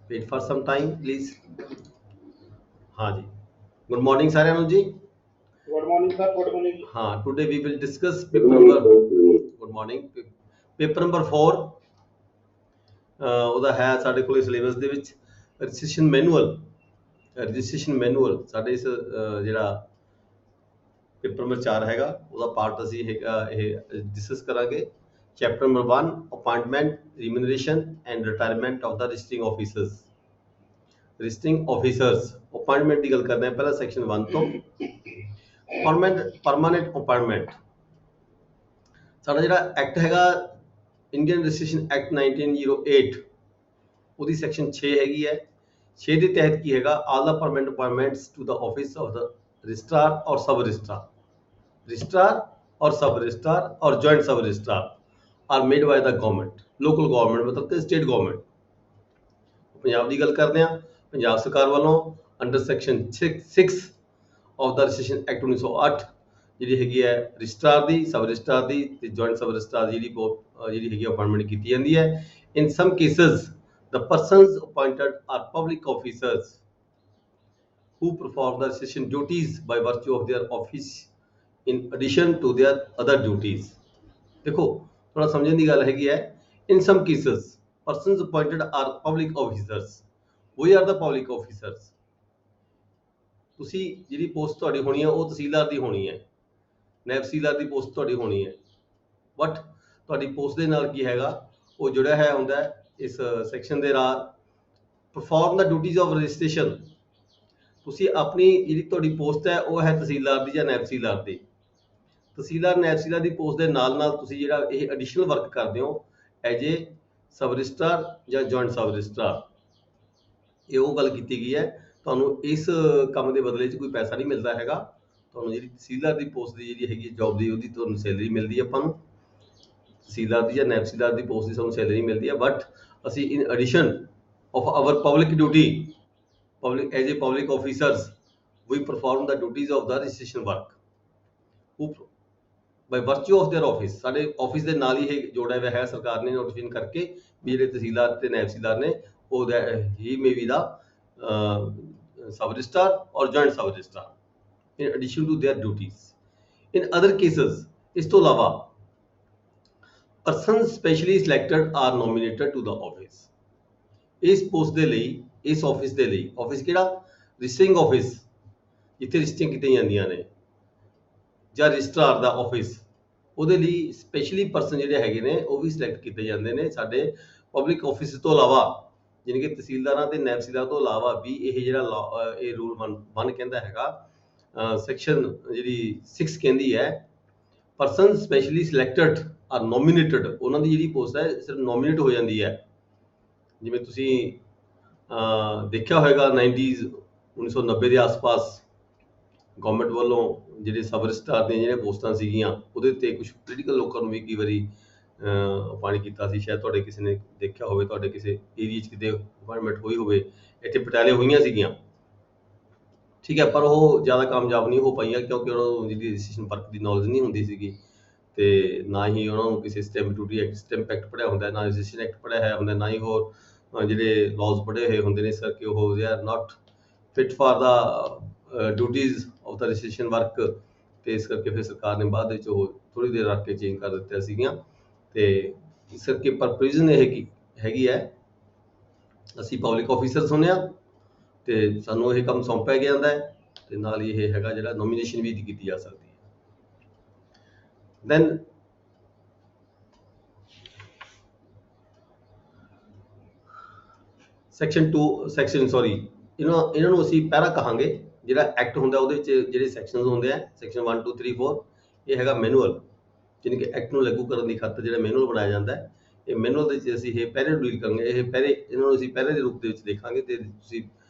Wait for some time please. हाँ जी, good morning साਰਿਆਂ ਨੂੰ जी। Good morning sir. Good morning. हाँ, today we will discuss paper number good morning paper number 4 ਉਹਦਾ ਹੈ ਸਾਡੇ ਕੋਲੇ ਸਿਲੇਬਸ ਦੇ ਵਿੱਚ ਰਜਿਸਟ੍ਰੇਸ਼ਨ ਮੈਨੂਅਲ ਸਾਡੇ ਇਸ ਜਿਹੜਾ ਪੇਪਰ ਨੰਬਰ 4 ਹੈਗਾ ਉਹਦਾ ਪਾਰਟ ਅਸੀਂ ਇਹ ਡਿਸਕਸ ਕਰਾਂਗੇ। Chapter number 1 appointment remuneration and retirement of the registering officers appointment ਦੀ ਗੱਲ ਕਰਦੇ ਹਾਂ ਪਹਿਲਾਂ ਸੈਕਸ਼ਨ 1 ਤੋਂ। ਪਰਮਾਨੈਂਟ ਅਪਾਇੰਟਮੈਂਟ ਸਾਡਾ ਜਿਹੜਾ ਐਕਟ ਹੈਗਾ ਇੰਡੀਅਨ ਰਜਿਸਟ੍ਰੇਸ਼ਨ ਐਕਟ 1908 ਉਹਦੀ ਸੈਕਸ਼ਨ 6 ਹੈਗੀ ਹੈ। 6 ਦੇ ਤਹਿਤ ਕੀ ਹੈਗਾ all the permanent appointments to the office of the registrar or sub registrar or sub registrar or joint sub registrar are made by the government local government ਮਤਲਬ ਕਿ state government. Punjab ਦੀ ਗੱਲ ਕਰਦੇ ਹਾਂ ਪੰਜਾਬ ਸਰਕਾਰ ਵੱਲੋਂ under section 6 of the registration act 1908 ਜਿਹੜੀ ਹੈਗੀ ਹੈ ਰਜਿਸਟਰਾਰ ਦੀ ਸਬ ਰਜਿਸਟਰਾਰ ਦੀ ਤੇ ਜੁਆਇੰਟ ਸਬ ਰਜਿਸਟਰਾਰ ਦੀ ਜਿਹੜੀ ਹੈਗੀ ਅਪਾਇੰਟਮੈਂਟ ਕੀਤੀ ਜਾਂਦੀ ਹੈ। ਇਨ ਸਮ cases the persons appointed are public officers who perform the registration duties by virtue of their office in addition to their other duties। देखो थोड़ा समझने की गल हैगी है। in some cases persons appointed are public officers, we are the public officers। ਤੁਸੀਂ ਜਿਹੜੀ post ਤੁਹਾਡੀ ਹੋਣੀ ਹੈ ਉਹ ਤਹਿਸੀਲਦਾਰ ਦੀ ਹੋਣੀ ਹੈ, ਨਾਇਬ ਤਹਿਸੀਲਦਾਰ ਦੀ ਪੋਸਟ ਤੁਹਾਡੀ ਹੋਣੀ ਹੈ, ਬਟ ਤੁਹਾਡੀ ਪੋਸਟ ਦੇ ਨਾਲ ਕੀ ਹੈਗਾ ਉਹ ਜੁੜਿਆ ਹੈ ਹੁੰਦਾ ਹੈ ਇਸ ਸੈਕਸ਼ਨ ਦੇ ਨਾਲ perform the duties of registration. ਤੁਸੀਂ ਆਪਣੀ ਜਿਹੜੀ ਤੁਹਾਡੀ ਪੋਸਟ ਹੈ ਉਹ ਹੈ ਤਹਿਸੀਲਦਾਰ ਦੀ ਜਾਂ ਨਾਇਬ ਤਹਿਸੀਲਦਾਰ ਦੀ। ਤਹਿਸੀਲਦਾਰ ਨਾਇਬ ਤਹਿਸੀਲਦਾਰ ਦੀ ਪੋਸਟ ਦੇ ਨਾਲ ਨਾਲ ਤੁਸੀਂ ਜਿਹੜਾ ਇਹ ਐਡੀਸ਼ਨਲ ਵਰਕ ਕਰਦੇ ਹੋ ਐਜ ਏ ਸਬ ਰਜਿਸਟਰਾਰ ਜਾਂ ਜੁਆਇੰਟ ਸਬ ਰਜਿਸਟਰਾਰ। ਇਹ ਉਹ ਗੱਲ ਕੀਤੀ ਗਈ ਹੈ ਤੁਹਾਨੂੰ ਇਸ ਕੰਮ ਦੇ ਬਦਲੇ 'ਚ ਕੋਈ ਪੈਸਾ ਨਹੀਂ ਮਿਲਦਾ ਹੈਗਾ। ਤੁਹਾਨੂੰ ਜਿਹੜੀ ਤਹਿਸੀਲਦਾਰ ਦੀ ਪੋਸਟ ਦੀ ਜਿਹੜੀ ਹੈਗੀ ਜੌਬ ਦੀ ਉਹਦੀ ਤੁਹਾਨੂੰ ਸੈਲਰੀ ਮਿਲਦੀ ਹੈ ਆਪਾਂ ਨੂੰ। ਤਹਿਸੀਲਦਾਰ ਦੀ ਜਾਂ ਨਾਇਬ ਤਹਿਸੀਲਦਾਰ ਦੀ ਪੋਸਟ ਦੀ ਸਾਨੂੰ ਸੈਲਰੀ ਮਿਲਦੀ ਹੈ, ਬਟ ਅਸੀਂ in addition of our public duty as a public officers we perform the duties of the registration work who by virtue of their office ਸਾਡੇ ਆਫਿਸ ਦੇ ਨਾਲ ਹੀ ਇਹ ਜੋੜਿਆ ਹੋਇਆ ਹੈ ਸਰਕਾਰ ਨੇ ਨੋਟੀਫਿਕੇਸ਼ਨ ਕਰਕੇ ਵੀ ਜਿਹੜੇ ਤਹਿਸੀਲਦਾਰ ਤੇ ਨਾਇਬ ਤਹਿਸੀਲਦਾਰ ਨੇ ਉਹ ਹੀ may be the sub registrar or joint sub registrar in addition to their duties in other cases। ਇਸ ਤੋਂ ਇਲਾਵਾ persons specially selected are nominated to the office। ਇਸ ਪੋਸਟ ਦੇ ਲਈ ਇਸ ਆਫਿਸ ਦੇ ਲਈ ਆਫਿਸ ਕਿਹੜਾ ਰਜਿਸਟਰਿੰਗ ਆਫਿਸ ਜਿੱਥੇ ਰਜਿਸਟਰਿੰਗ ਕੀਤੀਆਂ ਜਾਂਦੀਆਂ ਨੇ ਜਾਂ ਰਜਿਸਟਰਾਰ ਦਾ ਆਫਿਸ ਉਹਦੇ ਲਈ ਸਪੈਸ਼ਲੀ ਪਰਸਨ ਜਿਹੜੇ ਹੈਗੇ ਨੇ ਉਹ ਵੀ ਸਿਲੈਕਟ ਕੀਤੇ ਜਾਂਦੇ ਨੇ ਸਾਡੇ ਪਬਲਿਕ ਆਫਿਸ ਤੋਂ ਇਲਾਵਾ, ਜਾਣੀ ਕਿ ਤਹਿਸੀਲਦਾਰਾਂ ਤੇ ਨਾਇਬ ਤਹਿਸੀਲਦਾਰ ਤੋਂ ਇਲਾਵਾ ਵੀ ਇਹ ਜਿਹੜਾ ਇਹ ਰੂਲ 1 ਕਹਿੰਦਾ ਹੈਗਾ ਸੈਕਸ਼ਨ ਜਿਹੜੀ 6 ਕਹਿੰਦੀ ਹੈ person specially selected or nominated ਉਹਨਾਂ ਦੀ ਜਿਹੜੀ ਪੋਸਟ ਹੈ ਸਿਰਫ ਨੋਮੀਨੇਟ ਹੋ ਜਾਂਦੀ ਹੈ। ਜਿਵੇਂ ਤੁਸੀਂ ਦੇਖਿਆ ਹੋਏਗਾ 1990 ਦੇ ਆਸ-ਪਾਸ ਗਵਰਨਮੈਂਟ ਵੱਲੋਂ ਜਿਹੜੇ ਸਬ ਰਜਿਸਟਰਾਰ ਦੀਆਂ ਜਿਹੜੀਆਂ ਪੋਸਟਾਂ ਸੀਗੀਆਂ ਉਹਦੇ ਤੇ ਕੁਝ ਪੋਲੀਟੀਕਲ ਲੋਕਾਂ ਨੂੰ ਵੀ ਕਈ ਵਾਰੀ ਅਪਾਇੰਟ ਕੀਤਾ ਸੀ। ਸ਼ਾਇਦ ਤੁਹਾਡੇ ਕਿਸੇ ਨੇ ਦੇਖਿਆ ਹੋਵੇ, ਤੁਹਾਡੇ ਕਿਸੇ ਏਰੀਆ 'ਚ ਕਿਤੇ ਅਪਾਇੰਟਮੈਂਟ ਹੋਈ ਹੋਵੇ। ਇੱਥੇ ਪਟਿਆਲੇ ਹੋਈਆਂ ਸੀਗੀਆਂ, ਠੀਕ ਹੈ, ਪਰ ਉਹ ਜ਼ਿਆਦਾ ਕਾਮਯਾਬ ਨਹੀਂ ਹੋ ਪਾਈਆਂ ਕਿਉਂਕਿ ਉਹਨਾਂ ਨੂੰ ਜਿਹੜੀ ਰਜਿਸਟ੍ਰੇਸ਼ਨ ਵਰਕ ਦੀ ਨੌਲੇਜ ਨਹੀਂ ਹੁੰਦੀ ਸੀਗੀ ਤੇ ਨਾ ਹੀ ਉਹਨਾਂ ਨੂੰ ਕਿਸੇ stamp duty act stamp act ਪੜ੍ਹਿਆ ਹੁੰਦਾ, ਨਾ ਰਜਿਸਟ੍ਰੇਸ਼ਨ ਐਕਟ ਪੜ੍ਹਿਆ ਹੋਇਆ ਹੁੰਦਾ, ਨਾ ਹੀ ਹੋਰ ਜਿਹੜੇ ਲਾਜ਼ ਪੜ੍ਹੇ ਹੋਏ ਹੁੰਦੇ ਨੇ। ਇਸ ਕਰਕੇ ਉਹ they are not fit for the duties of the registration work ਤੇ ਇਸ ਕਰਕੇ ਫਿਰ ਸਰਕਾਰ ਨੇ ਬਾਅਦ ਵਿੱਚ ਉਹ ਥੋੜ੍ਹੀ ਦੇਰ ਰੱਖ ਕੇ ਚੇਂਜ ਕਰ ਦਿੱਤੀਆਂ ਸੀਗੀਆਂ। ਤੇ ਇਸ ਕਰਕੇ ਪਰ ਪ੍ਰੋਵੀਜ਼ਨ ਇਹ ਹੈਗੀ ਹੈ ਅਸੀਂ ਪਬਲਿਕ ਆਫਿਸਰਸ ਹੁੰਦੇ ਹਾਂ ਤੇ ਸਾਨੂੰ ਇਹ ਕੰਮ ਸੌਂਪਿਆ ਗਿਆ ਜਾਂਦਾ ਹੈ ਤੇ ਨਾਲ ਹੀ ਇਹ ਹੈਗਾ ਜਿਹੜਾ ਨੋਮੀਨੇਸ਼ਨ ਵੀ ਕੀਤੀ ਜਾ ਸਕਦੀ ਹੈ। ਦੈਨ ਸੈਕਸ਼ਨ ਇਹਨਾਂ ਨੂੰ ਅਸੀਂ ਪੈਰਾ ਕਹਾਂਗੇ। ਜਿਹੜਾ ਐਕਟ ਹੁੰਦਾ ਉਹਦੇ ਵਿੱਚ ਜਿਹੜੇ ਸੈਕਸ਼ਨਸ ਹੁੰਦੇ ਆ ਸੈਕਸ਼ਨ 1 2 3 4 ਇਹ ਹੈਗਾ ਮੈਨੂਅਲ, ਜਾਣੀ ਕਿ ਐਕਟ ਨੂੰ ਲਾਗੂ ਕਰਨ ਦੀ ਖਾਤਰ ਜਿਹੜਾ ਮੈਨੂਅਲ ਬਣਾਇਆ ਜਾਂਦਾ ਹੈ। ਇਹ ਮੈਨੂਅਲ ਦੇ ਵਿੱਚ ਅਸੀਂ ਇਹ ਪੈਰੇ ਡੀਲ ਕਰਾਂਗੇ। ਇਹ ਪੈਰੇ ਇਹਨਾਂ ਨੂੰ ਅਸੀਂ ਪੈਰੇ ਦੇ ਰੂਪ ਦੇ ਵਿੱਚ ਦੇਖਾਂਗੇ ਤੇ ਤੁਸੀਂ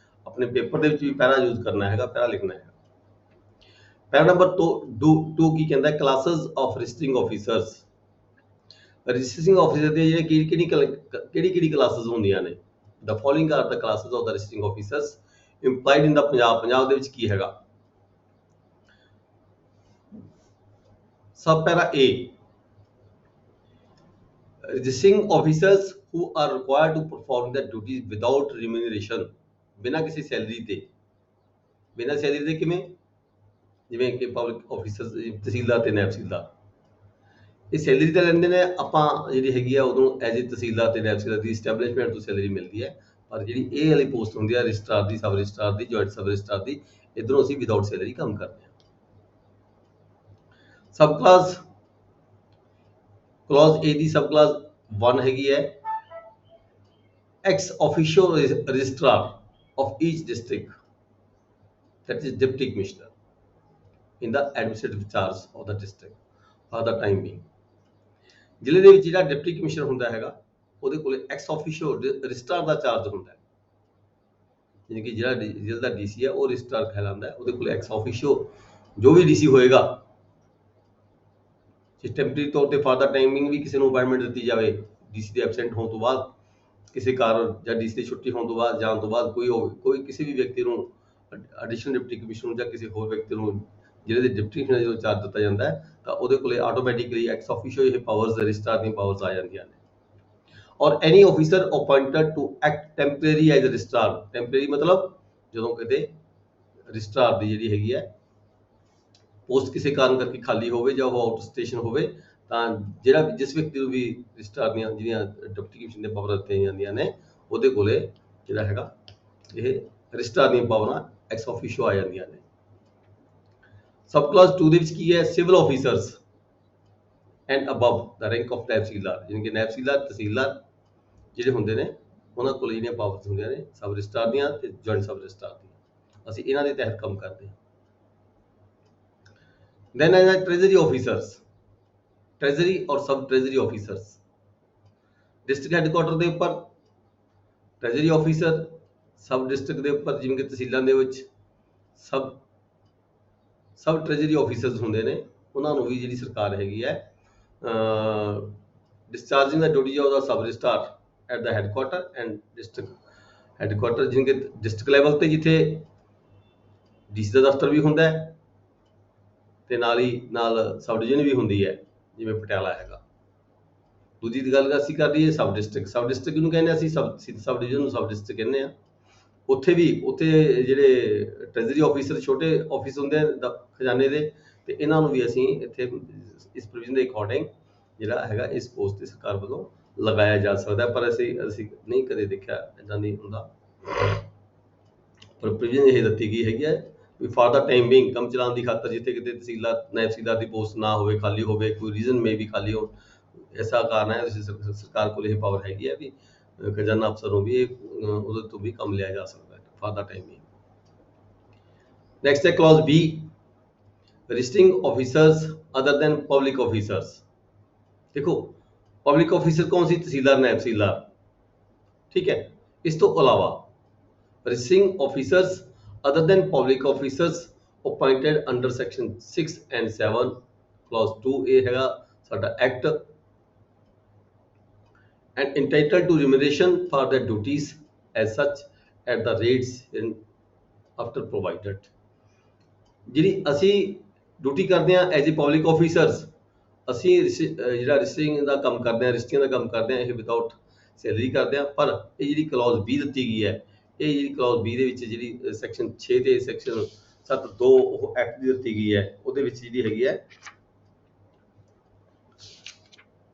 ਆਪਣੇ ਪੇਪਰ ਦੇ ਵਿੱਚ ਵੀ ਪੈਰਾ ਯੂਜ਼ ਕਰਨਾ ਹੈਗਾ, ਪੈਰਾ ਲਿਖਣਾ ਹੈ। ਪੈਰਾ ਨੰਬਰ 2 ਕੀ ਕਹਿੰਦਾ ਕਲਾਸਿਸ ਆਫ ਰਜਿਸਟਰਿੰਗ ਆਫਿਸਰਸ। ਰਜਿਸਟਰਿੰਗ ਆਫਿਸਰ ਦੇ ਜਿਹੜੇ ਕਿਹੜੀ ਕਲਾਸਿਸ ਹੁੰਦੀਆਂ ਨੇ। The following are the classes of the registering officers implied in the Punjab ਦੇ ਵਿੱਚ ਕੀ ਹੈਗਾ। ਸਬ ਪੈਰਾ A registering officers who are required to perform their duties without remuneration, ਬਿਨਾਂ ਕਿਸੇ ਸੈਲਰੀ ਤੇ। ਬਿਨਾਂ ਸੈਲਰੀ ਦੇ ਕਿਵੇਂ? ਜਿਵੇਂ ਕਿ ਪਬਲਿਕ ਆਫੀਸਰ, ਤਹਿਸੀਲਦਾਰ ਤੇ ਨਾਇਬ ਤਹਿਸੀਲਦਾਰ, ਇਹ ਸੈਲਰੀ ਤਾਂ ਲੈਂਦੇ ਨੇ। ਆਪਾਂ ਜਿਹੜੀ ਹੈਗੀ ਆ ਉਦੋਂ ਐਜ਼ ਏ ਤਹਿਸੀਲਦਾਰ ਤੇ ਨਾਇਬ ਤਹਿਸੀਲਦਾਰ ਦੀ ਇਸਟੈਬਲਿਸ਼ਮੈਂਟ ਤੋਂ ਸੈਲਰੀ ਮਿਲਦੀ ਹੈ, ਪਰ ਜਿਹੜੀ ਇਹ ਵਾਲੀ ਪੋਸਟ ਹੁੰਦੀ ਆ ਰਜਿਸਟਰਾਰ ਦੀ, ਸਬ ਰਜਿਸਟਰਾਰ ਦੀ, ਜੁਆਇੰਟ ਸਬ ਰਜਿਸਟਰਾਰ ਦੀ, ਇੱਧਰੋਂ ਅਸੀਂ ਵਿਦਆਊਟ ਸੈਲਰੀ ਕੰਮ ਕਰਦੇ ਹਾਂ। ਸਬ ਕਲਾਸ ਕਲੌਜ਼ ਏ ਦੀ ਸਬ ਕਲਾਸ 1 ਹੈਗੀ ਹੈ, ex officio registrar of each district, that is deputy commissioner in the administrative charge of the district for the time being। ਜ਼ਿਲ੍ਹੇ ਦੇ ਵਿੱਚ ਜਿਹੜਾ ਡਿਪਟੀ ਕਮਿਸ਼ਨਰ ਹੁੰਦਾ ਹੈਗਾ, ਉਹਦੇ ਕੋਲੇ ਐਕਸ ਆਫੀਸ਼ੀਓ ਰਜਿਸਟਰਾਰ ਦਾ ਚਾਰਜ ਹੁੰਦਾ ਹੈ, ਯਾਨੀ ਕਿ ਜਿਹੜਾ ਜ਼ਿਲ੍ਹੇ ਦਾ ਡੀਸੀ ਹੈ ਉਹ ਰਜਿਸਟਰਾਰ ਕਹਿਲਾਉਂਦਾ ਹੈ। ਉਹਦੇ ਕੋਲੇ ਐਕਸ ਆਫੀਸ਼ੀਓ ਜੋ ਵੀ ਡੀਸੀ ਹੋਏਗਾ, ਜੇ ਟੈਂਪਰੇਰੀ ਤੌਰ ਤੇ ਫਾਰ ਦਾ ਟਾਈਮਿੰਗ ਵੀ ਕਿਸੇ ਨੂੰ ਅਪਾਇੰਟਮੈਂਟ ਦਿੱਤੀ ਜਾਵੇ, ਡੀਸੀ ਦੇ ਐਬਸੈਂਟ ਹੋਣ ਤੋਂ ਬਾਅਦ, ਕਿਸੇ ਕਾਰਨ ਜਾਂ ਡੀਸੀ ਦੀ ਛੁੱਟੀ ਹੋਣ ਤੋਂ ਬਾਅਦ, ਜਾਣ ਤੋਂ ਬਾਅਦ ਕੋਈ ਕਿਸੇ ਵੀ ਵਿਅਕਤੀ ਨੂੰ ਐਡੀਸ਼ਨਲ ਡਿਪਟੀ ਕਮਿਸ਼ਨਰ ਜਾਂ ਕਿਸੇ ਹੋਰ ਵਿਅਕਤੀ ਨੂੰ ਜ਼ਿਲ੍ਹੇ ਦੇ ਡਿਪਟੀ ਕਮਿਸ਼ਨਰ ਜਦੋਂ ਚਾਰਜ ਦਿੱਤਾ ਜਾਂਦਾ ਹੈ, ਤਾਂ ਉਹਦੇ ਕੋਲੇ ਆਟੋਮੈਟਿਕਲੀ ਐਕਸ ਆਫੀਸ਼ੀਓ ਇਹ ਪਾਵਰਸ ਰਜਿਸਟਰਾਰ ਦੀਆਂ ਪਾਵਰਸ ਆ ਜਾਂਦੀਆਂ ਨੇ। Or any officer appointed to act temporary as registrar, temporary ਮਤਲਬ ਜਦੋਂ ਕਿਤੇ ਰਜਿਸਟਰਾਰ ਦੀ ਜਿਹੜੀ ਹੈਗੀ ਹੈ ਪੋਸਟ ਕਿਸੇ ਕਾਰਨ ਕਰਕੇ ਖਾਲੀ ਹੋਵੇ ਜਾਂ ਉਹ ਆਊਟ ਸਟੇਸ਼ਨ ਹੋਵੇ, ਤਾਂ ਜਿਹੜਾ ਜਿਸ ਵਿਅਕਤੀ ਨੂੰ ਵੀ ਰਜਿਸਟਰਾਰ ਦੀਆਂ ਜਿਹੜੀਆਂ ਡਿਪਟੀ ਕਮਿਸ਼ਨਰ ਦੀਆਂ ਪਾਵਰਾਂ ਦਿੱਤੀਆਂ ਜਾਂਦੀਆਂ ਨੇ, ਉਹਦੇ ਕੋਲੇ ਜਿਹੜਾ ਹੈਗਾ ਇਹ ਰਜਿਸਟਰਾਰ ਦੀਆਂ ਪਾਵਰਾਂ ਐਕਸ ਆਫੀਸ਼ੀਓ ਆ ਜਾਂਦੀਆਂ ਨੇ। ਸਬ ਕਲਾਸ 2 ਦੇ ਵਿੱਚ ਕੀ ਹੈ? Civil officers and above the rank of naib tehsildar, ਯਾਨੀ ਕਿ ਨਾਇਬ ਤਹਿਸੀਲਦਾਰ, ਤਹਿਸੀਲਦਾਰ ਜਿਹੜੇ ਹੁੰਦੇ ਨੇ, ਉਹਨਾਂ ਕੋਲ ਜਿਹੜੀਆਂ ਪਾਵਰਸ ਹੁੰਦੀਆਂ ਨੇ ਸਬ ਰਜਿਸਟਰਾਰ ਦੀਆਂ ਤੇ ਜੁਆਇੰਟ ਸਬ ਰਜਿਸਟਰਾਰ ਦੀਆਂ, ਅਸੀਂ ਇਹਨਾਂ ਦੇ ਤਹਿਤ ਕੰਮ ਕਰਦੇ ਹਾਂ। Then are treasury officers, treasury और सब treasury officers, district headquarter ਦੇ ਉੱਪਰ treasury officer, sub district ਦੇ ਉੱਪਰ ਜਿਵੇਂ ਕਿ ਤਹਿਸੀਲਾਂ ਦੇ ਵਿੱਚ ਸਬ treasury officers ਹੁੰਦੇ ਨੇ, ਉਹਨਾਂ ਨੂੰ ਵੀ ਜਿਹੜੀ ਸਰਕਾਰ ਹੈਗੀ ਹੈ discharging the duty of the sub registrar at the headquarter and district headquarter, ਜਿਵੇਂ ਕਿ district level ਤੇ ਜਿੱਥੇ ਡੀਸੀ ਦਾ ਦਫ਼ਤਰ ਵੀ ਹੁੰਦਾ ਹੈ ਤੇ ਨਾਲ ਹੀ ਨਾਲ ਸਬ ਡਿਵੀਜ਼ਨ ਵੀ ਹੁੰਦੀ ਹੈ, ਜਿਵੇਂ ਪਟਿਆਲਾ ਹੈਗਾ। ਦੂਜੀ ਦੀ ਗੱਲ ਅਸੀਂ ਕਰ ਲਈਏ ਸਬ ਡਿਸਟ੍ਰਿਕਟ, ਸਬ ਡਿਸਟ੍ਰਿਕਟ ਨੂੰ ਕਹਿੰਦੇ ਅਸੀਂ ਸਬ ਡਿਵੀਜ਼ਨ ਨੂੰ ਸਬ ਡਿਸਟ੍ਰਿਕਟ ਕਹਿੰਦੇ ਆ। ਉੱਥੇ ਜਿਹੜੇ ਟ੍ਰੈਜਰੀ ਆਫੀਸਰ ਛੋਟੇ ਆਫਿਸ ਹੁੰਦੇ ਆ ਖਜ਼ਾਨੇ ਦੇ, ਤੇ ਇਹਨਾਂ ਨੂੰ ਵੀ ਅਸੀਂ ਇੱਥੇ ਇਸ ਪ੍ਰੋਵੀਜ਼ਨ ਦੇ ਅਕੋਰਡਿੰਗ ਜਿਹੜਾ ਹੈਗਾ ਇਸ ਪੋਸਟ ਤੇ ਸਰਕਾਰ ਵੱਲੋਂ ਲਗਾਇਆ ਜਾ ਸਕਦਾ, ਪਰ ਅਸੀਂ ਨਹੀਂ ਕਦੇ ਦੇਖਿਆ ਇੱਦਾਂ ਨਹੀਂ ਹੁੰਦਾ। ਪਰ ਪ੍ਰੋਵੀਜ਼ਨ ਇਹ ਦਿੱਤੀ ਗਈ ਹੈਗੀ ਹੈ ਵੀ ਫਾਰ ਦਾ ਟਾਈਮ ਬੀਇੰਗ, ਕੰਮ ਚਲਾਉਣ ਦੀ ਖਾਤਰ, ਜਿੱਥੇ ਕਿਤੇ ਤਹਿਸੀਲਦਾਰ ਨਾਇਬ ਤਹਿਸੀਲਦਾਰ ਦੀ ਪੋਸਟ ਨਾ ਹੋਵੇ, ਖਾਲੀ ਹੋਵੇ, ਕੋਈ ਰੀਜ਼ਨ ਮੇ ਵੀ ਖਾਲੀ ਹੋ, ਐਸਾ ਕਾਰਨ ਹੈ ਸਰਕਾਰ ਕੋਲ ਇਹ ਪਾਵਰ ਹੈਗੀ ਹੈ ਵੀ ਖਜ਼ਾਨਾ ਅਫਸਰ ਨੂੰ ਵੀ ਉਹਦੇ ਤੋਂ ਵੀ ਕੰਮ ਲਿਆ ਜਾ ਸਕਦਾ ਹੈ for the time being. Next ਹੈ clause B, registering officers other than public officers. ਦੇਖੋ ਪਬਲਿਕ ਆਫੀਸਰ ਕੌਣ ਸੀ? ਤਹਿਸੀਲਦਾਰ, ਨਾਇਬ ਤਹਿਸੀਲਦਾਰ, ਠੀਕ ਹੈ। ਇਸ ਤੋਂ ਇਲਾਵਾ ਰਜਿਸਟਰਿੰਗ officers other than public officers appointed under section 6 and 7 clause 2 ਇਹ ਹੈਗਾ ਸਾਡਾ act, and entitled to remuneration for their duties as such at the rates in after provided। ਜਿਹੜੀ ਅਸੀਂ ਡਿਊਟੀ ਕਰਦੇ ਹਾਂ ਐਜ਼ ਏ ਪਬਲਿਕ ਆਫੀਸਰਸ, ਅਸੀਂ ਜਿਹੜਾ ਰਜਿਸਟਰਿੰਗ ਦਾ ਕੰਮ ਕਰਦੇ ਹਾਂ, ਰਜਿਸਟਰੀਆਂ ਦਾ ਕੰਮ ਕਰਦੇ ਹਾਂ, ਇਹ ਵਿਦਆਊਟ ਸੈਲਰੀ ਕਰਦੇ ਹਾਂ। ਪਰ ਇਹ ਜਿਹੜੀ ਕਲੌਜ਼ 20 ਦਿੱਤੀ ਗਈ ਹੈ, ਇਹ ਜਿਹੜੀ ਕਲੌਜ਼ 20 ਦੇ ਵਿੱਚ ਜਿਹੜੀ ਸੈਕਸ਼ਨ 6 ਤੇ ਸੈਕਸ਼ਨ 7(2) ਉਹ ਐਕਟ ਦੀ ਦਿੱਤੀ ਗਈ ਹੈ, ਉਹਦੇ ਵਿੱਚ ਜਿਹੜੀ ਹੈਗੀ ਹੈ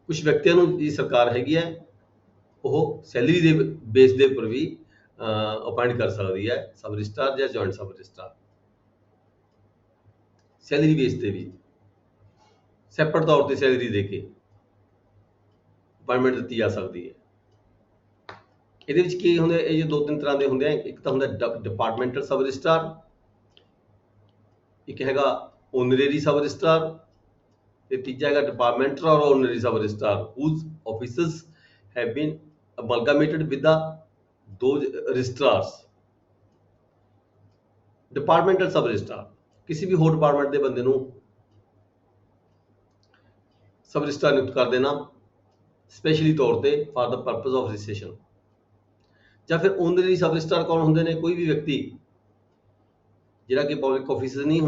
ਕੁਝ ਵਿਅਕਤੀਆਂ ਨੂੰ ਜਿਹੜੀ ਸਰਕਾਰ ਹੈਗੀ ਹੈ ਉਹ ਸੈਲਰੀ ਦੇ ਬੇਸ ਦੇ ਉੱਪਰ ਵੀ ਅਪਾਇੰਟ ਕਰ ਸਕਦੀ ਹੈ, ਸਬ ਰਜਿਸਟਰਾਰ ਜਾਂ joint sub registrar, salary base ਤੇ ਵੀ ਸੈਪਰੇਟ ਤੌਰ ਤੇ ਸੈਲਰੀ ਦੇ ਕੇ ਅਪਾਇੰਟਮੈਂਟ ਦਿੱਤੀ ਜਾ ਸਕਦੀ ਹੈ। ਇਹਦੇ ਵਿੱਚ ਕੀ ਹੁੰਦੇ, ਇਹ ਦੋ ਤਿੰਨ ਤਰ੍ਹਾਂ ਦੇ ਹੁੰਦੇ ਆ। ਇੱਕ ਤਾਂ ਹੁੰਦਾ ਡਿਪਾਰਟਮੈਂਟਲ ਸਬ ਰਜਿਸਟਰਾਰ, ਇੱਕ ਹੈਗਾ ਓਨਰੇਰੀ ਸਬ ਰਜਿਸਟਰਾਰ, ਤੇ ਤੀਜਾ ਹੈਗਾ departmental or honorary sub registrar whose offices have been amalgamated with the those registrars। Departmental sub registrar ਕਿਸੇ ਵੀ ਹੋਰ ਡਿਪਾਰਟਮੈਂਟ ਦੇ ਬੰਦੇ ਨੂੰ ਸਬ ਰਜਿਸਟਰਾਰ ਨਿਯੁਕਤ ਕਰ ਦੇਣਾ ਸਪੈਸ਼ਲੀ ਤੌਰ ਤੇ for the purpose of registration. ਜਾਂ ਫਿਰ ਓਨਰੇਰੀ ਸਬ ਰਜਿਸਟਰਾਰ ਕੌਣ ਹੁੰਦੇ ਨੇ? ਕੋਈ ਵੀ ਵਿਅਕਤੀ ਜਿਹੜਾ ਕਿ ਪਬਲਿਕ ਆਫੀਸਰ ਨਹੀਂ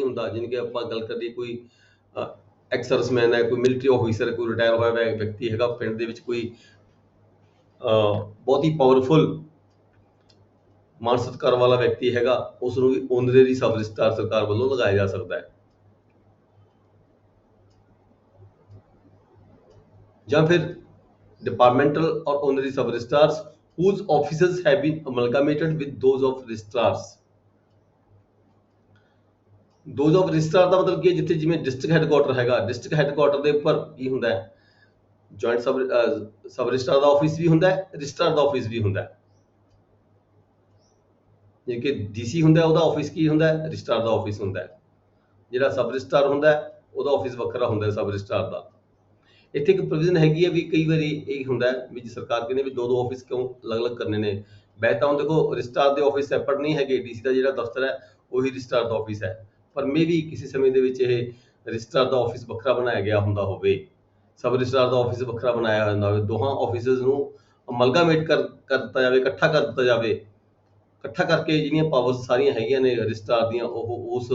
ਹੁੰਦਾ, ਜਿਹਨੇ ਕਿ ਆਪਾਂ ਗੱਲ ਕਰੀਏ ਕੋਈ ਐਕਸ ਸਰਵਿਸਮੈਨ ਹੈ, ਕੋਈ ਮਿਲਟਰੀ ਆਫੀਸਰ ਹੈ, ਕੋਈ ਰਿਟਾਇਰ ਹੋਇਆ ਹੋਇਆ ਵਿਅਕਤੀ ਹੈਗਾ, ਪਿੰਡ ਦੇ ਵਿੱਚ ਕੋਈ ਬਹੁਤ ਹੀ ਪਾਵਰਫੁਲ ਮਾਨ ਸਤਿਕਾਰ ਵਾਲਾ ਵਿਅਕਤੀ ਹੈਗਾ, ਉਸ ਨੂੰ ਵੀ ਓਨਰੇਰੀ ਸਬ ਰਜਿਸਟਰਾਰ ਸਰਕਾਰ ਵੱਲੋਂ ਲਗਾਇਆ ਜਾ ਸਕਦਾ ਹੈ। ਜਾਂ ਫਿਰ departmental or honorary sub registrars whose offices have been amalgamated with those of registrars। those of registrar ਦਾ ਮਤਲਬ ਕੀ ਹੈ, ਜਿੱਥੇ ਜਿਵੇਂ ਡਿਸਟ੍ਰਿਕਟ ਹੈਡਕੁਆਟਰ ਹੈਗਾ, ਡਿਸਟ੍ਰਿਕਟ ਹੈਡਕੁਆਟਰ ਦੇ ਉੱਪਰ ਕੀ ਹੁੰਦਾ ਹੈ, ਜੁਆਇੰਟ ਸਬ ਰਜਿਸਟਰਾਰ ਦਾ ਆਫਿਸ ਵੀ ਹੁੰਦਾ ਹੈ, ਰਜਿਸਟਰਾਰ ਦਾ ਆਫਿਸ ਵੀ ਹੁੰਦਾ ਹੈ। ਜਿਵੇਂ ਕਿ ਡੀਸੀ ਹੁੰਦਾ ਉਹਦਾ ਆਫਿਸ ਕੀ ਹੁੰਦਾ ਹੈ, ਰਜਿਸਟਰਾਰ ਦਾ ਆਫਿਸ ਹੁੰਦਾ ਹੈ। ਜਿਹੜਾ ਸਬ ਰਜਿਸਟਰਾਰ ਹੁੰਦਾ ਹੈ ਉਹਦਾ ਆਫਿਸ ਵੱਖਰਾ ਹੁੰਦਾ ਹੈ ਸਬ ਰਜਿਸਟਰਾਰ ਦਾ। ਇੱਥੇ ਇੱਕ ਪ੍ਰੋਵੀਜ਼ਨ ਹੈਗੀ ਹੈ ਵੀ ਕਈ ਵਾਰੀ ਇਹ ਹੁੰਦਾ ਵੀ ਸਰਕਾਰ ਕਹਿੰਦੇ ਵੀ ਦੋ ਆਫਿਸ ਕਿਉਂ ਅਲੱਗ-ਅਲੱਗ ਕਰਨੇ ਨੇ। ਵੈਸੇ ਤਾਂ ਹੁਣ ਦੇਖੋ ਰਜਿਸਟਰਾਰ ਦੇ ਆਫਿਸ ਸੈਪਰੇਟ ਨਹੀਂ ਹੈਗੇ, ਡੀਸੀ ਦਾ ਜਿਹੜਾ ਦਫ਼ਤਰ ਹੈ ਉਹੀ ਰਜਿਸਟਰਾਰ ਦਾ ਆਫਿਸ ਹੈ, ਪਰ ਮੇ ਵੀ ਕਿਸੇ ਸਮੇਂ ਦੇ ਵਿੱਚ ਇਹ ਰਜਿਸਟਰਾਰ ਦਾ ਆਫਿਸ ਵੱਖਰਾ ਬਣਾਇਆ ਗਿਆ ਹੁੰਦਾ ਹੋਵੇ, ਸਬ ਰਜਿਸਟਰਾਰ ਦਾ ਆਫਿਸ ਵੱਖਰਾ ਬਣਾਇਆ ਹੁੰਦਾ ਹੋਵੇ। ਦੋਹਾਂ ਆਫਿਸਿਸ ਨੂੰ ਅਮਲਗਾਮੇਟ ਕਰ ਦਿੱਤਾ ਜਾਵੇ, ਇਕੱਠਾ ਕਰ ਦਿੱਤਾ ਜਾਵੇ। ਇਕੱਠਾ ਕਰਕੇ ਜਿਹੜੀਆਂ ਪਾਵਰਸ ਸਾਰੀਆਂ ਹੈਗੀਆਂ ਨੇ ਰਜਿਸਟਰਾਰ ਦੀਆਂ, ਉਹ ਉਸ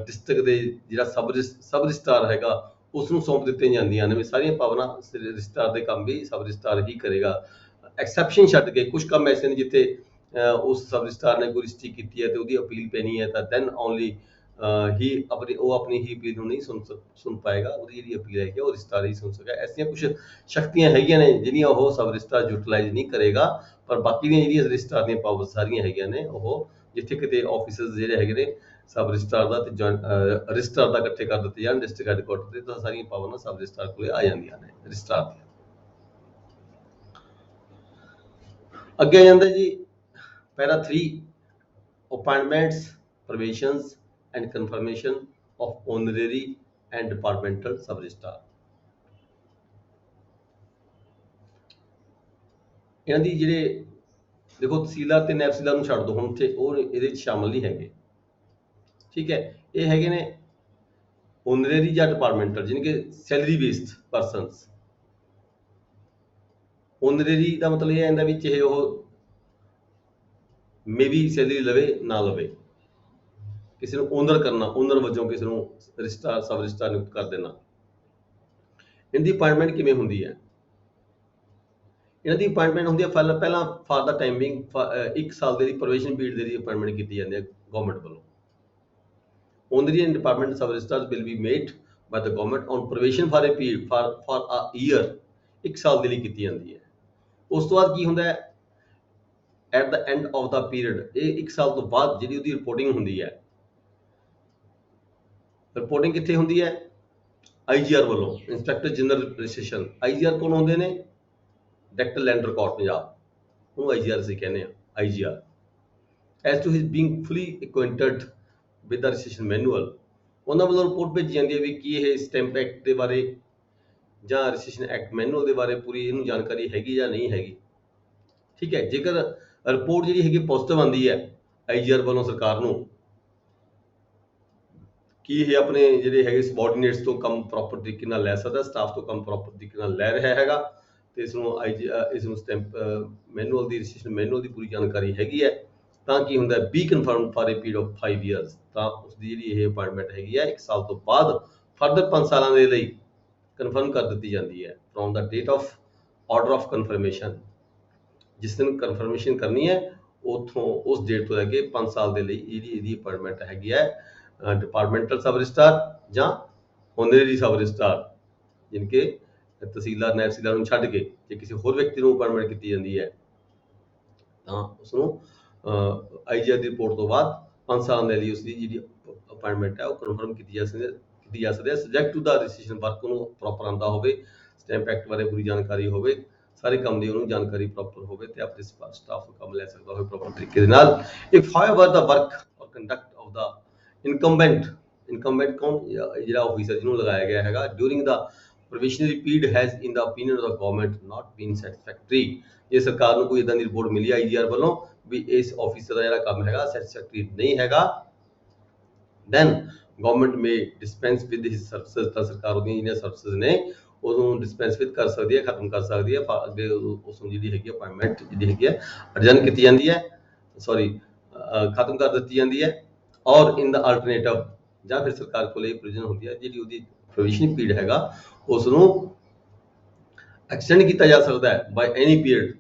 ਡਿਸਟ੍ਰਿਕਟ ਦੇ ਜਿਹੜਾ ਸਬ ਰਜਿਸਟਰਾਰ ਹੈਗਾ ਉਸ ਨੂੰ ਸੌਂਪ ਦਿੱਤੀਆਂ ਜਾਂਦੀਆਂ ਨੇ। ਵੀ ਸਾਰੀਆਂ ਪਾਵਰਾਂ ਰਜਿਸਟਰਾਰ ਦੇ ਕੰਮ ਵੀ ਸਬ ਰਜਿਸਟਰਾਰ ਹੀ ਕਰੇਗਾ। ਐਕਸੈਪਸ਼ਨ ਛੱਡ ਕੇ ਕੁਝ ਕੰਮ ਐਸੇ ਨੇ ਜਿੱਥੇ ਉਸ ਸਬ ਰਜਿਸਟਰਾਰ ਨੇ ਕੋਈ ਰਜਿਸਟਰੀ ਕੀਤੀ ਹੈ ਤੇ ਉਹਦੀ ਅਪੀਲ ਪੈਣੀ ਹੈ, ਤਾਂ ਦੈਨ ਓਨਲੀ ਹੀ ਆਪਣੀ ਹੀ ਅਪੀਲ ਨੂੰ ਨਹੀਂ ਸੁਣ ਪਾਏਗਾ, ਉਹਦੀ ਜਿਹੜੀ ਅਪੀਲ ਹੈਗੀ ਉਹ ਰਜਿਸਟਰਾਰ ਹੀ ਸੁਣ ਸਕੇਗਾ। ਐਸੀਆਂ ਕੁਝ ਸ਼ਕਤੀਆਂ ਹੈਗੀਆਂ ਨੇ ਜਿਹੜੀਆਂ ਉਹ ਸਬ ਰਜਿਸਟਰਾਰ ਯੂਟਿਲਾਈਜ਼ ਨਹੀਂ ਕਰੇਗਾ, ਪਰ ਬਾਕੀ ਦੀਆਂ ਜਿਹੜੀਆਂ ਰਜਿਸਟਰਾਰ ਦੀਆਂ ਪਾਵਰ ਸਾਰੀਆਂ ਹੈਗੀਆਂ ਨੇ ਉਹ ਜਿੱਥੇ ਕਿਤੇ ਆਫਿਸਸ ਜਿਹੜੇ ਹੈਗੇ ਨੇ ਸਬ ਰਜਿਸਟਰਾਰ ਦਾ ਤੇ ਰਜਿਸਟਰਾਰ ਦਾ ਇਕੱਠੇ ਕਰ ਦਿੱਤੇ ਜਾਣ ਡਿਸਟ੍ਰਿਕਟ ਹੈਡਕੁਆਟਰ ਤੇ, ਤਾਂ ਸਾਰੀਆਂ ਪਾਵਰਾਂ ਸਬ ਰਜਿਸਟਰਾਰ ਕੋਲੇ ਆ ਜਾਂਦੀਆਂ ਨੇ ਰਜਿਸਟਰਾਰ ਦੀਆਂ। ਅੱਗੇ ਆ ਜਾਂਦਾ ਜੀ para 3 appointments, probations and confirmation of honorary and departmental sub registrar. ਇਹਨਾਂ ਦੀ ਜਿਹੜੇ ਦੇਖੋ ਤਹਿਸੀਲਦਾਰ ਤੇ ਨਾਇਬ ਤਹਿਸੀਲਦਾਰ ਨੂੰ ਛੱਡ ਦੋ ਹੁਣ ਤੇ ਉਹ ਇਹਦੇ ਵਿੱਚ ਸ਼ਾਮਲ ਨਹੀਂ ਹੈਗੇ, ਠੀਕ ਹੈ। ਇਹ ਹੈਗੇ ਨੇ ਓਨਰੇਰੀ ਜਾਂ ਡਿਪਾਰਟਮੈਂਟਲ, ਜਾਨੀ ਕਿ ਸੈਲਰੀ ਬੇਸਡ ਪਰਸਨਸ। ਓਨਰੇਰੀ ਦਾ ਮਤਲਬ ਇਹ ਆਂਦਾ ਵੀ ਚਾਹੇ ਉਹ ਮੇਬੀ ਸੈਲਰੀ ਲਵੇ ਨਾ ਲਵੇ, ਕਿਸੇ ਨੂੰ ਓਨਰ ਕਰਨਾ, ਓਨਰ ਵਜੋਂ ਕਿਸੇ ਨੂੰ ਰਜਿਸਟਰਾਰ ਸਬ ਰਜਿਸਟਰਾਰ ਨਿਯੁਕਤ ਕਰ ਦੇਣਾ। ਇਹਦੀ ਅਪਾਇੰਟਮੈਂਟ ਕਿਵੇਂ ਹੁੰਦੀ ਹੈ? ਇਹਨਾਂ ਦੀ ਅਪਾਇੰਟਮੈਂਟ ਹੁੰਦੀ ਹੈ ਪਹਿਲਾਂ ਫਾਰ ਦਾ ਟਾਈਮਿੰਗ 1 ਸਾਲ ਦੇ ਦੀ ਪ੍ਰੋਬੇਸ਼ਨ ਪੀਰੀਅਡ ਦੇ ਦੀ ਅਪਾਇੰਟਮੈਂਟ ਕੀਤੀ ਜਾਂਦੀ ਹੈ ਗਵਰਨਮੈਂਟ ਵੱਲੋਂ। Honorary and department sub registrars will be made by the government on probation for a period for a year, 1 ਸਾਲ ਦੇ ਲਈ ਕੀਤੀ ਜਾਂਦੀ ਹੈ। ਉਸ ਤੋਂ ਬਾਅਦ ਕੀ ਹੁੰਦਾ ਹੈ, at the end of the period, ਇਹ 1 ਸਾਲ ਤੋਂ ਬਾਅਦ ਜਿਹੜੀ ਉਹਦੀ ਰਿਪੋਰਟਿੰਗ ਹੁੰਦੀ ਹੈ, ਰਿਪੋਰਟਿੰਗ ਕਿੱਥੇ ਹੁੰਦੀ ਹੈ? IGR ਵੱਲੋਂ, ਇੰਸਪੈਕਟਰ ਜਨਰਲ ਰਜਿਸਟ੍ਰੇਸ਼ਨ। IGR ਕੌਣ ਹੁੰਦੇ ਨੇ? ਡਾਇਰੈਕਟਰ ਲੈਂਡ ਰਿਕਾਰਡ ਪੰਜਾਬ, ਉਹਨੂੰ IGR ਅਸੀਂ ਕਹਿੰਦੇ ਹਾਂ, IGR। as to his being fully acquainted with the registration manual, ਉਹਨਾਂ ਵੱਲੋਂ ਰਿਪੋਰਟ ਭੇਜੀ ਜਾਂਦੀ ਹੈ ਵੀ ਕੀ ਇਹ ਸਟੈਂਪ ਐਕਟ ਦੇ ਬਾਰੇ ਜਾਂ ਰਜਿਸਟ੍ਰੇਸ਼ਨ ਐਕਟ ਮੈਨੂਅਲ ਦੇ ਬਾਰੇ ਪੂਰੀ ਇਹਨੂੰ ਜਾਣਕਾਰੀ ਹੈਗੀ ਜਾਂ ਨਹੀਂ ਹੈਗੀ, ਠੀਕ ਹੈ। ਜੇਕਰ ਰਿਪੋਰਟ ਜਿਹੜੀ ਹੈਗੀ ਪੋਜ਼ਿਟਿਵ ਆਉਂਦੀ ਹੈ IGR ਵੱਲੋਂ ਸਰਕਾਰ ਨੂੰ ਕਿ ਇਹ ਆਪਣੇ ਜਿਹੜੇ ਹੈਗੇ ਸਬੋਰਡੀਨੇਟਸ ਤੋਂ ਕੰਮ ਪ੍ਰੋਪਰ ਤਰੀਕੇ ਨਾਲ ਲੈ ਸਕਦਾ, ਸਟਾਫ ਤੋਂ ਕੰਮ ਪ੍ਰੋਪਰ ਤਰੀਕੇ ਨਾਲ ਲੈ ਰਿਹਾ ਹੈਗਾ, ਤੇ ਇਸ ਨੂੰ ਸਟੈਂਪ ਮੈਨੂਅਲ ਦੀ ਰਜਿਸਟ੍ਰੇਸ਼ਨ ਮੈਨੂਅਲ ਦੀ ਪੂਰੀ ਜਾਣਕਾਰੀ ਹੈਗੀ ਹੈ, ਤਾਂ ਕੀ ਹੁੰਦਾ B confirm for A period of 5 years, ਤਾਂ ਉਸਦੀ ਜਿਹੜੀ ਇਹ ਅਪਾਇੰਟਮੈਂਟ ਹੈਗੀ ਹੈ 1 ਸਾਲ ਤੋਂ ਬਾਅਦ ਫਰਦਰ 5 ਸਾਲਾਂ ਦੇ ਲਈ ਕਨਫਰਮ ਕਰ ਦਿੱਤੀ ਜਾਂਦੀ ਹੈ from the date of order of confirmation. ਜਿਸ ਦਿਨ ਕਨਫਰਮੇਸ਼ਨ ਕਰਨੀ ਹੈ ਉੱਥੋਂ ਉਸ ਡੇਟ ਤੋਂ ਲੈ ਕੇ 5 ਸਾਲ ਦੇ ਲਈ ਇਹਦੀ ਅਪਾਇੰਟਮੈਂਟ ਹੈਗੀ ਹੈ ਡਿਪਾਰਟਮੈਂਟਲ ਸਬ ਰਜਿਸਟਰਾਰ ਜਾਂ ਓਨਰੇਰੀ ਸਬ ਰਜਿਸਟਰਾਰ, ਜਿਨਕੇ ਤਹਿਸੀਲਦਾਰ ਨਾਇਬ ਤਹਿਸੀਲਦਾਰ ਨੂੰ ਛੱਡ ਕੇ ਜੇ ਕਿਸੇ ਹੋਰ ਵਿਅਕਤੀ ਨੂੰ ਅਪਾਇੰਟਮੈਂਟ ਕੀਤੀ ਜਾਂਦੀ ਹੈ ਤਾਂ ਉਸਨੂੰ IGR ਦੀ ਰਿਪੋਰਟ ਤੋਂ ਬਾਅਦ 5 ਸਾਲਾਂ ਦੇ ਲਈ ਉਸਦੀ ਜਿਹੜੀ ਅਪਾਇੰਟਮੈਂਟ ਹੈ ਉਹ ਕਨਫਰਮ ਕੀਤੀ ਜਾ ਸਕਦੀ ਹੈ subject to the registration work, ਉਹਨੂੰ ਪ੍ਰੋਪਰ ਆਉਂਦਾ ਹੋਵੇ, ਸਟੈਂਪ ਐਕਟ ਬਾਰੇ ਪੂਰੀ ਜਾਣਕਾਰੀ ਹੋਵੇ, ਸਾਰੇ ਕੰਮ ਦੀ ਉਹਨੂੰ ਜਾਣਕਾਰੀ ਪ੍ਰੋਪਰ ਹੋਵੇ ਤੇ ਆਪਣੇ ਸਟਾਫ ਤੋਂ ਕੰਮ ਲੈ ਸਕਦਾ ਹੋਵੇ ਪ੍ਰੋਪਰ ਤਰੀਕੇ ਦੇ ਨਾਲ। If however the work or conduct of the incumbent ਕੌਣ ਜਿਹੜਾ ਆਫੀਸਰ ਜਿਹਨੂੰ ਲਗਾਇਆ ਗਿਆ ਹੈਗਾ during the probationary period has in the opinion of the government not been satisfactory. ਜੇ ਸਰਕਾਰ ਨੂੰ ਕੋਈ ਇਦਾਂ ਦੀ ਰਿਪੋਰਟ ਮਿਲੀ IGR ਵੱਲੋਂ ਵੀ ਇਸ ਆਫੀਸਰ ਦਾ ਜਿਹੜਾ ਕੰਮ ਹੈਗਾ ਸੈਟੀਸਫੈਕਟਰੀ ਨਹੀਂ ਹੈਗਾ, then government may dispense with his services, ਤਾਂ ਸਰਕਾਰ ਉਹਦੀਆਂ ਜਿਹੜੀਆਂ ਸਰਵਿਸਿਜ਼ ਨੇ ਉਹਨੂੰ ਡਿਸਪੈਂਸ ਵਿਦ ਕਰ ਸਕਦੀ ਹੈ, ਖਤਮ ਕਰ ਸਕਦੀ ਹੈ, ਅੱਗੇ ਉਸ ਨੂੰ ਜਿਹੜੀ ਹੈਗੀ ਅਪਾਇੰਟਮੈਂਟ ਜਿਹੜੀ ਹੈਗੀ ਹੈ ਅਡਜਨ ਕੀਤੀ ਜਾਂਦੀ ਹੈ, ਖਤਮ ਕਰ ਦਿੱਤੀ ਜਾਂਦੀ ਹੈ। ਔਰ ਇਨ ਦਾ ਅਲਟਰਨੇਟਿਵ ਜਾਂ ਫਿਰ ਸਰਕਾਰ ਕੋਲ ਇਹ ਪ੍ਰੋਵੀਜ਼ਨ ਹੁੰਦੀ ਹੈ ਜਿਹੜੀ ਉਹਦੀ ਪ੍ਰੋਬੇਸ਼ਨਰੀ ਪੀਰੀਅਡ ਹੈਗਾ ਉਸ ਨੂੰ ਐਕਸਟੈਂਡ ਕੀਤਾ ਜਾ ਸਕਦਾ ਹੈ ਬਾਈ ਐਨੀ ਪੀਰੀਅਡ,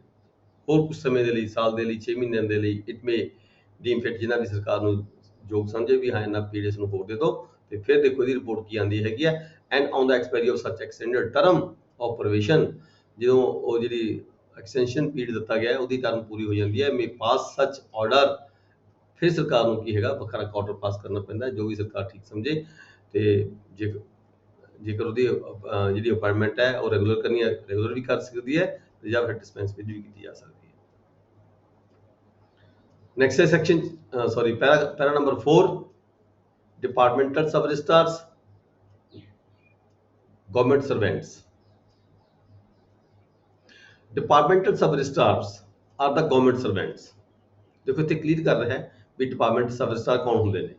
ਹੋਰ ਕੁਝ ਸਮੇਂ ਦੇ ਲਈ, ਸਾਲ ਦੇ ਲਈ, 6 ਮਹੀਨਿਆਂ ਦੇ ਲਈ। ਇਟ ਮੇ ਡੀਮ ਫਿਟ, ਜਿਨ੍ਹਾਂ ਦੀ ਸਰਕਾਰ ਨੂੰ ਯੋਗ ਸਮਝੇ ਵੀ ਹਾਂ ਇਹਨਾਂ ਪੀਰੀਅਡ ਨੂੰ ਹੋਰ ਦੇ ਦਿਓ। ਤੇ ਫਿਰ ਦੇਖੋ ਇਹਦੀ ਰਿਪੋਰਟ ਕੀ ਆਉਂਦੀ ਹੈਗੀ ਹੈ। And on the expiry of ਸੱਚ ਐਕਸਟੈਂਡਡ ਟਰਮ ਆਫ ਪ੍ਰੋਵੀਜ਼ਨ, ਜਦੋਂ ਉਹ ਜਿਹੜੀ ਐਕਸਟੈਂਸ਼ਨ ਪੀਰੀਅਡ ਦਿੱਤਾ ਗਿਆ ਹੈ ਉਹਦੀ ਟਰਮ ਪੂਰੀ ਹੋ ਜਾਂਦੀ ਹੈ, ਮੇ ਪਾਸ ਸੱਚ ਆਰਡਰ, ਫਿਰ ਸਰਕਾਰ ਨੂੰ ਕੀ ਹੈਗਾ ਵੱਖਰਾ ਆਰਡਰ ਪਾਸ ਕਰਨਾ ਪੈਂਦਾ, ਜੋ ਵੀ ਸਰਕਾਰ ਠੀਕ ਸਮਝੇ। ਤੇ ਜੇਕਰ ਉਹਦੀ ਜਿਹੜੀ ਅਪਾਇੰਟਮੈਂਟ ਹੈ ਉਹ ਰੈਗੂਲਰ ਕਰਨੀ ਹੈ, ਰੈਗੂਲਰ ਵੀ ਕਰ ਸਕਦੀ ਹੈ, ਜਾਂ ਫਿਰ ਡਿਸਪੈਂਸ ਵਿੱਚ ਵੀ ਕੀਤੀ ਜਾ ਸਕਦੀ ਹੈ। ਨੈਕਸਟ ਹੈ ਸੈਕਸ਼ਨ ਪੈਰਾ ਨੰਬਰ 4, ਡਿਪਾਰਟਮੈਂਟਲ ਸਬ ਰਜਿਸਟਰਾਰਸ, ਗਵਰਨਮੈਂਟ ਸਰਵੈਂਟਸ। ਡਿਪਾਰਟਮੈਂਟਲ ਸਬ ਰਜਿਸਟਰਾਰਸ ਆਰ ਦਾ ਗਵਰਨਮੈਂਟ ਸਰਵੈਂਟਸ। ਦੇਖੋ ਇੱਥੇ ਕਲੀਅਰ ਕਰ ਰਿਹਾ ਹੈ ਵੀ ਡਿਪਾਰਟਮੈਂਟ ਸਬ ਰਜਿਸਟਰਾਰ ਕੌਣ ਹੁੰਦੇ ਨੇ।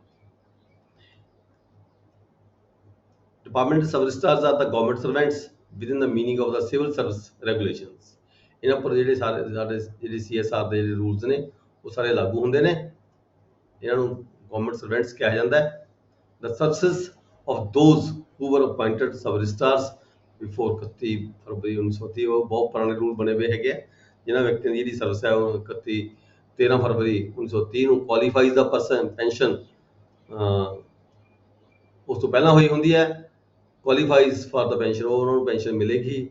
Departmental sub-registrars are the government servants within the meaning of the civil service regulations। ਇਹਨਾਂ ਪਰ ਜਿਹੜੇ ਸਾਡੇ ਜਿਹੜੇ CSR ਦੇ ਜਿਹੜੇ ਰੂਲਸ ਨੇ ਉਹ ਸਾਰੇ ਲਾਗੂ ਹੁੰਦੇ ਨੇ। ਇਹਨਾਂ ਨੂੰ ਗਵਰਨਮੈਂਟ ਸਰਵੈਂਟਸ ਕਿਹਾ ਜਾਂਦਾ ਹੈ। The services of those who were appointed sub-registrars before 31 ਫਰਵਰੀ 1930, ਉਹ ਬਹੁਤ ਪੁਰਾਣੇ ਰੂਲ ਬਣੇ ਹੋਏ ਹੈਗੇ ਆ। ਜਿਨ੍ਹਾਂ ਵਿਅਕਤੀਆਂ ਦੀ ਜਿਹੜੀ ਸਰਵਿਸ ਹੈ ਉਹ 13 ਫਰਵਰੀ 1930 ਨੂੰ ਕੁਆਲੀਫਾਈਜ਼ ਦਾ ਪਰਸਨ ਪੈਨਸ਼ਨ ਉਸ ਤੋਂ ਪਹਿਲਾਂ ਹੋਈ ਹੁੰਦੀ ਹੈ। ਕੁਆਲੀਫਾਈਜ਼ ਫਾਰ ਦਾ ਪੈਨਸ਼ਨ, ਉਹ ਉਹਨਾਂ ਨੂੰ ਪੈਨਸ਼ਨ ਮਿਲੇਗੀ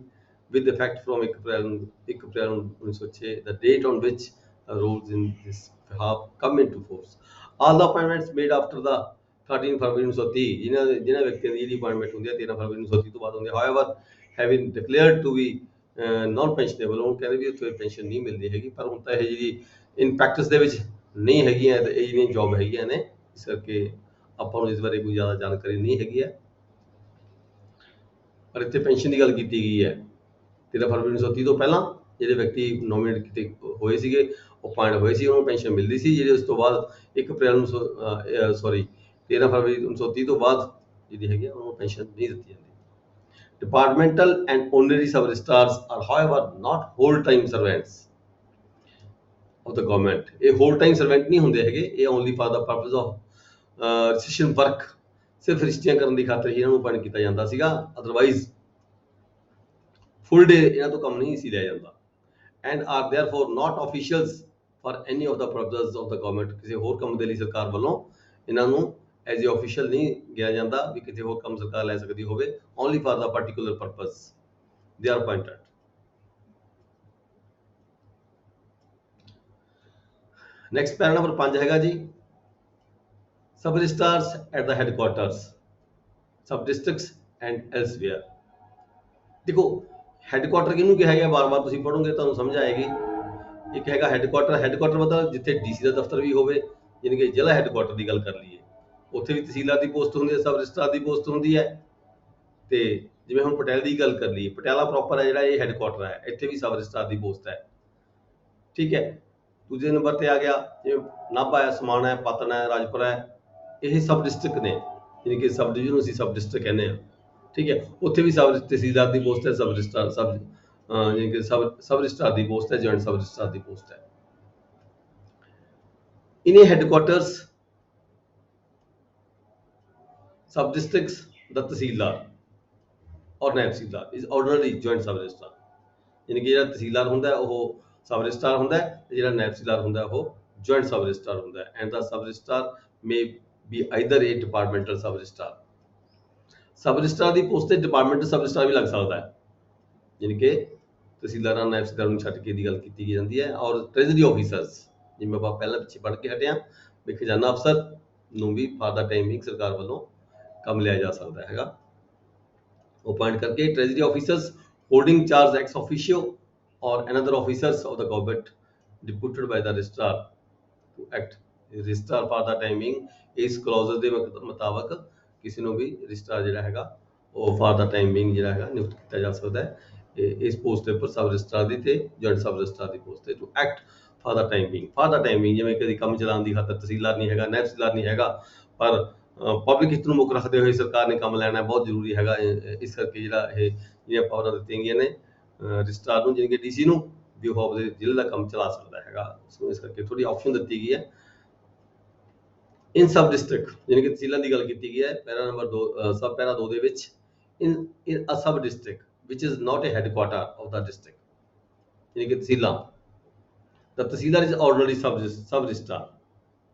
with effect from 1 April 1906, the date on which rules in this behalf come into force। All the appointments made after the 13 ਫਰਵਰੀ 1930, ਜਿਨ੍ਹਾਂ ਵਿਅਕਤੀਆਂ ਦੀ ਜਿਹੜੀ ਅਪਾਇੰਟਮੈਂਟ ਹੁੰਦੀ ਹੈ 13 ਫਰਵਰੀ 1930 ਤੋਂ ਬਾਅਦ ਹੁੰਦੀ ਹੈ, however having declared to be non pensionable, ਉਹ ਕਹਿੰਦੇ ਵੀ ਉੱਥੇ ਪੈਨਸ਼ਨ ਨਹੀਂ ਮਿਲਦੀ ਹੈਗੀ। ਪਰ ਹੁਣ ਤਾਂ ਇਹ ਜਿਹੜੀ ਇਨ ਪ੍ਰੈਕਟਿਸ ਦੇ ਵਿੱਚ ਨਹੀਂ ਹੈਗੀਆਂ, ਤੇ ਇਹ ਜਿਹੜੀਆਂ ਜੌਬ ਹੈਗੀਆਂ ਨੇ, ਇਸ ਕਰਕੇ ਆਪਾਂ ਨੂੰ ਇਸ ਬਾਰੇ ਕੋਈ ਜ਼ਿਆਦਾ ਜਾਣਕਾਰੀ ਨਹੀਂ ਹੈਗੀ ਹੈ। ਪਰ ਇੱਥੇ ਪੈਨਸ਼ਨ ਦੀ ਗੱਲ ਕੀਤੀ ਗਈ ਹੈ। 13 ਫਰਵਰੀ 1930 ਤੋਂ ਪਹਿਲਾਂ ਜਿਹੜੇ ਵਿਅਕਤੀ ਨੋਮੀਨੇਟ ਕੀਤੇ ਹੋਏ ਸੀਗੇ, ਅਪਾਇੰਟ ਹੋਏ ਸੀ, ਉਹਨਾਂ ਨੂੰ ਪੈਨਸ਼ਨ ਮਿਲਦੀ ਸੀ। ਜਿਹੜੇ ਉਸ ਤੋਂ ਬਾਅਦ 1 ਅਪ੍ਰੈਲ 13 ਫਰਵਰੀ 1930 ਤੋਂ ਬਾਅਦ ਜਿਹੜੀ ਹੈਗੀ ਉਹਨਾਂ ਨੂੰ ਪੈਨਸ਼ਨ ਨਹੀਂ ਦਿੱਤੀ ਜਾਂਦੀ। Departmental and honorary sub-registrars are however not whole-time servants of the government। ਇਹ whole-time servant ਨਹੀਂ ਹੁੰਦੇ ਹੈਗੇ। ਇਹ only for the purpose of recision work, ਸਿਰਫ ਰਜਿਸਟਰੀਆਂ ਕਰਨ ਦੀ ਖਾਤਰ ਹੀ ਇਹਨਾਂ ਨੂੰ ਅਪਾਇੰਟ ਕੀਤਾ ਜਾਂਦਾ ਸੀਗਾ। ਅਦਰਵਾਈਜ਼ ਫੁੱਲ ਡੇ ਇਹਨਾਂ ਤੋਂ ਕੰਮ ਨਹੀਂ ਸੀ ਲਿਆ ਜਾਂਦਾ। And are therefore not officials for any of the purpose of the government. ਕਿਸੇ ਹੋਰ ਕੰਮ ਦੇ ਲਈ ਸਰਕਾਰ ਵੱਲੋਂ ਇਹਨਾਂ ਨੂੰ ਐਜ਼ ਏ ਆਫੀਸ਼ੀਅਲ ਨਹੀਂ ਗਿਆ ਜਾਂਦਾ ਵੀ ਕਿਤੇ ਹੋਰ ਕੰਮ ਸਰਕਾਰ ਲੈ ਸਕਦੀ ਹੋਵੇ। Only for the particular purpose they are appointed. Next para number 5 ਹੈਗਾ ਜੀ, sub registrars at the headquarters, sub districts and elsewhere. ਦੇਖੋ ਹੈਡਕੁਆਟਰ ਕਿਹਨੂੰ ਕਿਹਾ ਗਿਆ, ਵਾਰ-ਵਾਰ ਤੁਸੀਂ ਪੜ੍ਹੋਗੇ ਤੁਹਾਨੂੰ ਸਮਝ ਆਏਗੀ। ਇੱਕ ਹੈਗਾ ਹੈਡਕੁਆਟਰ। ਹੈਡਕੁਆਟਰ ਮਤਲਬ ਜਿੱਥੇ DC ਦਾ ਦਫ਼ਤਰ ਵੀ ਹੋਵੇ, ਯਾਨੀ ਕਿ ਜ਼ਿਲ੍ਹਾ ਹੈਡਕੁਆਟਰ ਦੀ ਗੱਲ ਕਰ ਲਈਏ, ਉੱਥੇ ਵੀ ਤਹਿਸੀਲਦਾਰ ਦੀ ਪੋਸਟ ਹੁੰਦੀ ਹੈ, ਸਬ ਰਜਿਸਟਰਾਰ ਦੀ ਪੋਸਟ ਹੁੰਦੀ ਹੈ। ਤੇ ਜਿਵੇਂ ਹੁਣ ਪਟਿਆਲੇ ਦੀ ਗੱਲ ਕਰ ਲਈਏ, ਪਟਿਆਲਾ ਪ੍ਰੋਪਰ ਹੈ ਜਿਹੜਾ ਇਹ ਹੈਡਕੁਆਟਰ ਹੈ, ਇੱਥੇ ਵੀ ਸਬ ਰਜਿਸਟਰਾਰ ਦੀ ਪੋਸਟ ਹੈ। ਠੀਕ ਹੈ। ਦੂਜੇ ਨੰਬਰ ਤੇ ਆ ਗਿਆ ਜਿਵੇਂ ਨਾਭਾ ਹੈ, ਸਮਾਣਾ ਹੈ, ਪਾਤਣ ਹੈ, ਰਾਜਪੁਰਾ ਹੈ, ਇਹ ਸਬ ਡਿਸਟ੍ਰਿਕਟ ਨੇ, ਯਾਨੀ ਕਿ ਸਬ ਡਿਵੀਜ਼ਨ ਨੂੰ ਅਸੀਂ ਸਬ ਡਿਸਟ੍ਰਿਕਟ ਕਹਿੰਦੇ ਹਾਂ। ਠੀਕ ਹੈ। ਉੱਥੇ ਵੀ ਸਬ ਤਹਿਸੀਲਦਾਰ ਦੀ ਪੋਸਟ ਹੈ, ਸਬ ਰਜਿਸਟਰਾਰ ਯਾਨੀ ਕਿ ਸਬ ਰਜਿਸਟਰਾਰ ਦੀ ਪੋਸਟ ਹੈ, ਜੁਆਇੰਟ ਸਬ ਰਜਿਸਟਰਾਰ ਦੀ ਪੋਸਟ ਹੈ। In headquarters sub districts the tehsildar or naib tehsildar is ordinary joint sub registrar. ਯਾਨੀ ਕਿ ਜਿਹੜਾ ਤਹਿਸੀਲਦਾਰ ਹੁੰਦਾ ਉਹ ਸਬ ਰਜਿਸਟਰਾਰ ਹੁੰਦਾ ਹੈ, ਤੇ ਜਿਹੜਾ ਨਾਇਬ ਤਹਿਸੀਲਦਾਰ ਹੁੰਦਾ ਉਹ ਜੁਆਇੰਟ ਸਬ ਰਜਿਸਟਰਾਰ ਹੁੰਦਾ ਹੈ। And the sub registrar may be either a departmental sub registrar. Sub registrar ਦੀ ਪੋਸਟ ਤੇ ਡਿਪਾਰਟਮੈਂਟਲ ਸਬ ਰਜਿਸਟਰਾਰ ਵੀ ਲੱਗ ਸਕਦਾ ਹੈ, ਯਾਨੀ ਕਿ ਤਹਿਸੀਲਦਾਰਾਂ ਨਾਇਬ ਤਹਿਸੀਲਦਾਰ ਨੂੰ ਛੱਡ ਕੇ ਦੀ ਗੱਲ ਕੀਤੀ ਜਾਂਦੀ ਹੈ। ਔਰ ਟ੍ਰੈਜਰੀ ਆਫੀਸਰਸ, ਜਿਵੇਂ ਆਪਾਂ ਪਹਿਲਾਂ ਪਿੱਛੇ ਪੜ੍ਹ ਕੇ ਹਟੇ ਹਾਂ ਵੀ ਖਜ਼ਾਨਾ ਅਫਸਰ ਨੂੰ ਵੀ ਫਾਰ ਦਾ ਟਾਈਮਿੰਗ ਸਰਕਾਰ ਵੱਲੋਂ ਕੰਮ ਲਿਆ ਜਾ ਸਕਦਾ ਹੈਗਾ ਅਪਾਇੰਟ ਕਰਕੇ। Treasury officers holding charge ex officio or another officers of the government deputed by the registrar to act. Registrar for the timing ਇਸ ਕਲੌਜ਼ ਦੇ ਮੁਤਾਬਕ ਕਿਸੇ ਨੂੰ ਵੀ ਰਜਿਸਟਰਾਰ ਜਿਹੜਾ ਹੈਗਾ ਉਹ ਫਾਰ ਦਾ ਟਾਈਮਿੰਗ ਜਿਹੜਾ ਹੈਗਾ ਨਿਯੁਕਤ ਕੀਤਾ ਜਾ ਸਕਦਾ ਹੈ। ਇਸ ਪੋਸਟ ਦੇ ਉੱਪਰ ਸਬ ਰਜਿਸਟਰਾਰ ਦੀ ਤੇ ਜੁਆਇੰਟ ਸਬ ਰਜਿਸਟਰਾਰ ਦੀ ਪੋਸਟ ਤੇ to act for the timing. For the timing ਜਿਵੇਂ ਕਦੀ ਕੰਮ ਚਲਾਉਣ ਦੀ ਖਾਤਰ ਤਹਿਸੀਲਦਾਰ ਨਹੀਂ ਹੈਗਾ, ਨਾਇਬ ਤਹਿਸੀਲਦਾਰ ਨਹੀਂ ਹੈਗਾ, ਪਰ ਪਬਲਿਕ ਹਿੱਤ ਨੂੰ ਮੁੱਖ ਰੱਖਦੇ ਹੋਏ ਸਰਕਾਰ ਨੇ ਕੰਮ ਲੈਣਾ ਬਹੁਤ ਜ਼ਰੂਰੀ ਹੈਗਾ। ਇਸ ਕਰਕੇ ਜਿਹੜਾ ਇਹ ਜਿਹੜੀਆਂ ਪਾਵਰਾਂ ਦਿੱਤੀਆਂ ਗਈਆਂ ਨੇ ਰਜਿਸਟਰਾਰ ਨੂੰ, ਜਿਵੇਂ ਕਿ DC ਨੂੰ, ਵੀ ਉਹ ਆਪਦੇ ਜ਼ਿਲ੍ਹੇ ਦਾ ਕੰਮ ਚਲਾ ਸਕਦਾ ਹੈਗਾ। ਉਸਨੂੰ ਇਸ ਕਰਕੇ ਥੋੜ੍ਹੀ ਆਪਸ਼ਨ ਦਿੱਤੀ ਗਈ ਹੈ। ਇਨ ਸਬ ਡਿਸਟ੍ਰਿਕਟ, ਯਾਨੀ ਕਿ ਤਹਿਸੀਲਾਂ ਦੀ ਗੱਲ ਕੀਤੀ ਗਈ ਹੈ ਪੈਰਾ ਨੰਬਰ 2 ਸਬ ਪੈਰਾ 2 ਦੇ ਵਿੱਚ। ਇਨ ਅ ਸਬ district which is not a headquarter of the district, यानी कि तहसीलां, the tehsildar is ordinary sub registrar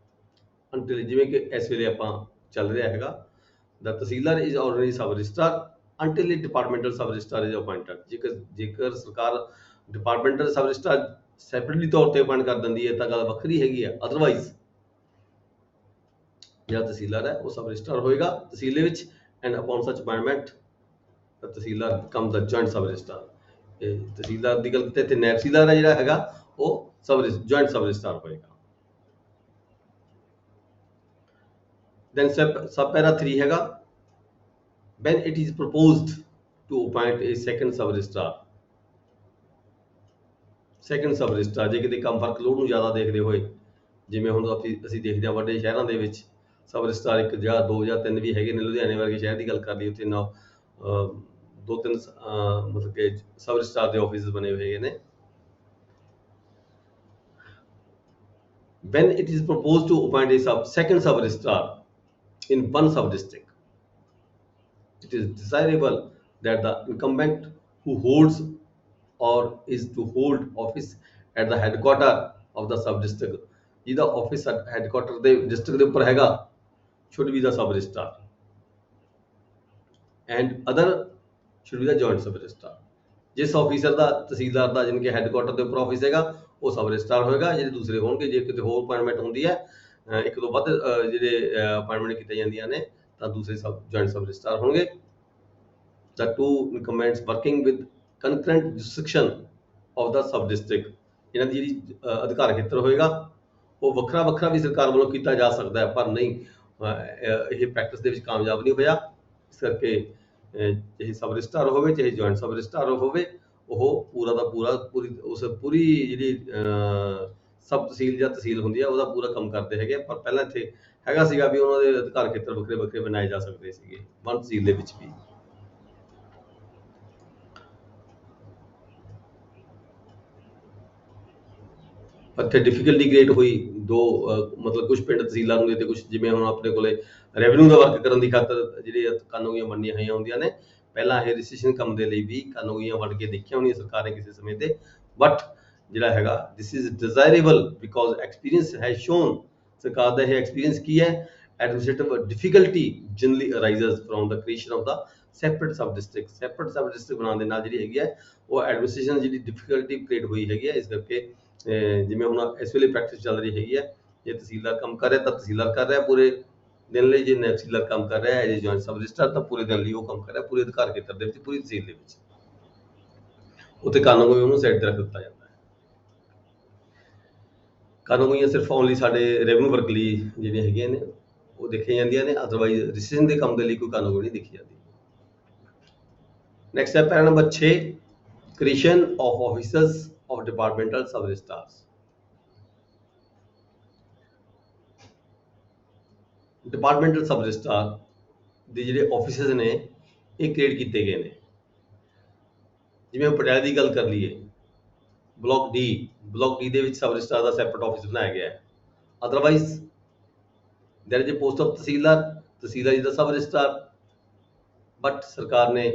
until ਜਿਵੇਂ ਕਿ ਇਸ ਵੇਲੇ ਆਪਾਂ ਚੱਲ ਰਿਹਾ ਹੈਗਾ, the tehsildar is ordinary sub registrar until a departmental sub registrar is appointed। ਜੇਕਰ ਸਰਕਾਰ departmental sub registrar ਸੈਪਰੇਟਲੀ ਤੌਰ ਤੇ ਅਪਾਇੰਟ ਕਰ ਦਿੰਦੀ ਹੈ ਤਾਂ ਗੱਲ ਵੱਖਰੀ ਹੈਗੀ ਆ, ਅਦਰਵਾਈਜ਼ ਜਿਹੜਾ ਤਹਿਸੀਲਦਾਰ ਹੈ ਉਹ ਸਬ ਰਜਿਸਟਰ ਹੋਏਗਾ ਤਹਿਸੀਲ ਦੇ ਵਿੱਚ, and upon such appointment tehsildar become the joint sub register. Tehsildar ਦੀ ਗੱਲ ਕੀਤੀ ਤੇ ਨਾਇਬ ਤਹਿਸੀਲਦਾਰ ਹੈ ਜਿਹੜਾ ਹੈਗਾ ਉਹ ਜੁਆਇੰਟ ਸਬ ਰਜਿਸਟਰ ਹੋਏਗਾ। then sub para 3 ਹੈਗਾ, when it is proposed to appoint a second sub registrar, second sub registrar ਜੇ ਕਿਤੇ ਕੰਮ ਫਰਕ ਲੋਡ ਨੂੰ ਜ਼ਿਆਦਾ ਦੇਖਦੇ ਹੋਏ, ਜਿਵੇਂ ਹੁਣ ਅਸੀਂ ਦੇਖਦੇ ਹਾਂ ਵੱਡੇ ਸ਼ਹਿਰਾਂ ਦੇ ਵਿੱਚ ਸਬ ਰਜਿਸਟਰਾਰ 1 ਜਾਂ 2 ਜਾਂ 3 ਵੀ ਹੈਗੇ ਨੇ, ਲੁਧਿਆਣੇ ਵਰਗੇ ਸ਼ਹਿਰ ਦੀ ਗੱਲ ਕਰ ਲਈ, ਉੱਥੇ 2-3 ਮਤਲਬ ਕਿ ਸਬ ਰਜਿਸਟਰਾਰ ਦੇ ਆਫਿਸ ਬਣੇ ਹੋਏ ਹੈਗੇ ਨੇ। when it is proposed to appoint a second sub registrar in one sub district, it is desirable that the incumbent who holds or is to hold office at the headquarter of the sub district, ਜਿਹਦਾ office headquarter ਦੇ district ਦੇ ਉੱਪਰ ਹੈਗਾ, should be the sub registrar and other should be the joint sub registrar। ਜਿਸ officer ਦਾ ਤਹਿਸੀਲਦਾਰ ਦਾ ਜਿਨਕੇ headquarter ਦੇ ਉੱਪਰ office ਹੈਗਾ ਉਹ ਸਬ ਰਜਿਸਟਰਾਰ ਹੋਏਗਾ, ਜਿਹੜੇ ਦੂਸਰੇ ਹੋਣਗੇ ਜੇ ਕਿਤੇ ਹੋਰ ਅਪਾਇੰਟਮੈਂਟ ਹੁੰਦੀ ਹੈ, ਇੱਕ ਤੋਂ ਵੱਧ ਜਿਹੜੇ ਅਪਾਇੰਟਮੈਂਟ ਕੀਤੀਆਂ ਜਾਂਦੀਆਂ ਨੇ ਤਾਂ ਦੂਸਰੇ ਜੁਆਇੰਟ ਸਬ ਰਜਿਸਟਰਾਰ ਹੋਣਗੇ। the two incumbents working with concurrent jurisdiction of the sub district, ਇਹਨਾਂ ਦੀ ਜਿਹੜੀ ਅਧਿਕਾਰ ਖੇਤਰ ਹੋਏਗਾ ਉਹ ਵੱਖਰਾ ਵੱਖਰਾ ਵੀ ਸਰਕਾਰ ਵੱਲੋਂ ਕੀਤਾ ਜਾ ਸਕਦਾ ਹੈ, ਪਰ ਨਹੀਂ ਇਹ ਪ੍ਰੈਕਟਿਸ ਦੇ ਵਿੱਚ ਕਾਮਯਾਬ ਨਹੀਂ ਹੋਇਆ। ਇਸ ਕਰਕੇ ਚਾਹੇ ਸਬ ਰਜਿਸਟਰਾਰ ਹੋਵੇ ਚਾਹੇ ਜੁਆਇੰਟ ਸਬ ਰਜਿਸਟਰਾਰ ਹੋਵੇ, ਉਹ ਪੂਰਾ ਦਾ ਪੂਰਾ ਪੂਰੀ ਜਿਹੜੀ ਸਬ ਤਹਿਸੀਲ ਜਾਂ ਤਹਿਸੀਲ ਹੁੰਦੀ ਹੈ ਉਹਦਾ ਪੂਰਾ ਕੰਮ ਕਰਦੇ ਹੈਗੇ। ਪਰ ਪਹਿਲਾਂ ਇੱਥੇ ਹੈਗਾ ਸੀਗਾ ਵੀ ਉਹਨਾਂ ਦੇ ਅਧਿਕਾਰ ਖੇਤਰ ਵੱਖਰੇ ਵੱਖਰੇ ਬਣਾਏ ਜਾ ਸਕਦੇ ਸੀਗੇ ਵਨ ਤਹਿਸੀਲ ਦੇ ਵਿੱਚ ਵੀ। ਇੱਥੇ ਡਿਫਿਕਲਟੀ ਕ੍ਰੀਏਟ ਹੋਈ ਦੋ ਮਤਲਬ ਕੁਝ ਪਿੰਡ ਤਹਿਸੀਲਾਂ ਨੂੰ ਤੇ ਕੁਝ ਜਿਵੇਂ ਹੁਣ ਆਪਣੇ ਕੋਲੇ ਰੈਵਨਿਊ ਦਾ ਵਰਕ ਕਰਨ ਦੀ ਖਾਤਰ ਜਿਹੜੇ ਕਾਨੂੰਨੀਆਂ ਬਣਨੀਆਂ ਹੋਈਆਂ ਹੁੰਦੀਆਂ ਨੇ, ਪਹਿਲਾਂ ਇਹ ਰਜਿਸਟ੍ਰੇਸ਼ਨ ਕੰਮ ਦੇ ਲਈ ਵੀ ਕਾਨੂੰਨੀਆਂ ਵੰਡ ਕੇ ਦੇਖੀਆਂ ਹੋਣੀਆਂ ਸਰਕਾਰ ਨੇ ਕਿਸੇ ਸਮੇਂ ਤੇ, ਬਟ ਜਿਹੜਾ ਹੈਗਾ this is desirable because experience has shown, ਸਰਕਾਰ ਦਾ ਇਹ ਐਕਸਪੀਰੀਅੰਸ ਕੀ ਹੈ, administrative difficulty generally arises from the creation of the separate sub district. Separate sub district ਬਣਾਉਣ ਦੇ ਨਾਲ ਜਿਹੜੀ ਹੈਗੀ ਹੈ ਉਹ ਐਡਮਿਨਿਸਟ੍ਰੇਸ਼ਨ ਜਿਹੜੀ ਡਿਫਿਕਲਟੀ ਕ੍ਰੀਏਟ ਹੋਈ ਹੈਗੀ ਹੈ। ਇਸ ਕਰਕੇ ਜਿਵੇਂ ਹੁਣ ਇਸ ਵੇਲੇ ਪ੍ਰੈਕਟਿਸ ਚੱਲ ਰਹੀ ਹੈਗੀ ਹੈ, ਜੇ ਤਹਿਸੀਲਦਾਰ ਕੰਮ ਕਰ ਰਿਹਾ ਤਾਂ ਤਹਿਸੀਲਦਾਰ ਕਰ ਰਿਹਾ ਪੂਰੇ ਦਿਨ ਲਈ, ਜੇ ਨਾਇਬ ਤਹਿਸੀਲਦਾਰ ਕੰਮ ਕਰ ਰਿਹਾ ਹੈ ਜੇ ਜੁਆਇੰਟ ਸਬ ਰਜਿਸਟਰਾਰ ਤਾਂ ਪੂਰੇ ਦਿਨ ਲਈ ਉਹ ਕੰਮ ਕਰ ਰਿਹਾ ਪੂਰੇ ਅਧਿਕਾਰ ਖੇਤਰ ਦੇ ਵਿੱਚ ਪੂਰੀ ਤਹਿਸੀਲ ਦੇ ਵਿੱਚ, ਉੱਥੇ ਕਾਨੂੰਨ ਉਹਨੂੰ ਸਾਈਡ ਤੇ ਰੱਖ ਦਿੱਤਾ ਜਾਂਦਾ ਹੈ। ਕਾਨੂੰਨੀਆਂ ਸਿਰਫ ਓਨਲੀ ਸਾਡੇ ਰੈਵਨਿਊ ਵਰਕ ਲਈ ਜਿਹੜੀਆਂ ਹੈਗੀਆਂ ਨੇ ਉਹ ਦੇਖੀਆਂ ਜਾਂਦੀਆਂ ਨੇ, ਅਦਰਵਾਈਜ਼ ਰਜਿਸਟ੍ਰੇਸ਼ਨ ਦੇ ਕੰਮ ਦੇ ਲਈ ਕੋਈ ਕਾਨੂੰਨ ਨਹੀਂ ਦੇਖੀ ਜਾਂਦੀ। ਨੈਕਸਟ ਹੈ para number 6, creation of officers of departmental sub registrars। departmental sub registrar ਦੇ ਜਿਹੜੇ ਆਫਿਸਰਸ ਨੇ ਇਹ ਕ੍ਰੀਏਟ ਕੀਤੇ ਗਏ ਨੇ। ਜਿਵੇਂ ਪਟਿਆਲੇ ਦੀ ਗੱਲ ਕਰ ਲਈਏ, ਬਲਾਕ ਡੀ ਦੇ ਵਿੱਚ ਸਬ ਰਜਿਸਟਰਾਰ ਦਾ ਸੈਪਰੇਟ ਆਫਿਸ ਬਣਾਇਆ ਗਿਆ ਹੈ। Otherwise there is a post of tehsildar ਜੀ ਦਾ ਸਬ ਰਜਿਸਟਰਾਰ, ਬਟ ਸਰਕਾਰ ਨੇ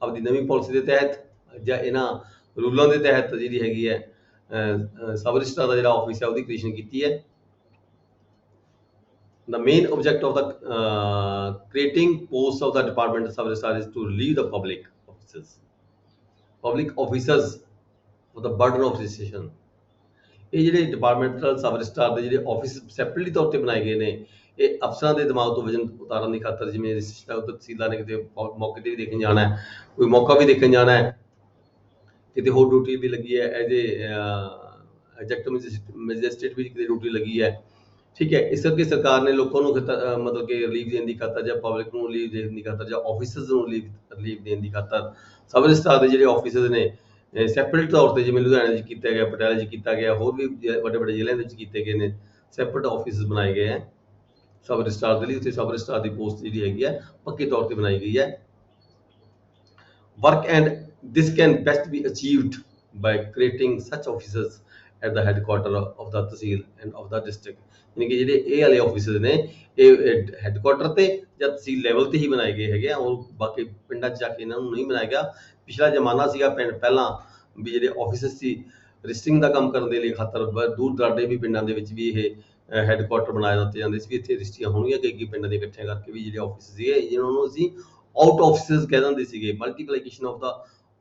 ਆਪਣੀ ਨਵੀਂ ਪਾਲਿਸੀ ਦੇ ਤਹਿਤ ਜਾਂ ਇਹਨਾਂ ਰੂਲਾਂ ਦੇ ਤਹਿਤ ਜਿਹੜੀ ਹੈਗੀ ਹੈ ਸਬ ਰਜਿਸਟਰਾਰ ਦਾ ਜਿਹੜਾ ਆਫਿਸ ਹੈ ਉਹਦੀ ਕ੍ਰੀਏਸ਼ਨ ਕੀਤੀ ਹੈ। The main object of the creating post of the departmental sub registrar is to relieve the public officers of the burden of registration। ਇਹ ਜਿਹੜੇ ਡਿਪਾਰਟਮੈਂਟਲ ਸਬ ਰਜਿਸਟਰਾਰ ਦੇ ਜਿਹੜੇ ਆਫਿਸ ਸੈਪਰੇਟਲੀ ਤੌਰ ਤੇ ਬਣਾਏ ਗਏ ਨੇ, ਇਹ ਅਫਸਰਾਂ ਦੇ ਦਿਮਾਗ ਤੋਂ ਵਜਨ ਉਤਾਰਨ ਦੀ ਖਾਤਰ, ਜਿਵੇਂ ਰਜਿਸਟਰ ਤਹਿਸੀਲਦਾਰ ਨੇ ਕਿਤੇ ਮੌਕੇ ਤੇ ਵੀ ਦੇਖਣ ਜਾਣਾ ਹੈ, ਕੋਈ ਮੌਕਾ ਵੀ ਦੇਖਣ ਜਾਣਾ ਹੈ, ਕਿਤੇ ਹੋਰ ਡਿਊਟੀ ਵੀ ਲੱਗੀ ਹੈ, ਐਜ਼ ਐਗਜ਼ੈਕਟਿਵ ਮੈਜਿਸਟ੍ਰੇਟ ਵੀ ਕਿਤੇ ਡਿਊਟੀ ਲੱਗੀ ਹੈ, ਠੀਕ ਹੈ। ਇਸ ਕਰਕੇ ਸਰਕਾਰ ਨੇ ਲੋਕਾਂ ਨੂੰ ਮਤਲਬ ਕਿ ਰਿਲੀਫ ਦੇਣ ਦੀ ਖਾਤਰ ਜਾਂ ਪਬਲਿਕ ਨੂੰ ਰਿਲੀਫ ਦੇਣ ਦੀ ਖਾਤਰ ਜਾਂ ਆਫਿਸਰਸ ਨੂੰ ਰਿਲੀਫ ਦੇਣ ਦੀ ਖਾਤਰ ਸਬ ਰਜਿਸਟਰਾਰ ਦੇ ਜਿਹੜੇ ਆਫਿਸਰਸ ਨੇ ਸੈਪਰੇਟ ਤੌਰ ਤੇ, ਜਿਵੇਂ ਲੁਧਿਆਣੇ 'ਚ ਕੀਤਾ ਗਿਆ, ਪਟਿਆਲੇ 'ਚ ਕੀਤਾ ਗਿਆ, ਹੋਰ ਵੀ ਵੱਡੇ ਵੱਡੇ ਜ਼ਿਲ੍ਹਿਆਂ ਦੇ ਵਿੱਚ ਕੀਤੇ ਗਏ ਨੇ, ਸੈਪਰੇਟ ਆਫਿਸ ਬਣਾਏ ਗਏ ਹੈ ਸਬ ਰਜਿਸਟਰਾਰ ਦੇ ਲਈ। ਉੱਥੇ ਸਬ ਰਜਿਸਟਰਾਰ ਦੀ ਪੋਸਟ ਜਿਹੜੀ ਹੈਗੀ ਹੈ ਪੱਕੇ ਤੌਰ ਤੇ ਬਣਾਈ ਗਈ ਹੈ। Work and this can best be achieved by creating such officers at the headquarter of the tehsil and of the district। यानी कि ਜਿਹੜੇ ਇਹ ਵਾਲੇ ਆਫਿਸਸ ਨੇ ਇਹ ਹੈੱਡਕੁਆਟਰ ਤੇ ਜਾਂ ਤਹਿਸੀਲ ਲੈਵਲ ਤੇ ਹੀ ਬਣਾਏ ਗਏ ਹੈਗੇ ਆ, ਔਰ ਬਾਕੀ ਪਿੰਡਾਂ 'ਚ ਜਾ ਕੇ ਇਹਨਾਂ ਨੂੰ ਨਹੀਂ ਬਣਾਇਆ ਗਿਆ। ਪਿਛਲਾ ਜ਼ਮਾਨਾ ਸੀਗਾ ਪਹਿਲਾਂ ਵੀ ਜਿਹੜੇ ਆਫਿਸਸ ਸੀ ਰਜਿਸਟਰਿੰਗ ਦਾ ਕੰਮ ਕਰਨ ਦੇ ਲਈ ਖਾਤਰ ਦੂਰ ਦਰਾਡੇ ਵੀ ਪਿੰਡਾਂ ਦੇ ਵਿੱਚ ਵੀ ਇਹ ਹੈੱਡਕੁਆਟਰ ਬਣਾਏ ਦਿੱਤੇ ਜਾਂਦੇ ਸੀ ਵੀ ਇੱਥੇ ਰਜਿਸਟਰੀਆਂ ਹੋਣਗੀਆਂ ਕਈ ਪਿੰਡਾਂ ਦੇ ਇਕੱਠਿਆਂ ਕਰਕੇ ਵੀ ਜਿਹੜੇ ਆਫਿਸ ਸੀਗੇ ਜਿਹਨਾਂ ਨੂੰ ਅਸੀਂ ਆਊਟ ਆਫਿਸਸ ਕਹਿ ਦਿੰਦੇ ਸੀਗੇ। Multiplication of the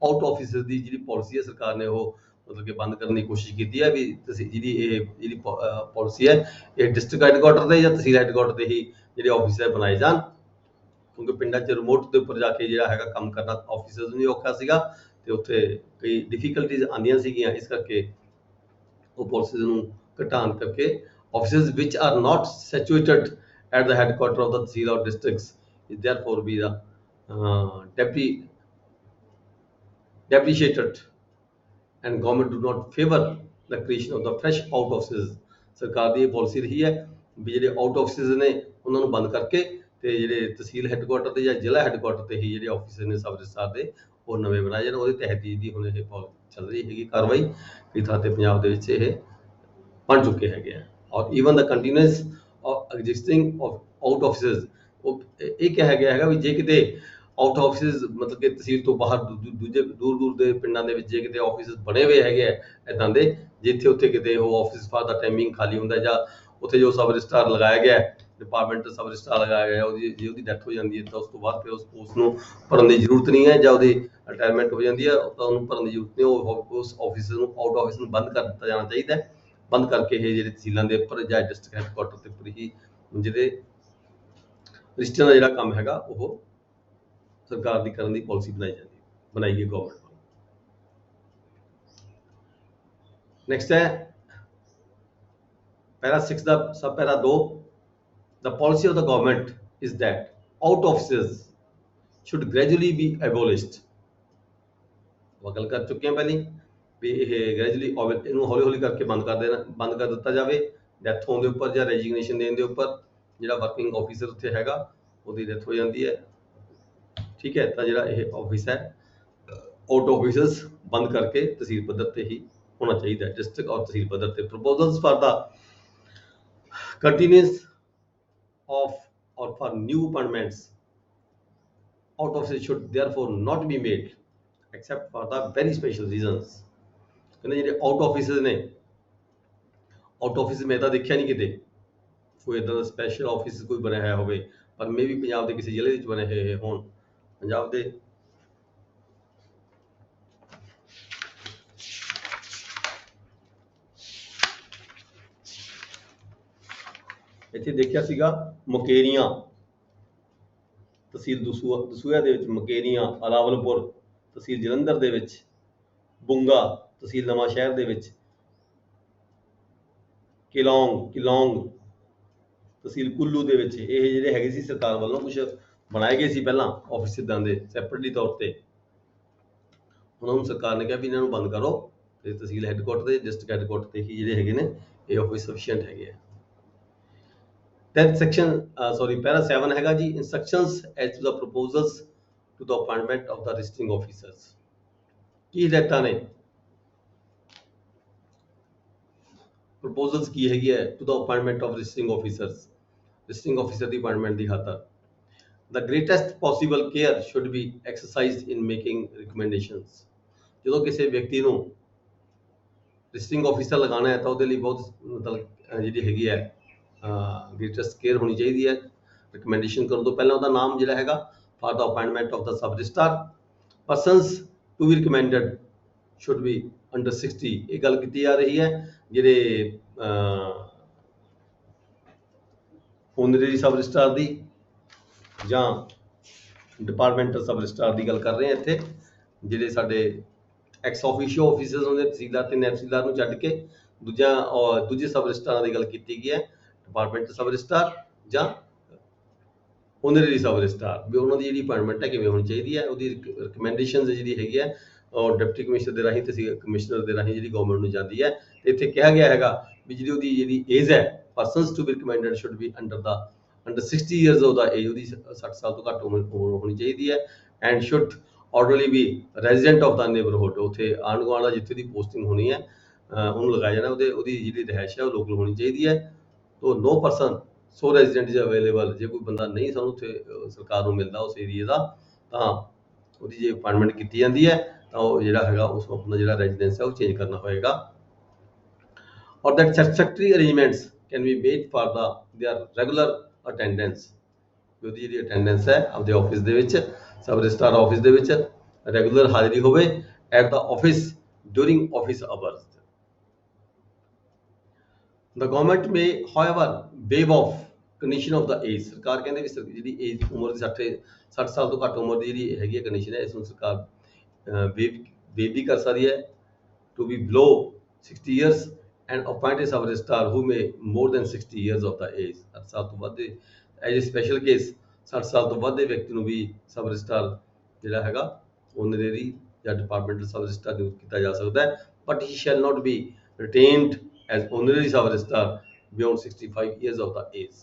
out offices ਦੀ ਜਿਹੜੀ ਪਾਲਿਸੀ ਹੈ ਸਰਕਾਰ ਨੇ ਉਹ ਮਤਲਬ ਕਿ ਬੰਦ ਕਰਨ ਦੀ ਕੋਸ਼ਿਸ਼ ਕੀਤੀ ਹੈ ਵੀ ਤੁਸੀਂ ਜਿਹੜੀ ਪਾਲਿਸੀ ਹੈ ਇਹ ਡਿਸਟ੍ਰਿਕਟ ਹੈੱਡਕੁਆਟਰ ਤੇ ਜਾਂ ਤਹਿਸੀਲ ਹੈੱਡਕੁਆਟਰ ਤੇ ਹੀ ਜਿਹੜੇ ਆਫਿਸ ਹੈ ਬਣਾਏ ਜਾਣ, ਕਿਉਂਕਿ ਪਿੰਡਾਂ 'ਚ ਰਿਮੋਟ ਦੇ ਉੱਪਰ ਜਾ ਕੇ ਜਿਹੜਾ ਹੈਗਾ ਕੰਮ ਕਰਨਾ ਆਫਿਸਰਸ ਨੂੰ ਵੀ ਔਖਾ ਸੀਗਾ ਤੇ ਉੱਥੇ ਕਈ ਡਿਫਿਕਲਟੀਜ਼ ਆਉਂਦੀਆਂ ਸੀਗੀਆਂ। ਇਸ ਕਰਕੇ ਉਹ ਪਾਲਿਸੀਜ਼ ਨੂੰ ਘਟਾਉਣ ਕਰਕੇ officers which are not situated at the headquarter of the tehsil or districts is therefore be the depreciated and government do not favor the creation of the fresh out offices। ਸਰਕਾਰ ਦੀ ਇਹ ਪਾਲਿਸੀ ਰਹੀ ਹੈ ਵੀ ਜਿਹੜੇ out offices ਨੇ ਉਹਨਾਂ ਨੂੰ ਬੰਦ ਕਰਕੇ ਤੇ ਜਿਹੜੇ ਤਹਿਸੀਲ ਹੈੱਡਕੁਆਟਰ ਤੇ ਜਾਂ ਜ਼ਿਲ੍ਹਾ ਹੈੱਡਕੁਆਟਰ ਤੇ ਹੀ ਜਿਹੜੇ ਆਫਿਸ ਨੇ ਸਬ ਰਜਿਸਟਰਾਰ ਦੇ ਉਹ ਨਵੇਂ ਬਣਾਏ ਜਾਣ। ਉਹਦੇ ਤਹਿਤ ਹੀ ਹੁਣ ਇਹ ਚੱਲ ਰਹੀ ਹੈਗੀ ਕਾਰਵਾਈ ਕਈ ਥਾਂ ਤੇ ਪੰਜਾਬ ਦੇ ਵਿੱਚ ਇਹ ਬਣ ਚੁੱਕੇ ਹੈਗੇ ਆ। ਔਰ even the continuous existing of out offices ਉਹ ਇਹ ਕਿਹਾ ਗਿਆ ਹੈਗਾ ਵੀ ਜੇ ਕਿਤੇ ਆਊਟ ਆਫਿਸਸ ਮਤਲਬ ਕਿ ਤਹਿਸੀਲ ਤੋਂ ਬਾਹਰ ਦੂਜੇ ਦੂਰ ਦੇ ਪਿੰਡਾਂ ਦੇ ਵਿੱਚ ਜੇ ਕਿਤੇ ਆਫਿਸਸ ਬਣੇ ਹੋਏ ਹੈਗੇ ਆ ਇੱਦਾਂ ਦੇ ਜਿੱਥੇ ਉੱਥੇ ਕਿਤੇ ਉਹ ਆਫਿਸ ਫਾਰ ਦਾ ਟਾਈਮਿੰਗ ਖਾਲੀ ਹੁੰਦਾ ਜਾਂ ਉੱਥੇ ਜੋ ਸਬ ਰਜਿਸਟਰਾਰ ਲਗਾਇਆ ਗਿਆ ਡਿਪਾਰਟਮੈਂਟ ਸਬ ਰਜਿਸਟਰਾਰ ਲਗਾਇਆ ਗਿਆ ਜੇ ਉਹਦੀ ਡੈਥ ਹੋ ਜਾਂਦੀ ਹੈ ਤਾਂ ਉਸ ਤੋਂ ਬਾਅਦ ਫਿਰ ਉਸ ਪੋਸਟ ਨੂੰ ਭਰਨ ਦੀ ਜ਼ਰੂਰਤ ਨਹੀਂ ਹੈ ਜਾਂ ਉਹਦੀ ਰਿਟਾਇਰਮੈਂਟ ਹੋ ਜਾਂਦੀ ਹੈ ਤਾਂ ਉਹਨੂੰ ਭਰਨ ਦੀ ਜ਼ਰੂਰਤ ਨਹੀਂ। ਉਹ ਉਸ ਆਫਿਸ ਨੂੰ ਆਊਟ ਆਫਿਸ ਨੂੰ ਬੰਦ ਕਰ ਦਿੱਤਾ ਜਾਣਾ ਚਾਹੀਦਾ ਹੈ। ਬੰਦ ਕਰਕੇ ਇਹ ਜਿਹੜੇ ਤਹਿਸੀਲਾਂ ਦੇ ਉੱਪਰ ਜਾਂ ਡਿਸਟ੍ਰਿਕਟ ਹੈੱਡਕੁਆਟਰ ਦੇ ਉੱਪਰ ਹੀ ਜਿਹੜੇ ਰਜਿਸਟਰ ਦਾ ਜਿਹੜਾ ਕੰਮ ਹੈਗਾ ਉਹ ਸਰਕਾਰ ਦੀ ਕਰਨ ਦੀ ਪਾਲਿਸੀ ਬਣਾਈ ਗਈ ਗਵਰਨਮੈਂਟ ਵੱਲੋਂ। ਨੈਕਸਟ ਹੈ ਪੈਰਾ 6 ਦਾ ਸਬ para 2 the policy of the government is that out offices should gradually be abolished। ਉਹ ਗੱਲ ਕਰ ਚੁੱਕੇ ਹਾਂ ਪਹਿਲੀ ਵੀ ਇਹ ਗ੍ਰੈਜੂਅਲੀ ਇਹਨੂੰ ਹੌਲੀ ਹੌਲੀ ਕਰਕੇ ਬੰਦ ਕਰ ਦਿੱਤਾ ਜਾਵੇ। ਡੈਥ ਹੋਣ ਦੇ ਉੱਪਰ ਜਾਂ ਰੈਜਿਗਨੇਸ਼ਨ ਦੇਣ ਦੇ ਉੱਪਰ ਜਿਹੜਾ ਵਰਕਿੰਗ ਆਫਿਸਰ ਉੱਥੇ ਹੈਗਾ ਉਹਦੀ ਡੈਥ ਹੋ ਜਾਂਦੀ ਹੈ, ਠੀਕ ਹੈ, ਤਾਂ ਜਿਹੜਾ ਇਹ ਆਫਿਸ ਹੈ ਆਊਟ ਆਫਿਸਸ ਬੰਦ ਕਰਕੇ ਤਹਿਸੀਲ ਪੱਧਰ ਤੇ ਹੀ ਹੋਣਾ ਚਾਹੀਦਾ ਹੈ, ਡਿਸਟ੍ਰਿਕਟ ਔਰ ਤਹਿਸੀਲ ਪੱਧਰ ਤੇ। Proposals for the continuous of or for new appointments out offices should therefore not be made except for the very special reasons। ਕਹਿੰਦੇ ਜਿਹੜੇ ਆਊਟ ਆਫਿਸਸ ਨੇ ਆਊਟ ਆਫਿਸ ਮੈਂ ਤਾਂ ਦੇਖਿਆ ਨਹੀਂ ਕਿਤੇ ਕੋਈ ਇਦਾਂ ਦਾ ਸਪੈਸ਼ਲ ਆਫਿਸ ਕੋਈ ਬਣਿਆ ਹੋਇਆ ਹੋਵੇ, ਪਰ ਮੇ ਵੀ ਪੰਜਾਬ ਦੇ ਕਿਸੇ ਜ਼ਿਲ੍ਹੇ ਵਿੱਚ ਬਣੇ ਹੋਏ ਹੋਣ। ਪੰਜਾਬ ਦੇ ਇੱਥੇ ਦੇਖਿਆ ਸੀਗਾ ਮੁਕੇਰੀਆਂ ਤਹਿਸੀਲ ਦਸੂਹਾ ਦੇ ਵਿੱਚ, ਮੁਕੇਰੀਆਂ ਅਲਾਵਲਪੁਰ ਤਹਿਸੀਲ ਜਲੰਧਰ ਦੇ ਵਿੱਚ, ਬੁੰਗਾ ਤਹਿਸੀਲ ਨਵਾਂ ਸ਼ਹਿਰ ਦੇ ਵਿੱਚ, ਕਿਲੌਂਗ ਤਹਿਸੀਲ ਕੁੱਲੂ ਦੇ ਵਿੱਚ ਇਹ ਜਿਹੜੇ ਹੈਗੇ ਸੀ ਸਰਕਾਰ ਵੱਲੋਂ ਕੁਝ ਬਣਾਏ ਗਏ ਸੀ ਪਹਿਲਾਂ ਆਫਿਸ ਇੱਦਾਂ ਦੇ ਸੈਪਰੇਟਲੀ ਤੌਰ ਤੇ। ਉਹਨਾਂ ਨੂੰ ਸਰਕਾਰ ਨੇ ਕਿਹਾ ਵੀ ਇਹਨਾਂ ਨੂੰ ਬੰਦ ਕਰੋ ਤੇ ਤਹਿਸੀਲ ਹੈੱਡਕੁਆਟਰ ਤੇ ਡਿਸਟ੍ਰਿਕਟ ਹੈੱਡਕੁਆਟਰ ਤੇ ਹੀ ਜਿਹੜੇ ਹੈਗੇ ਨੇ ਇਹ ਆਫਿਸ ਸਫੀਸ਼ੀਐਂਟ ਹੈਗੇ ਆ। ਪੈਰਾ 7 ਹੈਗਾ ਜੀ instructions as to the proposals to the appointment of the registering officers। ਕੀ ਹਦਾਇਤਾਂ ਨੇ proposals ਕੀ ਹੈਗੀ ਹੈ to the appointment of registering officers, registering officer the appointment ਦੀ ਖਾਤਰ। The greatest possible care should be exercised in making recommendations। ਜਦੋਂ ਕਿਸੇ ਵਿਅਕਤੀ ਨੂੰ registering officer ਲਗਾਉਣਾ ਹੈ ਤਾਂ ਉਹਦੇ ਲਈ ਬਹੁਤ ਮਤਲਬ ਜਿਹੜੀ ਹੈਗੀ ਹੈ ਗ੍ਰੇਟੈਸਟ ਕੇਅਰ ਹੋਣੀ ਚਾਹੀਦੀ ਹੈ। ਰਿਕਮੈਂਡੇਸ਼ਨ ਕਰਨ ਤੋਂ ਪਹਿਲਾਂ ਉਹਦਾ ਨਾਮ ਜਿਹੜਾ ਹੈਗਾ for the appointment of the sub registrar, persons to be recommended should be under 60। ਇਹ ਗੱਲ ਕੀਤੀ ਜਾ ਰਹੀ ਹੈ ਜਿਹੜੇ ਓਨਰੇਰੀ ਸਬ ਰਜਿਸਟਰਾਰ ਦੀ ਜਾਂ ਡਿਪਾਰਟਮੈਂਟਲ ਸਬ ਰਜਿਸਟਰਾਰ ਦੀ ਗੱਲ ਕਰ ਰਹੇ ਹਾਂ। ਇੱਥੇ ਜਿਹੜੇ ਸਾਡੇ ਐਕਸ ਆਫੀਸ਼ੀਓ ਆਫਿਸਰਸ ਹੁੰਦੇ ਤਹਿਸੀਲਦਾਰ ਤੇ ਨਾਇਬ ਤਹਿਸੀਲਦਾਰ ਨੂੰ ਛੱਡ ਕੇ ਦੂਜੇ ਸਬ ਰਜਿਸਟਰਾਰਾਂ ਦੀ ਗੱਲ ਕੀਤੀ ਗਈ ਹੈ। ਡਿਪਾਰਟਮੈਂਟਲ ਸਬ ਰਜਿਸਟਰਾਰ ਜਾਂ ਓਨਰੇਰੀ ਸਬ ਰਜਿਸਟਰਾਰ ਵੀ ਉਹਨਾਂ ਦੀ ਜਿਹੜੀ ਅਪਾਇੰਟਮੈਂਟ ਹੈ ਕਿਵੇਂ ਹੋਣੀ ਚਾਹੀਦੀ ਹੈ, ਉਹਦੀ ਰਿਕਮੈਂਡੇਸ਼ਨਸ ਜਿਹੜੀ ਹੈਗੀ ਹੈ ਔਰ ਡਿਪਟੀ ਕਮਿਸ਼ਨਰ ਦੇ ਰਾਹੀਂ ਤੇ ਕਮਿਸ਼ਨਰ ਦੇ ਰਾਹੀਂ ਜਿਹੜੀ ਗਵਰਨਮੈਂਟ ਨੂੰ ਜਾਂਦੀ ਹੈ। ਤੇ ਇੱਥੇ ਕਿਹਾ ਗਿਆ ਹੈਗਾ ਵੀ ਜਿਹੜੀ ਏਜ ਹੈ persons to be recommended should be under 60 years ਉਹਦਾ ਏਜ ਉਹਦੀ 60 ਸਾਲ ਤੋਂ ਘੱਟ ਉਮਰ ਹੋਣੀ ਚਾਹੀਦੀ ਹੈ। And should ordinarily be resident of the neighbourhood, ਉੱਥੇ ਆਂਢ ਗੁਆਂਢ ਦਾ ਜਿੱਥੇ ਦੀ ਪੋਸਟਿੰਗ ਹੋਣੀ ਹੈ ਉਹਨੂੰ ਲਗਾਇਆ ਜਾਣਾ, ਉਹਦੀ ਜਿਹੜੀ ਰਿਹਾਇਸ਼ ਹੈ ਉਹ ਲੋਕਲ ਹੋਣੀ ਚਾਹੀਦੀ ਹੈ। ਤੋ no person so resident is available. ਜੇ ਕੋਈ ਬੰਦਾ ਨਹੀਂ ਸਾਨੂੰ ਉੱਥੇ ਸਰਕਾਰ ਨੂੰ ਮਿਲਦਾ ਉਸ ਏਰੀਏ ਦਾ, ਤਾਂ ਉਹਦੀ ਜੇ ਅਪਾਇੰਟਮੈਂਟ ਕੀਤੀ ਜਾਂਦੀ ਹੈ ਤਾਂ ਉਹ ਜਿਹੜਾ ਹੈਗਾ ਉਸ ਨੂੰ ਆਪਣਾ ਜਿਹੜਾ ਰੈਜ਼ੀਡੈਂਸ ਹੈ ਉਹ ਚੇਂਜ ਕਰਨਾ ਹੋਏਗਾ। Or that satisfactory arrangements can be made for the their regular attendance. ਉਹਦੀ ਜਿਹੜੀ ਅਟੈਂਡੈਂਸ ਹੈ ਆਪਦੇ ਆਫਿਸ ਦੇ ਵਿੱਚ, ਸਬ ਰਜਿਸਟਰਾਰ ਆਫਿਸ ਦੇ ਵਿੱਚ ਰੈਗੂਲਰ ਹਾਜ਼ਰੀ ਹੋਵੇ at the office during office hours. The government may, however, waive off condition of the age। ਸਰਕਾਰ ਕਹਿੰਦੇ ਵੀ ਜਿਹੜੀ ਏਜ ਉਮਰ ਦੀ 60 ਸਾਲ ਤੋਂ ਘੱਟ ਉਮਰ ਦੀ ਜਿਹੜੀ ਹੈਗੀ ਹੈ ਕੰਡੀਸ਼ਨ ਹੈ, ਇਸ ਨੂੰ ਸਰਕਾਰ ਵੇਵ ਵੀ ਕਰ ਸਕਦੀ ਹੈ to be below 60 years and appoint a sub registrar who may more than 60 years of the age। 60 ਸਾਲ ਤੋਂ ਵੱਧ ਦੇ ਐਜ a special case 60 ਸਾਲ ਤੋਂ ਵੱਧ ਦੇ ਵਿਅਕਤੀ ਨੂੰ ਵੀ ਸਬ ਰਜਿਸਟਰਾਰ ਜਿਹੜਾ ਹੈਗਾ ਓਨਰੇਰੀ ਜਾਂ ਡਿਪਾਰਟਮੈਂਟਲ ਸਬ ਰਜਿਸਟਰਾਰ ਨਿਯੁਕਤ ਕੀਤਾ ਜਾ ਸਕਦਾ ਹੈ, but he shall not be retained as honorary sub registrar beyond 65 years of the age।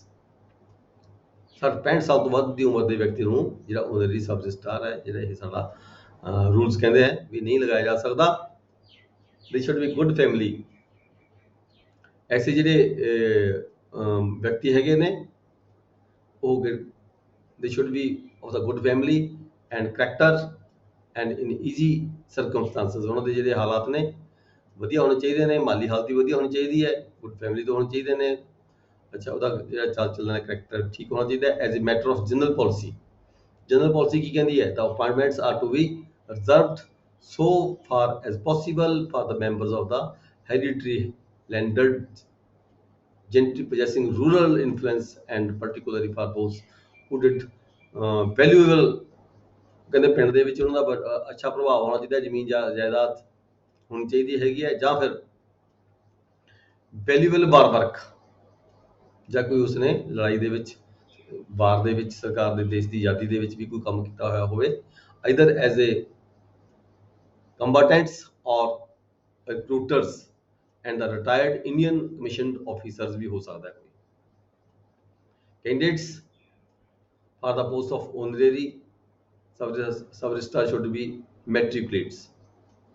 65 ਸਾਲ ਤੋਂ ਵੱਧ ਦੀ ਉਮਰ ਦੇ ਵਿਅਕਤੀ ਨੂੰ ਜਿਹੜਾ ਓਨਰਰੀ ਸਬ ਰਜਿਸਟਰਾਰ ਹੈ, ਜਿਹੜਾ ਇਹ ਸਾਡਾ ਰੂਲਸ ਕਹਿੰਦੇ ਆ ਵੀ ਨਹੀਂ ਲਗਾਇਆ ਜਾ ਸਕਦਾ। ਦੇ ਸ਼ੁੱਡ ਬੀ ਗੁੱਡ ਫੈਮਿਲੀ। ਐਸੇ ਜਿਹੜੇ ਵਿਅਕਤੀ ਹੈਗੇ ਨੇ ਉਹ ਦੇ should B of the good family and character and in easy circumstances. ਉਹਨਾਂ ਦੇ ਜਿਹੜੇ ਹਾਲਾਤ ਨੇ ਵਧੀਆ ਹੋਣੇ ਚਾਹੀਦੇ ਨੇ, ਮਾਲੀ ਹਾਲਤ ਵੀ ਵਧੀਆ ਹੋਣੀ ਚਾਹੀਦੀ ਹੈ, ਗੁੱਡ ਫੈਮਿਲੀ ਤੋਂ ਹੋਣੇ ਚਾਹੀਦੇ ਨੇ। ਅੱਛਾ, ਉਹਦਾ ਜਿਹੜਾ ਚਾਲ ਚੱਲਣ ਦਾ ਕਰੈਕਟਰ ਠੀਕ ਹੋਣਾ ਚਾਹੀਦਾ ਹੈ। As a matter of general policy, general policy ਕੀ ਕਹਿੰਦੀ ਹੈ? The appointments are to be reserved so far as possible for the members of the hereditary landed gentry possessing rural influence and particularly for those who did valuable। ਕਹਿੰਦੇ ਪਿੰਡ ਦੇ ਵਿੱਚ ਉਹਨਾਂ ਦਾ ਅੱਛਾ ਪ੍ਰਭਾਵ ਹੋਣਾ ਚਾਹੀਦਾ, ਜ਼ਮੀਨ ਜਾਇਦਾਦ ਹੋਣੀ ਚਾਹੀਦੀ ਹੈਗੀ ਹੈ, ਜਾਂ ਫਿਰ ਵੈਲਿਊਏਬਲ ਵਾਰ ਵਰਕ, ਜਾਂ ਕੋਈ ਉਸਨੇ ਲੜਾਈ ਦੇ ਵਿੱਚ, ਵਾਰ ਦੇ ਵਿੱਚ, ਸਰਕਾਰ ਦੇ ਦੇਸ਼ ਦੀ ਆਜ਼ਾਦੀ ਦੇ ਵਿੱਚ ਵੀ ਕੋਈ ਕੰਮ ਕੀਤਾ ਹੋਇਆ ਹੋਵੇ, either as a combatants or recruiters and the retired Indian commissioned officers भी हो सकता है। कोई candidates for the post of honorary sub registrar should be matriculates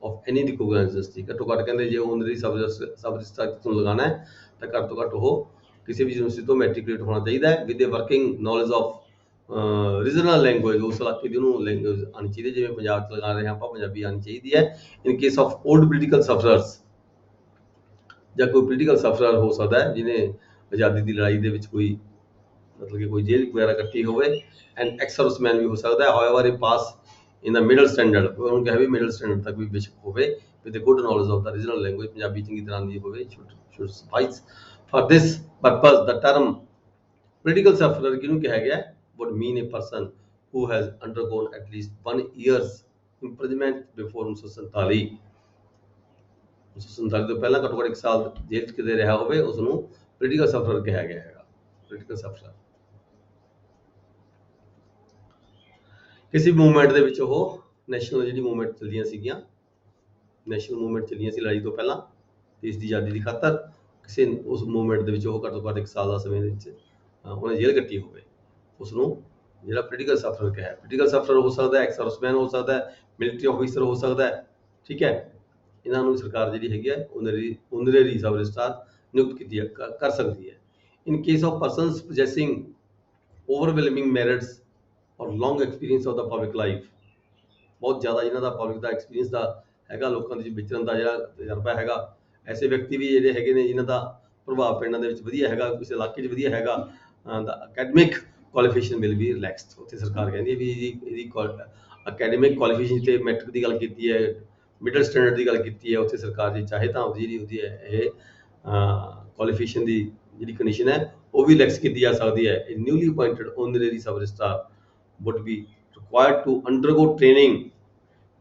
of any recognized university। ਘੱਟੋ ਘੱਟ ਕਹਿੰਦੇ ਜੇ honorary sub registrar ਤੋਂ ਲਗਾਣਾ ਹੈ ਤਾਂ ਘੱਟ ਤੋਂ ਘੱਟ ਉਹ ਕਿਸੇ ਵੀ ਯੂਨੀਵਰਸਿਟੀ ਤੋਂ ਮੈਟ੍ਰਿਕੂਲੇਟ ਹੋਣਾ ਚਾਹੀਦਾ ਹੈ with A working knowledge of regional language. ਉਸ ਇਲਾਕੇ ਦੀ ਉਹਨੂੰ ਲੈਂਗੁਏਜ ਆਉਣੀ ਚਾਹੀਦੀ ਹੈ, ਜਿਵੇਂ ਪੰਜਾਬ 'ਚ ਲਗਾ ਰਹੇ ਹਾਂ ਆਪਾਂ, ਪੰਜਾਬੀ ਆਉਣੀ ਚਾਹੀਦੀ ਹੈ। In case of old political sufferers, ਜਾਂ ਕੋਈ ਪੋਲੀਟੀਕਲ ਸਫਰਰ ਹੋ ਸਕਦਾ ਹੈ ਜਿਹਨੇ ਆਜ਼ਾਦੀ ਦੀ ਲੜਾਈ ਦੇ ਵਿੱਚ ਕੋਈ ਮਤਲਬ ਕਿ ਕੋਈ ਜੇਲ੍ਹ ਵਗੈਰਾ ਕੱਟੀ ਹੋਵੇ, ਐਂਡ ਐਕਸ ਸਰਵਿਸਮੈਨ ਵੀ ਹੋ ਸਕਦਾ ਹੈ। ਹਾਊਐਵਰ ਇਹ ਪਾਸ ਇਨ ਦਾ ਮਿਡਲ ਸਟੈਂਡਰਡ, ਉਹਨੂੰ ਕਿਹਾ ਵੀ ਮਿਡਲ ਸਟੈਂਡਰਡ ਤੱਕ ਵੀ ਬੇਸ਼ੱਕ ਹੋਵੇ with good knowledge of the regional language, Punjabi ਚੰਗੀ ਤਰ੍ਹਾਂ ਦੀ ਹੋਵੇ, should suffice. For this purpose the term political sufferer ਕਿਹਨੂੰ ਕਿਹਾ ਗਿਆ would mean a person who has undergone at least 1 year's imprisonment before 1947। 1947 ਤੋਂ ਪਹਿਲਾਂ ਘੱਟੋ ਘੱਟ 1 ਸਾਲ ਜੇਲ੍ਹ 'ਚ ਕਿਤੇ ਰਿਹਾ ਹੋਵੇ, ਉਸ ਨੂੰ ਪੋਲੀਟੀਕਲ ਸਫਰਰ ਕਿਹਾ ਗਿਆ ਹੈਗਾ। ਪੋਲੀਟੀਕਲ ਸਫਰਰ ਕਿਸੇ ਮੂਵਮੈਂਟ ਦੇ ਵਿੱਚ ਉਹ ਨੈਸ਼ਨਲ ਜਿਹੜੀ ਮੂਵਮੈਂਟ ਚੱਲਦੀਆਂ ਸੀਗੀਆਂ, ਨੈਸ਼ਨਲ ਮੂਵਮੈਂਟ ਚੱਲੀਆਂ ਸੀ ਲੜਾਈ ਤੋਂ ਪਹਿਲਾਂ ਦੇਸ਼ ਦੀ ਆਜ਼ਾਦੀ ਦੀ ਖਾਤਰ, ਕਿਸੇ ਉਸ ਮੂਵਮੈਂਟ ਦੇ ਵਿੱਚ ਉਹ ਘੱਟੋ ਘੱਟ 1 ਸਾਲ ਦਾ ਸਮੇਂ ਦੇ ਵਿੱਚ ਉਹਨੇ ਜੇਲ੍ਹ ਕੱਟੀ ਹੋਵੇ, ਉਸ ਨੂੰ ਜਿਹੜਾ ਪੋਲੀਟੀਕਲ ਸਫਰਰ ਕਿਹਾ। ਪੋਲੀਟੀਕਲ ਸਫਰਰ ਹੋ ਸਕਦਾ ਹੈ, ਐਕਸ ਸਰਵਿਸਮੈਨ ਹੋ ਸਕਦਾ ਹੈ, ਮਿਲਟਰੀ ਆਫੀਸਰ ਹੋ ਸਕਦਾ ਹੈ, ਠੀਕ ਹੈ। ਇਹਨਾਂ ਨੂੰ ਸਰਕਾਰ ਜਿਹੜੀ ਹੈਗੀ ਹੈ ਓਨਰੇਰੀ ਸਬ ਰਜਿਸਟਰਾਰ ਨਿਯੁਕਤ ਕੀਤੀ ਕਰ ਸਕਦੀ ਹੈ। In case of persons possessing overwhelming merits or long experience of the public life, ਬਹੁਤ ਜ਼ਿਆਦਾ ਜਿਨ੍ਹਾਂ ਦਾ ਪਬਲਿਕ ਦਾ ਐਕਸਪੀਰੀਅੰਸ ਦਾ ਹੈਗਾ, ਲੋਕਾਂ ਦੇ ਵਿੱਚ ਵਿਚਰਨ ਦਾ ਜਿਹੜਾ ਤਜਰਬਾ ਹੈਗਾ, ਐਸੇ ਵਿਅਕਤੀ ਵੀ ਜਿਹੜੇ ਹੈਗੇ ਨੇ ਜਿਨ੍ਹਾਂ ਦਾ ਪ੍ਰਭਾਵ ਪਿੰਡਾਂ ਦੇ ਵਿੱਚ ਵਧੀਆ ਹੈਗਾ, ਕਿਸੇ ਇਲਾਕੇ 'ਚ ਵਧੀਆ ਹੈਗਾ, the academic qualification will be relaxed. ਉੱਥੇ ਸਰਕਾਰ ਕਹਿੰਦੀ ਹੈ ਵੀ ਇਹਦੀ ਅਕੈਡਮਿਕ ਕੁਆਲੀਫਿਕੇਸ਼ਨ 'ਤੇ ਮੈਟ੍ਰਿਕ ਦੀ ਗੱਲ ਕੀਤੀ ਹੈ, ਮਿਡਲ ਸਟੈਂਡਰਡ ਦੀ ਗੱਲ ਕੀਤੀ ਹੈ, ਉੱਥੇ ਸਰਕਾਰ ਜੇ ਚਾਹੇ ਤਾਂ ਉਹਦੀ ਜਿਹੜੀ ਉਹਦੀ ਹੈ ਇਹ ਕੁਆਲੀਫਿਕੇਸ਼ਨ ਦੀ ਜਿਹੜੀ ਕੰਡੀਸ਼ਨ ਹੈ ਉਹ ਵੀ ਰਿਲੈਕਸ ਕੀਤੀ ਜਾ ਸਕਦੀ ਹੈ। ਇਹ newly appointed honorary sub registrar would be required to undergo training.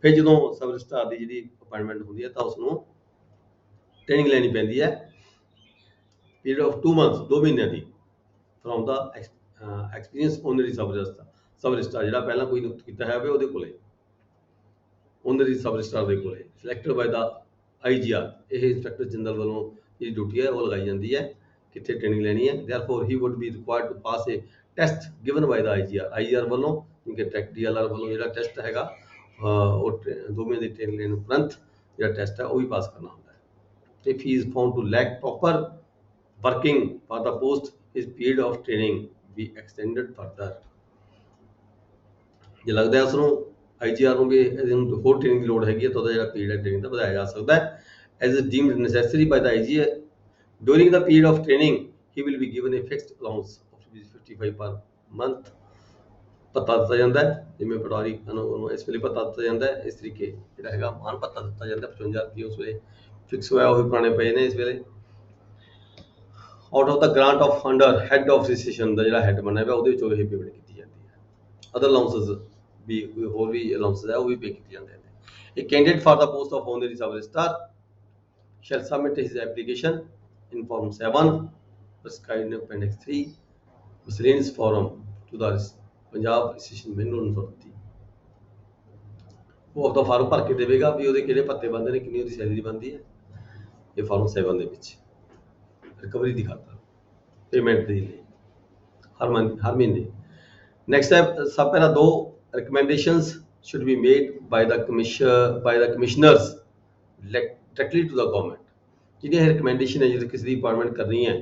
ਫਿਰ ਜਦੋਂ ਸਬ ਰਜਿਸਟਰਾਰ ਦੀ ਜਿਹੜੀ ਅਪਾਇੰਟਮੈਂਟ ਹੁੰਦੀ ਹੈ ਤਾਂ ਉਸਨੂੰ ਟ੍ਰੇਨਿੰਗ ਲੈਣੀ ਪੈਂਦੀ ਹੈ, ਪੀਰੀਅਡ ਆਫ 2 months, 2 ਮਹੀਨਿਆਂ ਦੀ, from the experience honorary sub registrar ਜਿਹੜਾ ਪਹਿਲਾਂ ਕੋਈ ਨਿਯੁਕਤ ਕੀਤਾ ਹੈ ਉਹਦੇ ਕੋਲੇ, ਓਨਰਰੀ ਸਬ ਰਜਿਸਟਰਾਰ ਦੇ ਕੋਲੇ, ਸਿਲੈਕਟਡ ਬਾਈ ਦਾ IGR। ਇਹ ਇੰਸਪੈਕਟਰ ਜਨਰਲ ਵੱਲੋਂ ਜਿਹੜੀ ਡਿਊਟੀ ਹੈ ਉਹ ਲਗਾਈ ਜਾਂਦੀ ਹੈ, ਕਿੱਥੇ ਟ੍ਰੇਨਿੰਗ ਲੈਣੀ ਹੈ। Therefore he would be required to pass a test given by the IGR ਵੱਲੋਂ, ਕਿਉਂਕਿ DLR ਵੱਲੋਂ ਜਿਹੜਾ ਟੈਸਟ ਹੈਗਾ ਉਹ 2 ਮਹੀਨੇ ਦੀ ਟ੍ਰੇਨਿੰਗ ਲੈਣ ਉਪਰੰਤ ਜਿਹੜਾ ਟੈਸਟ ਹੈ ਉਹ ਵੀ ਪਾਸ ਕਰਨਾ ਹੁੰਦਾ ਹੈ। if he is found to lack proper working for the post, his period of training be extended further। ਜੇ ਲੱਗਦਾ ਹੈ ਉਸ ਨੂੰ IGR ਨੂੰ ਵੀ ਇਹਨੂੰ ਹੋਰ ਟ੍ਰੇਨਿੰਗ ਦੀ ਲੋੜ ਹੈਗੀ ਹੈ ਤਾਂ ਉਹਦਾ ਜਿਹੜਾ ਪੀਰੀਅਡ ਹੈ ਟ੍ਰੇਨਿੰਗ ਦਾ ਵਧਾਇਆ ਜਾ ਸਕਦਾ ਹੈ। As it deemed necessary by the IGR during the period of training he will be given a fixed allowance of 55 per month। ਭੱਤਾ ਦਿੱਤਾ ਜਾਂਦਾ ਹੈ, ਜਿਵੇਂ ਪਟਵਾਰੀ ਨੂੰ ਇਸ ਵੇਲੇ ਭੱਤਾ ਦਿੱਤਾ ਜਾਂਦਾ ਹੈ, ਇਸ ਤਰੀਕੇ ਜਿਹੜਾ ਹੈਗਾ ਮਾਨ ਭੱਤਾ ਦਿੱਤਾ ਜਾਂਦਾ 55 ਰੁਪਏ ਉਸ ਵੇਲੇ ਫਿਕਸ ਹੋਇਆ, ਉਹ ਵੀ ਪੁਰਾਣੇ ਪਏ ਨੇ ਇਸ ਵੇਲੇ। Out of the grant of under head of registration ਦਾ ਜਿਹੜਾ ਹੈਡ ਬਣਿਆ ਹੋਇਆ ਉਹਦੇ ਵਿੱਚੋਂ ਇਹ ਪੇਮੈਂਟ ਕੀਤੀ ਜਾਂਦੀ ਹੈ। ਅਦਰ ਅਲਾਉਂਸਸ ਵੀ ਹੋਰ ਵੀ ਅਲਾਉਂਸਸ ਹੈ ਉਹ ਵੀ ਪੇ ਕੀਤੇ ਜਾਂਦੇ ਨੇ। A candidate for the post of honorary sub-registrar shall submit his application in form 7 prescribed in appendix 3 miscellaneous form to the Punjab Registration Manual 1930। ਉਹ ਆਪਦਾ ਫਾਰਮ ਭਰ ਕੇ ਦੇਵੇਗਾ ਵੀ ਉਹਦੇ ਕਿਹੜੇ ਭੱਤੇ ਬਣਦੇ ਨੇ, ਕਿੰਨੀ ਉਹਦੀ ਸੈਲਰੀ ਬਣਦੀ ਹੈ। ਇਹ ਫਾਰਮ 7 ਦੇ ਵਿੱਚ ਰਿਕਵਰੀ ਦੀ ਖਾਤਰ ਪੇਮੈਂਟ ਦੇ ਲਈ ਹਰ ਮਹੀਨੇ। ਨੈਕਸਟ ਹੈ ਸਬ para 2 recommendations should be made by the commissioners directly to the government। ਜਿਹੜੀਆਂ ਰਿਕਮੈਂਡੇਸ਼ਨ ਹੈ ਜਦੋਂ ਕਿਸੇ ਦੀ ਅਪਾਇੰਟਮੈਂਟ ਕਰਨੀ ਹੈ,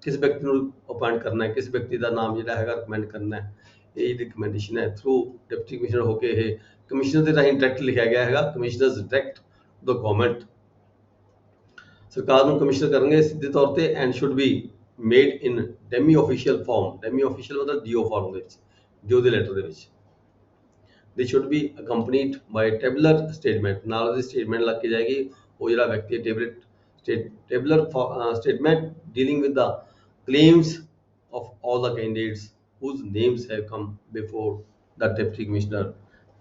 ਕਿਸ ਵਿਅਕਤੀ ਨੂੰ ਅਪਾਇੰਟ ਕਰਨਾ ਹੈ, ਕਿਸ ਵਿਅਕਤੀ ਦਾ ਨਾਮ ਜਿਹੜਾ ਹੈਗਾ ਰਿਕਮੈਂਡ ਕਰਨਾ ਹੈ, ਇਹ ਰਿਕਮੈਂਡੇਸ਼ਨ ਹੈ ਥਰੂ ਡਿਪਟੀ ਕਮਿਸ਼ਨਰ ਹੋ ਕੇ ਇਹ ਕਮਿਸ਼ਨਰ ਦੇ ਰਾਹੀਂ ਡਾਇਰੈਕਟ ਲਿਖਿਆ ਗਿਆ ਹੈਗਾ। Commissioners direct to the government, ਸਰਕਾਰ ਨੂੰ ਕਮਿਸ਼ਨਰ ਕਰਨਗੇ ਸਿੱਧੇ ਤੌਰ ਤੇ and should be made in demi official form. Demi official ਮਤਲਬ DO ਫਾਰਮ ਦੇ ਵਿੱਚ, DO ਦੇ ਲੈਟਰ ਦੇ ਵਿੱਚ। They should be accompanied by tabular statement, ਨਾਲ ਉਹਦੀ ਸਟੇਟਮੈਂਟ ਲੱਗ ਕੇ ਜਾਏਗੀ। ਉਹ ਜਿਹੜਾ ਵਿਅਕਤੀ tabular statement dealing with the claims of all the candidates whose names have come before the deputy commissioner।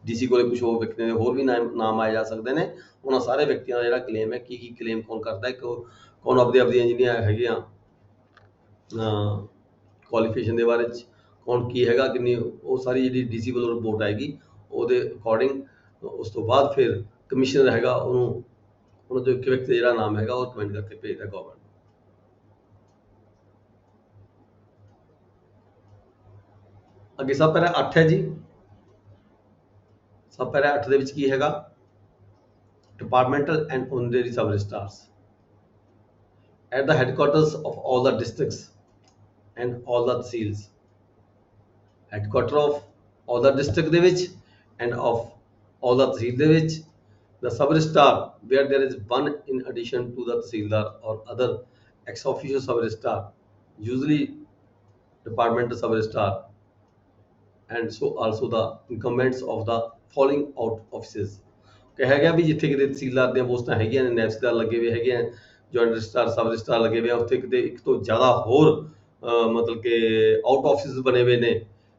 DC ਕੋਲੇ ਕੁਝ ਹੋਰ ਵਿਅਕਤੀਆਂ ਦੇ ਹੋਰ ਵੀ ਨਾਮ ਆਏ ਜਾ ਸਕਦੇ ਨੇ। ਉਹਨਾਂ ਸਾਰੇ ਵਿਅਕਤੀਆਂ ਦਾ ਜਿਹੜਾ ਕਲੇਮ ਹੈ, ਕੀ ਕਲੇਮ ਕੌਣ ਕਰਦਾ ਹੈ, ਕੌਣ ਆਪਦੀਆਂ ਜਿਹੜੀਆਂ ਹੈਗੀਆਂ ਕੁਆਲੀਫਿਕੇਸ਼ਨ ਦੇ ਬਾਰੇ 'ਚ ਕੌਣ ਕੀ ਹੈਗਾ, ਕਿੰਨੀ, ਉਹ ਸਾਰੀ ਜਿਹੜੀ DC ਵੱਲੋਂ ਰਿਪੋਰਟ ਆਏਗੀ ਉਹਦੇ ਅਕੋਰਡਿੰਗ ਉਸ ਤੋਂ ਬਾਅਦ ਫਿਰ ਕਮਿਸ਼ਨਰ ਹੈਗਾ ਉਹਨੂੰ ਉਹਨਾਂ ਤੋਂ ਇੱਕ ਵਿਅਕਤੀ ਦਾ ਜਿਹੜਾ ਨਾਮ ਹੈਗਾ ਉਹ ਰਿਕਮੈਂਡ ਕਰਕੇ ਭੇਜਦਾ ਗਵਰਨਮੈਂਟ। ਅੱਗੇ ਸਬ ਪੈਰਾ 8 ਹੈ ਜੀ। ਸਬ ਪੈਰਾ 8 ਦੇ ਵਿੱਚ ਕੀ ਹੈਗਾ, departmental and honorary sub registrars at the headquarters of all the districts and all the tehsils. Headquarter of all the district ਦੇ ਵਿੱਚ ਐਂਡ ਆਫ ਆਲ ਦਾ ਤਹਿਸੀਲ ਦੇ ਵਿੱਚ। The sub-registrar where there is one in addition to the Tahsildar or other ex officio sub-registrar, usually departmental sub-registrar, and so also the incumbents of the following out offices। ਕਿਹਾ ਗਿਆ ਵੀ ਜਿੱਥੇ ਕਿਤੇ ਤਹਿਸੀਲਦਾਰ ਦੀਆਂ ਪੋਸਟਾਂ ਹੈਗੀਆਂ ਨੇ, ਨੈਬਸਦਾਰ ਲੱਗੇ ਹੋਏ ਹੈਗੇ ਆ, ਜੁਆਇੰਟ ਰਜਿਸਟਰਾਰ ਸਬ ਰਜਿਸਟਰਾਰ ਲੱਗੇ ਹੋਏ ਆ, ਉੱਥੇ ਕਿਤੇ ਇੱਕ ਤੋਂ ਜ਼ਿਆਦਾ ਹੋਰ ਮਤਲਬ ਕਿ ਆਊਟ ਆਫਿਸਿਸ ਬਣੇ ਹੋਏ ਨੇ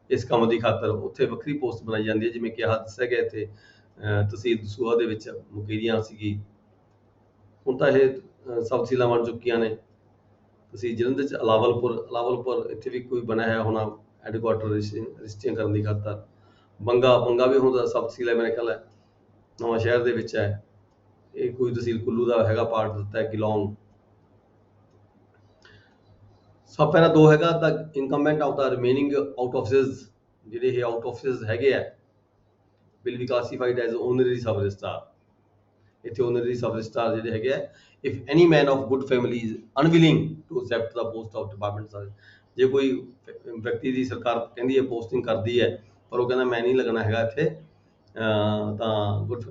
ਇਸ ਕੰਮ ਦੀ ਖਾਤਰ, ਉੱਥੇ ਵੱਖਰੀ ਪੋਸਟ ਬਣਾਈ ਜਾਂਦੀ ਹੈ। ਜਿਵੇਂ ਕਿ ਆਹ ਦੱਸਿਆ ਗਿਆ ਇੱਥੇ ਤਹਿਸੀਲ ਦਸੂਹਾ ਦੇ ਵਿੱਚ ਮੁਕੇਰੀਆਂ ਸੀਗੀ, ਹੁਣ ਤਾਂ ਇਹ ਸਬ ਤਹਿਸੀਲਾਂ ਬਣ ਚੁੱਕੀਆਂ ਨੇ। ਤਹਿਸੀਲ ਜਲੰਧਰ 'ਚ ਅਲਾਵਲਪੁਰ ਇੱਥੇ ਵੀ ਕੋਈ ਬਣਿਆ ਹੋਇਆ ਹੋਣਾ ਹੈਡਕੁਆਟਰ ਰਜਿਸਟਰੀਆਂ ਕਰਨ ਦੀ ਖਾਤਰ। ਬੰਗਾ ਵੀ ਹੁਣ ਸਬ ਤਹਿਸੀਲ ਹੈ ਮੇਰੇ ਖਿਆਲ ਹੈ, ਨਵਾਂ ਸ਼ਹਿਰ ਦੇ ਵਿੱਚ ਹੈ। ਇਹ ਕੋਈ ਤਹਿਸੀਲ ਕੁੱਲੂ ਦਾ ਹੈਗਾ ਪਾਰਟ ਦਿੱਤਾ ਹੈ ਕਿਲੌਂਗ। ਸਬ ਪੈਰਾ 2 ਹੈਗਾ the incumbent of the remaining out offices. ਜਿਹੜੇ ਇਹ ਆਊਟ ਆਫਿਸਿਸ ਹੈਗੇ ਆ will be classified as honorary sub registrar। ਇੱਥੇ honorary sub registrar ਜਿਹੜੇ ਹੈਗੇ ਆ, if any man of good family is unwilling to accept the post of department sub, ਜੇ ਕੋਈ ਵਿਅਕਤੀ ਦੀ ਸਰਕਾਰ ਕਹਿੰਦੀ ਹੈ ਪੋਸਟਿੰਗ ਕਰਦੀ ਹੈ ਪਰ ਉਹ ਕਹਿੰਦਾ ਮੈਂ ਨਹੀਂ ਲੱਗਣਾ ਹੈਗਾ ਇੱਥੇ, ਤਾਂ ਗੁੱਡ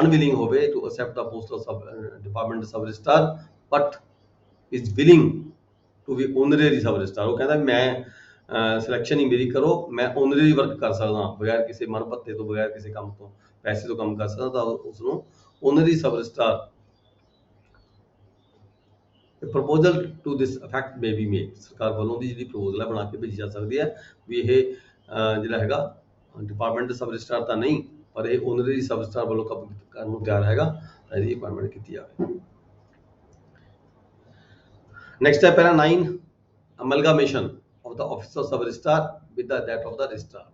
ਅਨਵਿਲਿੰਗ ਹੋਵੇ to accept the post of department sub registrar but is willing to be honorary sub registrar। ਉਹ ਕਹਿੰਦਾ ਮੈਂ ਸਿਲੈਕਸ਼ਨ ਹੀ ਮੇਰੀ ਕਰੋ, ਮੈਂ ਓਨਰਰੀ ਵਰਕ ਕਰ ਸਕਦਾ ਬਗੈਰ ਕਿਸੇ ਮਨ ਭੱਤੇ ਤੋਂ, ਬਗੈਰ ਕਿਸੇ ਕੰਮ ਤੋਂ, ਪੈਸੇ ਤੋਂ ਕੰਮ ਕਰ ਸਕਦਾ, ਤਾਂ ਉਸ ਨੂੰ honorary sub registrar. Proposal to this effect may be made. ਸਰਕਾਰ ਵੱਲੋਂ ਦੀ ਜਿਹੜੀ ਪ੍ਰਪੋਜ਼ਲ ਹੈ ਬਣਾ ਕੇ ਭੇਜੀ ਜਾ ਸਕਦੀ ਹੈ ਵੀ ਇਹ ਜਿਹੜਾ ਹੈਗਾ ਡਿਪਾਰਟਮੈਂਟ ਸਬ ਰਜਿਸਟਰਾਰ ਤਾਂ ਨਹੀਂ, ਪਰ ਇਹ ਓਨਰਰੀ ਸਬ ਰਜਿਸਟਰਾਰ ਵੱਲੋਂ ਕੰਮ ਕਰਨ ਨੂੰ ਤਿਆਰ ਹੈਗਾ, ਤਾਂ ਇਹਦੀ ਅਪਾਇੰਟਮੈਂਟ ਕੀਤੀ ਜਾਵੇ। ਨੈਕਸਟ ਹੈ ਪੈਰਾ 9 ਅਮਲਗਾਮੇਸ਼ਨ of the office of sub registrar with the that of the registrar।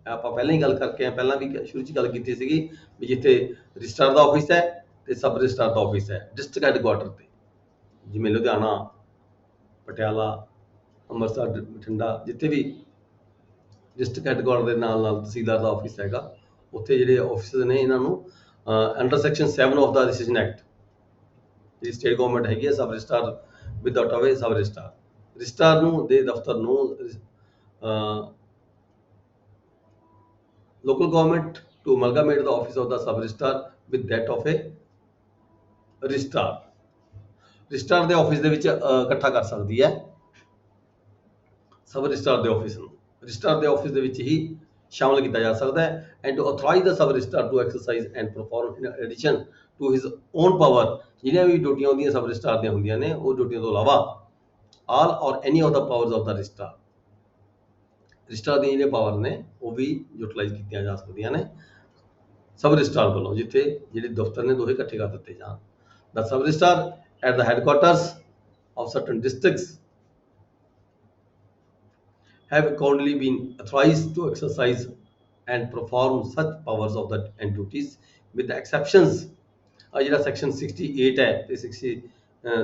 ਆਪਾਂ ਪਹਿਲਾਂ ਹੀ ਗੱਲ ਕਰਕੇ ਆ, ਪਹਿਲਾਂ ਵੀ ਸ਼ੁਰੂ 'ਚ ਗੱਲ ਕੀਤੀ ਸੀਗੀ ਵੀ ਜਿੱਥੇ ਰਜਿਸਟਰਾਰ ਦਾ ਆਫਿਸ ਹੈ ਤੇ ਸਬ ਰਜਿਸਟਰਾਰ ਦਾ ਆਫਿਸ ਹੈ ਡਿਸਟ੍ਰਿਕਟ ਹੈਡਕੁਆਟਰ ਤੇ, ਜਿਵੇਂ ਲੁਧਿਆਣਾ, ਪਟਿਆਲਾ, ਅੰਮ੍ਰਿਤਸਰ, ਬਠਿੰਡਾ, ਜਿੱਥੇ ਵੀ ਡਿਸਟ੍ਰਿਕਟ ਹੈਡਕੁਆਟਰ ਦੇ ਨਾਲ ਤਹਿਸੀਲਦਾਰ ਦਾ ਆਫਿਸ ਹੈਗਾ, ਉੱਥੇ ਜਿਹੜੇ ਆਫਿਸ ਨੇ ਇਹਨਾਂ ਨੂੰ under section 7 of the registration act ਜਿਹੜੀ ਸਟੇਟ ਗਵਰਨਮੈਂਟ ਹੈਗੀ ਹੈ ਸਬ ਰਜਿਸਟਰਾਰ ਵਿਦਆਊਟ ਅਵੇ ਸਬ ਰਜਿਸਟਰਾਰ ਰਜਿਸਟਰਾਰ ਨੂੰ ਦੇ ਦਫ਼ਤਰ ਨੂੰ local government to amalgamate the office of the sub registrar with that of a registrar registrar ਦੇ ਆਫਿਸ ਦੇ ਵਿੱਚ ਇਕੱਠਾ ਕਰ ਸਕਦੀ ਹੈ ਸਬ ਰਜਿਸਟਰਾਰ ਦੇ ਆਫਿਸ ਨੂੰ ਰਜਿਸਟਰਾਰ ਦੇ ਆਫਿਸ ਦੇ ਵਿੱਚ ਹੀ ਸ਼ਾਮਲ ਕੀਤਾ ਜਾ ਸਕਦਾ ਹੈ and to authorise the sub registrar to exercise and perform in addition to his own power ਜਿਹੜੀਆਂ ਵੀ ਡਿਊਟੀਆਂ ਉਹਦੀਆਂ ਸਬ ਰਜਿਸਟਰਾਰ ਦੀਆਂ ਹੁੰਦੀਆਂ ਨੇ ਉਹ ਡਿਊਟੀਆਂ ਤੋਂ ਇਲਾਵਾ ਆਲ ਔਰ ਐਨੀ of the powers of the registrar registrar ਦੀਆਂ ਜਿਹੜੀਆਂ ਪਾਵਰ ਨੇ ਉਹ ਵੀ ਯੂਟਿਲਾਈਜ਼ ਕੀਤੀਆਂ ਜਾ ਸਕਦੀਆਂ ਨੇ ਸਬ ਰਜਿਸਟਰਾਰ ਵੱਲੋਂ ਜਿੱਥੇ ਜਿਹੜੇ ਦਫ਼ਤਰ ਨੇ ਦੋਹੇ ਇਕੱਠੇ ਕਰ ਦਿੱਤੇ ਜਾਣ ਦਾ sub registrar at the headquarters of certain districts have accordingly been authorized to exercise and perform such powers of the and duties with the exceptions ਜਿਹੜਾ section 68 ਹੈ ਤੇ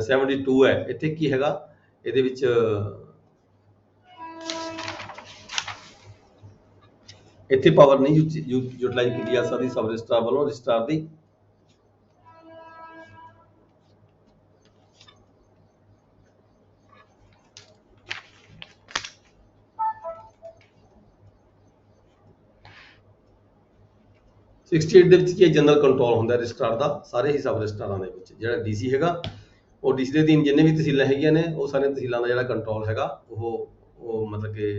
72 ਹੈ ਇੱਥੇ ਕੀ ਹੈਗਾ ਇਹਦੇ ਵਿੱਚ ਇੱਥੇ ਪਾਵਰ ਨਹੀਂ ਯੂਟਿਲਾਈਜ਼ ਕੀਤੀ ਜਾ ਸਕਦੀ ਸਬ ਰਜਿਸਟਰਾਰ ਵੱਲੋਂ ਰਜਿਸਟਰਾਰ ਦੀ ਦੇ ਵਿੱਚ ਕੀ ਜਨਰਲ ਕੰਟਰੋਲ ਹੁੰਦਾ ਰਜਿਸਟਰਾਰ ਦਾ ਸਾਰੇ ਹੀ ਸਬ ਰਜਿਸਟਰਾਰਾਂ ਦੇ ਵਿੱਚ ਜਿਹੜਾ ਡੀਸੀ ਹੈਗਾ ਉਹ ਡੀਸੀ ਦੇ ਅਧੀਨ ਜਿੰਨੇ ਵੀ ਤਹਿਸੀਲਾਂ ਹੈਗੀਆਂ ਨੇ ਉਹ ਸਾਰੀਆਂ ਤਹਿਸੀਲਾਂ ਦਾ ਜਿਹੜਾ ਕੰਟਰੋਲ ਹੈਗਾ ਉਹ ਮਤਲਬ ਕਿ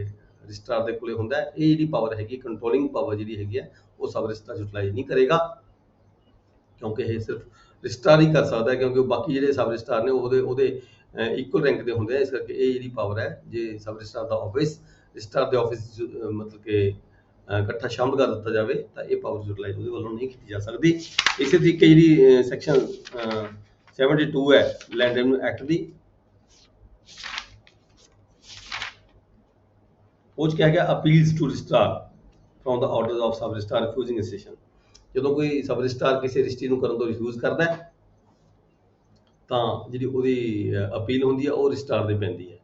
ਰਜਿਸਟਰਾਰ ਦੇ ਕੋਲੇ ਹੁੰਦਾ ਹੈ ਇਹ ਜਿਹੜੀ ਪਾਵਰ ਹੈਗੀ ਕੰਟਰੋਲਿੰਗ ਪਾਵਰ ਜਿਹੜੀ ਹੈਗੀ ਹੈ ਉਹ ਸਬ ਰਜਿਸਟਰਾਰ ਯੂਟਿਲਾਈਜ਼ ਨਹੀਂ ਕਰੇਗਾ ਕਿਉਂਕਿ ਇਹ ਸਿਰਫ ਰਜਿਸਟਰਾਰ ਹੀ ਕਰ ਸਕਦਾ ਕਿਉਂਕਿ ਬਾਕੀ ਜਿਹੜੇ ਸਬ ਰਜਿਸਟਰਾਰ ਨੇ ਉਹਦੇ ਇਕੁਅਲ ਰੈਂਕ ਦੇ ਹੁੰਦੇ ਆ ਇਸ ਕਰਕੇ ਇਹ ਜਿਹੜੀ ਪਾਵਰ ਹੈ ਜੇ ਸਬ ਰਜਿਸਟਰਾਰ ਦਾ ਆਫਿਸ ਰਜਿਸਟਰਾਰ ਦੇ ਆਫਿਸ ਮਤਲਬ ਕਿ ਇਕੱਠਾ ਸ਼ਾਮਲ ਕਰ ਦਿੱਤਾ ਜਾਵੇ ਤਾਂ ਇਹ ਪਾਵਰ ਯੂਟਿਲਾਈਜ਼ ਉਹਦੇ ਵੱਲੋਂ ਨਹੀਂ ਕੀਤੀ ਜਾ ਸਕਦੀ ਇਸੇ ਤਰੀਕੇ ਜਿਹੜੀ ਸੈਕਸ਼ਨ 72 ਹੈ ਲੈਂਡ ਰੈਵਨਿਊ ਐਕਟ ਦੀ ਉਹ 'ਚ ਕਿਹਾ ਗਿਆ appeals to registrar from the orders of sub registrar refusing registration ਜਦੋਂ ਕੋਈ ਸਬ ਰਜਿਸਟਰਾਰ ਕਿਸੇ ਰਜਿਸਟਰੀ ਨੂੰ ਕਰਨ ਤੋਂ ਰਿਫਿਊਜ਼ ਕਰਦਾ ਹੈ ਤਾਂ ਜਿਹੜੀ ਉਹਦੀ ਅਪੀਲ ਹੁੰਦੀ ਹੈ ਉਹ ਰਜਿਸਟਰਾਰ ਦੇ ਪੈਂਦੀ ਹੈ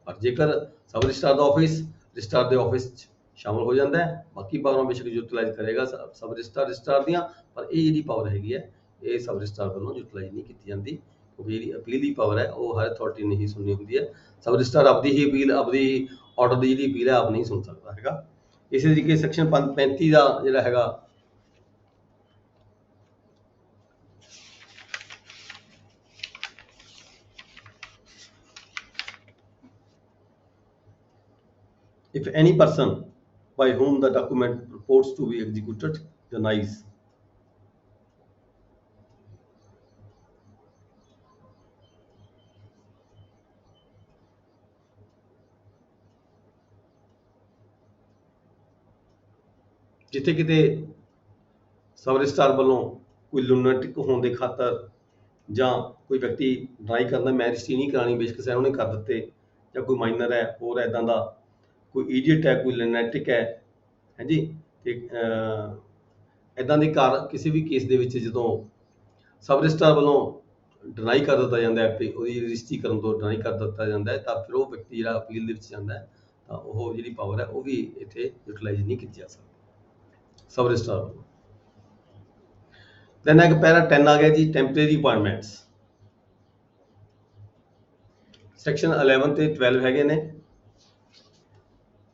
ਪਰ ਜੇਕਰ ਸਬ ਰਜਿਸਟਰਾਰ ਦਾ ਆਫਿਸ ਰਜਿਸਟਰਾਰ ਦੇ ਆਫਿਸ 'ਚ ਸ਼ਾਮਲ ਹੋ ਜਾਂਦਾ ਹੈ ਬਾਕੀ ਪਾਵਰਾਂ ਬੇਸ਼ੱਕ ਯੂਟਿਲਾਈਜ਼ ਕਰੇਗਾ ਸਬ ਰਜਿਸਟਰਾਰ ਦੀਆਂ ਪਰ ਇਹ ਜਿਹੜੀ ਪਾਵਰ ਹੈਗੀ ਹੈ ਇਹ ਸਬ ਰਜਿਸਟਰਾਰ ਵੱਲੋਂ ਯੂਟਿਲਾਈਜ਼ ਨਹੀਂ ਕੀਤੀ ਜਾਂਦੀ ਕਿਉਂਕਿ ਜਿਹੜੀ ਅਪੀਲ ਦੀ ਪਾਵਰ ਹੈ ਉਹ ਹਰ ਅਥਾਰਟੀ ਨੇ ਹੀ ਸੁਣਨੀ ਹੁੰਦੀ ਹੈ ਸਬ ਰਜਿਸਟਰਾਰ ਆਪਦੀ ਹੀ ਅਪੀਲ ਆਪਦੀ ਆਰਡਰ ਦੀ ਜਿਹੜੀ ਅਪੀਲ ਹੈ ਆਪ ਨਹੀਂ ਸੁਣ ਸਕਦਾ ਹੈਗਾ ਇਸੇ ਤਰੀਕੇ ਸੈਕਸ਼ਨ 35 ਦਾ ਜਿਹੜਾ ਹੈਗਾ if any person by whom the document purports to be executed denies ਜਿੱਥੇ ਕਿਤੇ ਸਬ ਰਜਿਸਟਰਾਰ ਵੱਲੋਂ ਕੋਈ ਲੂਨਾਟਿਕ ਹੋਣ ਦੇ ਖਾਤਰ ਜਾਂ ਕੋਈ ਵਿਅਕਤੀ ਡਰਾਈ ਕਰਦਾ ਮੈਂ ਰਜਿਸਟਰੀ ਨਹੀਂ ਕਰਾਣੀ ਬੇਸ਼ੱਕ ਸਹਿ ਉਹਨੇ ਕਰ ਦਿੱਤੇ ਜਾਂ ਕੋਈ ਮਾਈਨਰ ਹੈ ਹੋਰ ਇੱਦਾਂ ਦਾ ਕੋਈ ਈਡੀਅਟ ਹੈ ਕੋਈ ਲੂਨਾਟਿਕ ਹੈ ਹਾਂਜੀ ਤੇ ਇੱਦਾਂ ਦੇ ਕਿਸੇ ਵੀ ਕੇਸ ਦੇ ਵਿੱਚ ਜਦੋਂ ਸਬ ਰਜਿਸਟਰਾਰ ਵੱਲੋਂ ਡਿਨਾਈ ਕਰ ਦਿੱਤਾ ਜਾਂਦਾ ਹੈ ਤੇ ਉਹਦੀ ਰਜਿਸਟਰੀ ਕਰਨ ਤੋਂ ਡਿਨਾਈ ਕਰ ਦਿੱਤਾ ਜਾਂਦਾ ਹੈ ਤਾਂ ਫਿਰ ਉਹ ਵਿਅਕਤੀ ਜਿਹੜਾ ਅਪੀਲ ਦੇ ਵਿੱਚ ਜਾਂਦਾ ਹੈ ਤਾਂ ਉਹ ਜਿਹੜੀ ਪਾਵਰ ਹੈ ਉਹ ਵੀ ਇੱਥੇ ਯੂਟਿਲਾਈਜ਼ ਨਹੀਂ ਕੀਤੀ ਜਾ ਸਕਦੀ ਸਬ ਰਜਿਸਟਰਾਰ ਵੱਲੋਂ ਦੈਨ ਇੱਕ ਪੈਰਾ 10 ਆ ਗਿਆ ਜੀ ਟੈਂਪਰੇਰੀ ਅਪਾਇੰਟਮੈਂਟਸ ਸੈਕਸ਼ਨ 11 ਤੇ 12 ਹੈਗੇ ਨੇ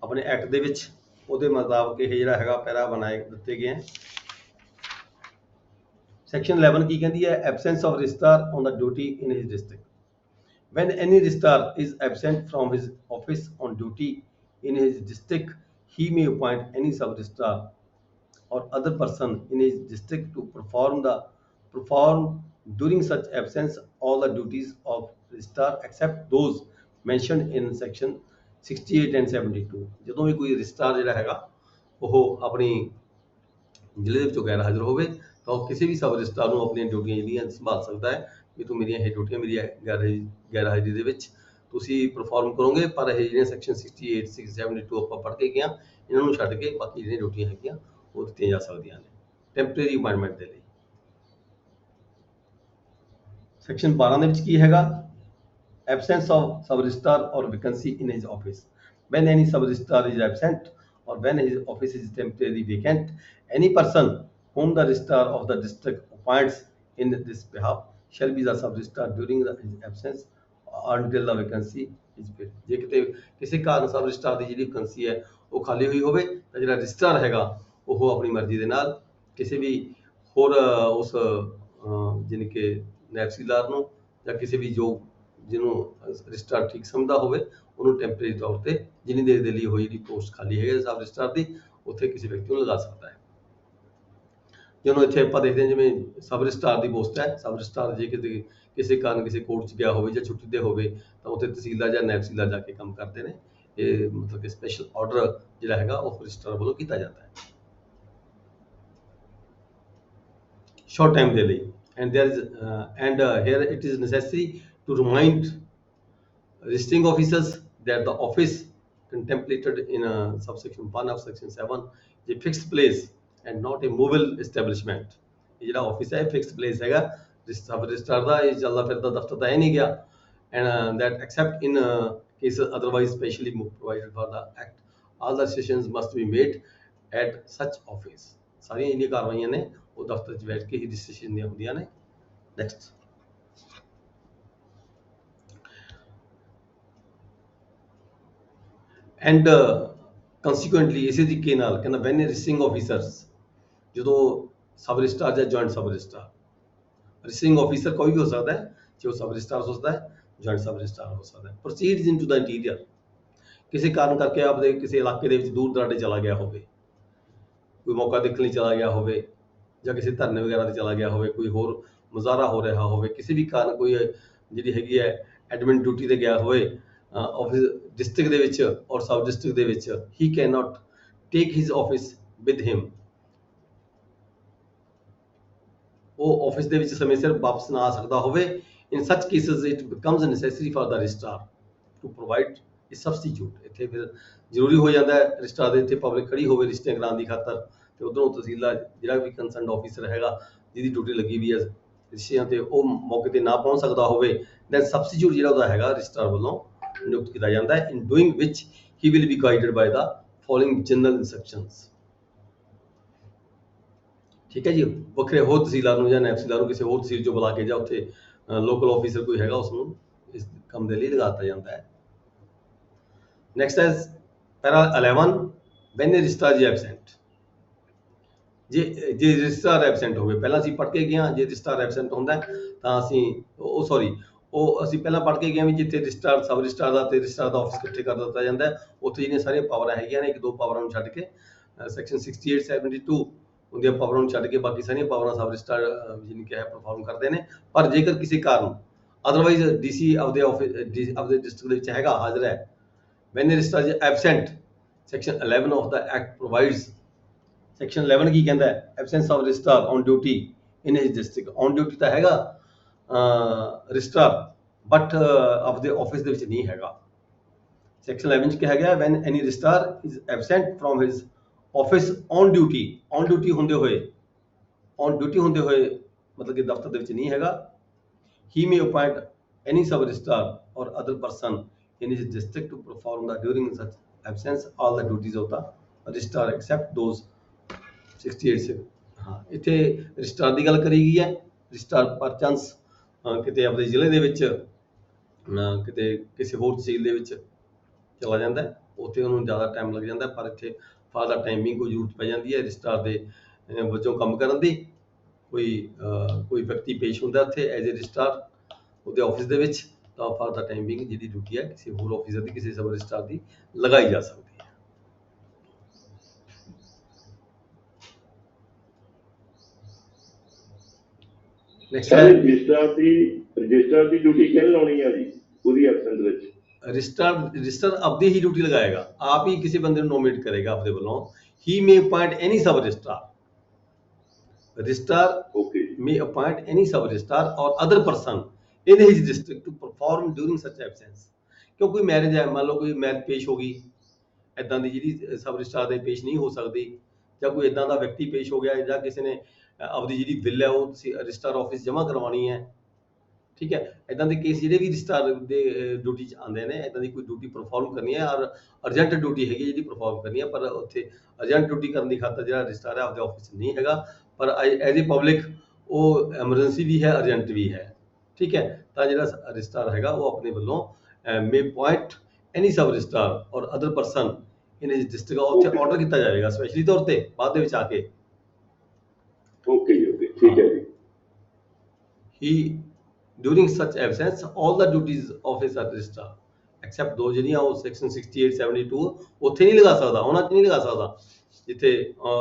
ਆਪਣੇ ਐਕਟ ਦੇ ਵਿੱਚ ਉਹਦੇ ਮੁਤਾਬਕ ਇਹ ਜਿਹੜਾ ਹੈਗਾ ਪੈਰਾ ਬਣਾਏ ਦਿੱਤੇ ਗਏ ਹੈ Section 11 ਕੀ ਕਹਿੰਦੀ ਹੈ absence of registrar on the duty in his district. When any registrar is absent from his office on duty in his district, he may appoint any sub-registrar or other person in his district to perform during such absence all the duties of registrar except those mentioned in section 68 and 72. ਜਦੋਂ ਵੀ ਕੋਈ registrar ਜਿਹੜਾ ਹੈਗਾ ਉਹ ਆਪਣੀ ਜ਼ਿਲ੍ਹੇ ਦੇ ਵਿੱਚੋਂ ਗੈਰ ਹਾਜ਼ਰ ਹੋਵੇ ਤਾਂ ਉਹ ਕਿਸੇ ਵੀ ਸਬ ਰਜਿਸਟਰਾਰ ਨੂੰ ਆਪਣੀਆਂ ਡਿਊਟੀਆਂ ਜਿਹੜੀਆਂ ਸੰਭਾਲ ਸਕਦਾ ਹੈ ਵੀ ਤੂੰ ਮੇਰੀਆਂ ਇਹ ਡਿਊਟੀਆਂ ਮੇਰੀ ਗੈਰ ਹਾਜ਼ਰੀ ਦੇ ਵਿੱਚ ਤੁਸੀਂ ਪਰਫਾਰਮ ਕਰੋਗੇ ਪਰ ਇਹ ਜਿਹੜੀਆਂ ਸੈਕਸ਼ਨ 68 672 ਆਪਾਂ ਪੜ੍ਹ ਕੇ ਗਏ ਇਹਨਾਂ ਨੂੰ ਛੱਡ ਕੇ ਬਾਕੀ ਜਿਹੜੀਆਂ ਡਿਊਟੀਆਂ ਹੈਗੀਆਂ ਉਹ ਦਿੱਤੀਆਂ ਜਾ ਸਕਦੀਆਂ ਨੇ ਟੈਂਪਰੇਰੀ ਅਪਾਇੰਟਮੈਂਟ ਦੇ ਲਈ ਸੈਕਸ਼ਨ 12 ਦੇ ਵਿੱਚ ਕੀ ਹੈਗਾ absence of sub-registrar or vacancy in his office. When any sub-registrar is absent or when his office is temporarily vacant, any person whom the registrar of the district appoints in this behalf shall be the sub registrar during his absence until the vacancy is filled। ਜੇ ਕਿਤੇ ਕਿਸੇ ਕਾਰਨ ਸਬ registrar ਦੀ ਜਿਹੜੀ vacancy ਹੈ ਉਹ ਖਾਲੀ ਹੋਈ ਹੋਵੇ ਤਾਂ ਜਿਹੜਾ ਰਜਿਸਟਰਾਰ ਹੈਗਾ ਉਹ ਆਪਣੀ ਮਰਜ਼ੀ ਦੇ ਨਾਲ ਕਿਸੇ ਵੀ ਹੋਰ ਉਸ ਜਾਣੀ ਕਿ ਨਾਇਬ ਤਹਿਸੀਲਦਾਰ ਨੂੰ ਜਾਂ ਕਿਸੇ ਵੀ ਜੋ ਜਿਹਨੂੰ ਰਜਿਸਟਰਾਰ ਠੀਕ ਸਮਝਦਾ ਹੋਵੇ ਉਹਨੂੰ ਟੈਂਪਰੇਰੀ ਤੌਰ ਤੇ ਜਿੰਨੀ ਦੇਰ ਦੇ ਲਈ ਹੋਈ ਜਿਹੜੀ ਪੋਸਟ ਖਾਲੀ ਹੈ ਸਬ ਰਜਿਸਟਰਾਰ ਦੀ ਉੱਥੇ ਕਿਸੇ ਵਿਅਕਤੀ ਨੂੰ ਲਗਾ ਸਕਦਾ ਹੈ। ਜਦੋਂ ਇੱਥੇ ਆਪਾਂ ਦੇਖਦੇ ਹਾਂ ਜਿਵੇਂ ਸਬ ਰਜਿਸਟਰਾਰ ਦੀ ਪੋਸਟ ਹੈ, ਸਬ ਰਜਿਸਟਰਾਰ ਜੇ ਕਿਤੇ ਕਿਸੇ ਕਾਰਨ ਕਿਸੇ ਕੋਰਟ 'ਚ ਗਿਆ ਹੋਵੇ ਜਾਂ ਛੁੱਟੀ ਤੇ ਹੋਵੇ ਤਾਂ ਉੱਥੇ ਤਹਿਸੀਲਦਾਰ ਜਾਂ ਨਾਇਬ ਤਹਿਸੀਲਦਾਰ ਜਾ ਕੇ ਕੰਮ ਕਰਦੇ ਨੇ। ਇਹ ਮਤਲਬ ਕਿ ਸਪੈਸ਼ਲ ਆਰਡਰ ਜਿਹੜਾ ਹੈਗਾ ਉਹ ਰਜਿਸਟਰਾਰ ਵੱਲੋਂ ਕੀਤਾ ਜਾਂਦਾ ਹੈ short time ਦੇ ਲਈ। and there is here it is necessary to remind registering officers that the office contemplated in subsection 1 of section 7 is a fixed place and not a movable establishment। ਇਹ ਜਿਹੜਾ office ਹੈ fixed place ਹੈਗਾ, ਸਬ registrar ਦਾ ਇਹ ਚੱਲਦਾ ਫਿਰਦਾ ਦਫ਼ਤਰ ਤਾਂ ਹੈ ਨਹੀਂ ਗਿਆ। and that except in cases otherwise specially provided for the act all the decisions must be made at such office। ਸਾਰੀਆਂ ਜਿਹੜੀਆਂ ਕਾਰਵਾਈਆਂ ਨੇ ਉਹ ਦਫ਼ਤਰ 'ਚ ਬੈਠ ਕੇ ਹੀ ਡਿਸੀਜਨ ਦੀਆਂ ਹੁੰਦੀਆਂ ਨੇ। ਨੈਕਸਟ ਐਂਡ ਕੰਸੀਕੁਐਂਟਲੀ ਇਸੇ ਤਰੀਕੇ ਨਾਲ ਕਹਿੰਦਾ ਵੈਨ ਰਜਿਸਟਰਿੰਗ ਆਫੀਸਰਸ, ਜਦੋਂ ਸਬ ਰਜਿਸਟਰਾਰ ਜਾਂ ਜੁਆਇੰਟ ਸਬ ਰਜਿਸਟਰਾਰ, ਰਜਿਸਟਰਿੰਗ ਆਫੀਸਰ ਕੋਈ ਵੀ ਹੋ ਸਕਦਾ ਹੈ, ਜੇ ਉਹ ਸਬ ਰਜਿਸਟਰਾਰ ਹੋ ਸਕਦਾ ਹੈ, ਜੁਆਇੰਟ ਸਬ ਰਜਿਸਟਰਾਰ ਹੋ ਸਕਦਾ ਹੈ। ਪ੍ਰੋਸੀਡਸ ਇਨਟੂ ਦਾ ਇੰਟੀਰੀਅਰ, ਕਿਸੇ ਕਾਰਨ ਕਰਕੇ ਆਪਦੇ ਕਿਸੇ ਇਲਾਕੇ ਦੇ ਵਿੱਚ ਦੂਰ ਦਰਾਡੇ ਚਲਾ ਗਿਆ ਹੋਵੇ, ਕੋਈ ਮੌਕਾ ਦੇਖਣ ਲਈ ਚਲਾ ਗਿਆ ਹੋਵੇ ਜਾਂ ਕਿਸੇ ਧਰਨੇ ਵਗੈਰਾ ਤੇ ਚਲਾ ਗਿਆ ਹੋਵੇ, ਕੋਈ ਹੋਰ ਮੁਜ਼ਾਹਰਾ ਹੋ ਰਿਹਾ ਹੋਵੇ, ਕਿਸੇ ਵੀ ਕਾਰਨ ਕੋਈ ਜਿਹੜੀ ਹੈਗੀ ਹੈ ਐਡਮਿਨ ਡਿਊਟੀ ਤੇ ਗਿਆ ਹੋਵੇ ਆਫਿਸ ਡਿਸਟ੍ਰਿਕਟ ਦੇ ਵਿੱਚ ਔਰ ਸਬ ਡਿਸਟ੍ਰਿਕਟ ਦੇ ਵਿੱਚ, ਹੀ can not take his office with him. ਉਹ ਆਫਿਸ ਦੇ ਵਿੱਚ ਸਮੇਂ ਸਿਰ ਵਾਪਸ ਨਾ ਆ ਸਕਦਾ ਹੋਵੇ। In such cases it becomes necessary for the registrar to provide ਇਹ ਸਬਸਟੀਟਿਊਟ। ਇੱਥੇ ਫਿਰ ਜ਼ਰੂਰੀ ਹੋ ਜਾਂਦਾ ਹੈ ਰਜਿਸਟਰਾਰ ਦੇ ਇੱਥੇ ਪਬਲਿਕ ਖੜੀ ਹੋਵੇ ਰਜਿਸਟਰਿੰਗ ਕਰਾਉਣ ਦੀ ਖਾਤਰ, ਤੇ ਉਧਰੋਂ ਤਹਿਸੀਲਦਾਰ ਜਿਹੜਾ ਵੀ ਕੰਸਰਨਡ ਆਫਿਸਰ ਹੈਗਾ ਜਿਹਦੀ ਡਿਊਟੀ ਲੱਗੀ ਵੀ ਹੈ ਰਜਿਸਟਰੀਆਂ ਤੇ ਉਹ ਮੌਕੇ ਤੇ ਨਾ ਪਹੁੰਚ ਸਕਦਾ ਹੋਵੇ, ਦੈਨ ਸਬਸਟੀਟਿਊਟ ਜਿਹੜਾ ਉਹਦਾ ਹੈਗਾ ਰਜਿਸਟਰਾਰ ਵੱਲੋਂ ਨਿਯੁਕਤ ਕੀਤਾ ਜਾਂਦਾ ਹੈ। In doing which he will be guided by the following general instructions. ਠੀਕ ਹੈ ਜੀ। ਵੱਖਰੇ ਹੋਰ ਤਹਿਸੀਲਦਾਰ ਨੂੰ ਜਾਂ ਨਾਇਬ ਤਹਿਸੀਲਦਾਰ ਨੂੰ ਕਿਸੇ ਹੋਰ ਤਹਿਸੀਲ 'ਚੋਂ ਬੁਲਾ ਕੇ ਜਾਂ ਉੱਥੇ ਲੋਕਲ ਆਫਿਸਰ ਕੋਈ ਹੈਗਾ ਉਸਨੂੰ ਇਸ ਕੰਮ ਦੇ ਲਈ ਲਗਾ ਦਿੱਤਾ ਜਾਂਦਾ ਹੈ। ਨੈਕਸਟ ਹੈ ਪੈਰਾ 11 ਵੈਨ ਰਜਿਸਟਰਾਰ ਜੀ ਐਬਸੈਂਟ। ਜੇ ਰਜਿਸਟਰਾਰ ਐਬਸੈਂਟ ਹੋਵੇ, ਪਹਿਲਾਂ ਅਸੀਂ ਪੜ੍ਹ ਕੇ ਗਏ ਹਾਂ ਜੇ ਰਜਿਸਟਰਾਰ ਐਬਸੈਂਟ ਹੁੰਦਾ ਤਾਂ ਅਸੀਂ ਪਹਿਲਾਂ ਪੜ੍ਹ ਕੇ ਗਏ ਹਾਂ ਵੀ ਜਿੱਥੇ ਰਜਿਸਟਰਾਰ ਸਬ ਰਜਿਸਟਰਾਰ ਦਾ ਤੇ ਰਜਿਸਟਰਾਰ ਦਾ ਆਫਿਸ ਇਕੱਠੇ ਕਰ ਦਿੱਤਾ ਜਾਂਦਾ ਹੈ, ਉੱਥੇ ਜਿਹੜੀਆਂ ਸਾਰੀਆਂ ਪਾਵਰਾਂ ਹੈਗੀਆਂ ਨੇ ਇੱਕ ਦੋ ਪਾਵਰਾਂ ਨੂੰ ਛੱਡ ਕੇ ਸੈਕਸ਼ਨ 68 72 ਉਹਦੀਆਂ ਪਾਵਰਾਂ ਨੂੰ ਛੱਡ ਕੇ ਬਾਕੀ ਸਾਰੀਆਂ ਪਾਵਰਾਂ ਸਬ ਰਜਿਸਟਰਾਰ ਜਿਹਨੂੰ ਕਿਹਾ ਪਰਫਾਰਮ ਕਰਦੇ ਨੇ। ਪਰ ਜੇਕਰ ਕਿਸੇ ਕਾਰਨ ਅਦਰਵਾਈਜ਼ ਡੀਸੀ ਆਪਦੇ ਆਫਿਸ ਆਪਦੇ ਡਿਸਟ੍ਰਿਕਟ ਦੇ ਵਿੱਚ ਹੈਗਾ ਹਾਜ਼ਰ ਹੈ, ਵੈਨ ਰਜਿਸਟਰਾਰ ਜੀ absent section 11 of the act provides. Section 11 ਕੀ ਕਹਿੰਦਾ ਹੈ? Absence of registrar on duty in his district. On duty ਤਾਂ ਹੈਗਾ ਰਜਿਸਟਰਾਰ, ਬਟ ਆਪਦੇ ਆਫਿਸ ਦੇ ਵਿੱਚ ਨਹੀਂ ਹੈਗਾ। ਸੈਕਸ਼ਨ 11 ਚ ਕਿਹਾ ਗਿਆ when any registrar is absent from his office on duty, on duty ਹੁੰਦੇ ਹੋਏ ਮਤਲਬ ਕਿ ਦਫ਼ਤਰ ਦੇ ਵਿੱਚ ਨਹੀਂ ਹੈਗਾ। He may appoint any sub registrar or other person in his district to perform the during such absence all the duties of the registrar except those 68 ਸੇ। ਹਾਂ, ਇੱਥੇ ਰਜਿਸਟਰਾਰ ਦੀ ਗੱਲ ਕਰੀ ਗਈ ਹੈ। ਰਜਿਸਟਰਾਰ ਪਰ ਚਾਂਸ ਕਿਤੇ ਆਪਣੇ ਜ਼ਿਲ੍ਹੇ ਦੇ ਵਿੱਚ ਕਿਤੇ ਕਿਸੇ ਹੋਰ ਤਹਿਸੀਲ ਦੇ ਵਿੱਚ ਚਲਾ ਜਾਂਦਾ ਹੈ, ਉੱਥੇ ਉਹਨੂੰ ਜ਼ਿਆਦਾ ਟਾਈਮ ਲੱਗ ਜਾਂਦਾ, ਪਰ ਇੱਥੇ ਫਾਰ ਦਾ ਟਾਈਮਿੰਗ ਕੋਈ ਜ਼ਰੂਰਤ ਪੈ ਜਾਂਦੀ ਹੈ ਰਜਿਸਟਰਾਰ ਦੇ ਵਜੋਂ ਕੰਮ ਕਰਨ ਦੀ। ਕੋਈ ਵਿਅਕਤੀ ਪੇਸ਼ ਹੁੰਦਾ ਉੱਥੇ ਐਜ਼ ਏ ਰਜਿਸਟਰਾਰ ਉਹਦੇ ਆਫਿਸ ਦੇ ਵਿੱਚ, ਤਾਂ ਫਾਰ ਦਾ ਟਾਈਮਿੰਗ ਜਿਹਦੀ ਡਿਊਟੀ ਹੈ ਕਿਸੇ ਹੋਰ ਆਫਿਸਰ ਦੀ ਕਿਸੇ ਸਬ ਰਜਿਸਟਰਾਰ ਦੀ ਲਗਾਈ ਜਾ ਸਕਦੀ ਹੈ। ਨੈਕਸਟ ਹੈ ਰਜਿਸਟਰਾਰ ਦੀ ਡਿਊਟੀ ਕਿਹਨੇ ਲਾਉਣੀ ਹੈ ਜੀ ਉਹਦੀ ਐਬਸੈਂਸ ਵਿੱਚ? ਰਜਿਸਟਰ ਆਪਦੀ ਹੀ ਡਿਊਟੀ ਲਗਾਏਗਾ, ਆਪ ਹੀ ਕਿਸੇ ਬੰਦੇ ਨੂੰ ਨੋਮੀਨੇਟ ਕਰੇਗਾ ਆਪਦੇ ਵੱਲੋਂ। ਹੀ may appoint any sub registrar may appoint any sub registrar or other person in his district to perform during such absence। ਕਿਉਂ ਕੋਈ ਮੈਰਿਜ ਹੈ, ਮੰਨ ਲਓ ਕੋਈ ਮੈਰਿਜ ਪੇਸ਼ ਹੋ ਗਈ ਇੱਦਾਂ ਦੀ ਜਿਹੜੀ ਸਬ ਰਜਿਸਟਰਾਰ ਦੇ ਪੇਸ਼ ਨਹੀਂ ਹੋ ਸਕਦੀ, ਜਾਂ ਕੋਈ ਇੱਦਾਂ ਦਾ ਵਿਅਕਤੀ ਪੇਸ਼ ਹੋ ਗਿਆ ਜਾਂ ਕਿਸੇ ਨੇ ਆਪਦੀ ਜਿਹੜੀ ਬਿੱਲ ਹੈ ਉਹ ਤੁਸੀਂ ਰਜਿਸਟਰਾਰ ਆਫਿਸ ਜਮ੍ਹਾਂ ਕਰਵਾਉਣੀ ਹੈ। ਠੀਕ ਹੈ, ਇੱਦਾਂ ਦੇ ਕੇਸ ਜਿਹੜੇ ਵੀ ਰਜਿਸਟਰਾਰ ਦੇ ਡਿਊਟੀ 'ਚ ਆਉਂਦੇ ਨੇ, ਇੱਦਾਂ ਦੀ ਕੋਈ ਡਿਊਟੀ ਪਰਫਾਰਮ ਕਰਨੀ ਹੈ ਔਰ ਅਰਜੈਂਟ ਡਿਊਟੀ ਹੈਗੀ ਜਿਹੜੀ ਪਰਫਾਰਮ ਕਰਨੀ ਹੈ, ਪਰ ਉੱਥੇ ਅਰਜੈਂਟ ਡਿਊਟੀ ਕਰਨ ਦੀ ਖਾਤਰ ਜਿਹੜਾ ਰਜਿਸਟਰਾਰ ਹੈ ਆਪਦੇ ਆਫਿਸ 'ਚ ਨਹੀਂ ਹੈਗਾ, ਪਰ ਐਜ਼ ਏ ਪਬਲਿਕ ਉਹ ਐਮਰਜੈਂਸੀ ਵੀ ਹੈ ਅਰਜੈਂਟ ਵੀ ਹੈ। ठीक है। ਤਾਂ ਜਿਹੜਾ ਰਜਿਸਟਰਾਰ ਹੈਗਾ ਉਹ ਆਪਣੇ ਵੱਲੋਂ ਮੇ point any sub registrar or other person in his district ਉੱਥੇ Okay. ਆਰਡਰ ਕੀਤਾ ਜਾਵੇਗਾ ਸਪੈਸ਼ਲੀ ਤੌਰ ਤੇ ਬਾਅਦ ਦੇ ਵਿੱਚ ਆ ਕੇ ਓਕੇ ਜੀ, ਓਕੇ, ਠੀਕ ਹੈ ਜੀ। he during such absence all the duties of his registrar except ਦੋ ਜਿਹੜੀਆਂ ਉਹ ਸੈਕਸ਼ਨ 68 72 ਉੱਥੇ ਨਹੀਂ ਲਗਾ ਸਕਦਾ, ਉਹਨਾਂ 'ਚ ਨਹੀਂ ਲਗਾ ਸਕਦਾ ਜਿੱਥੇ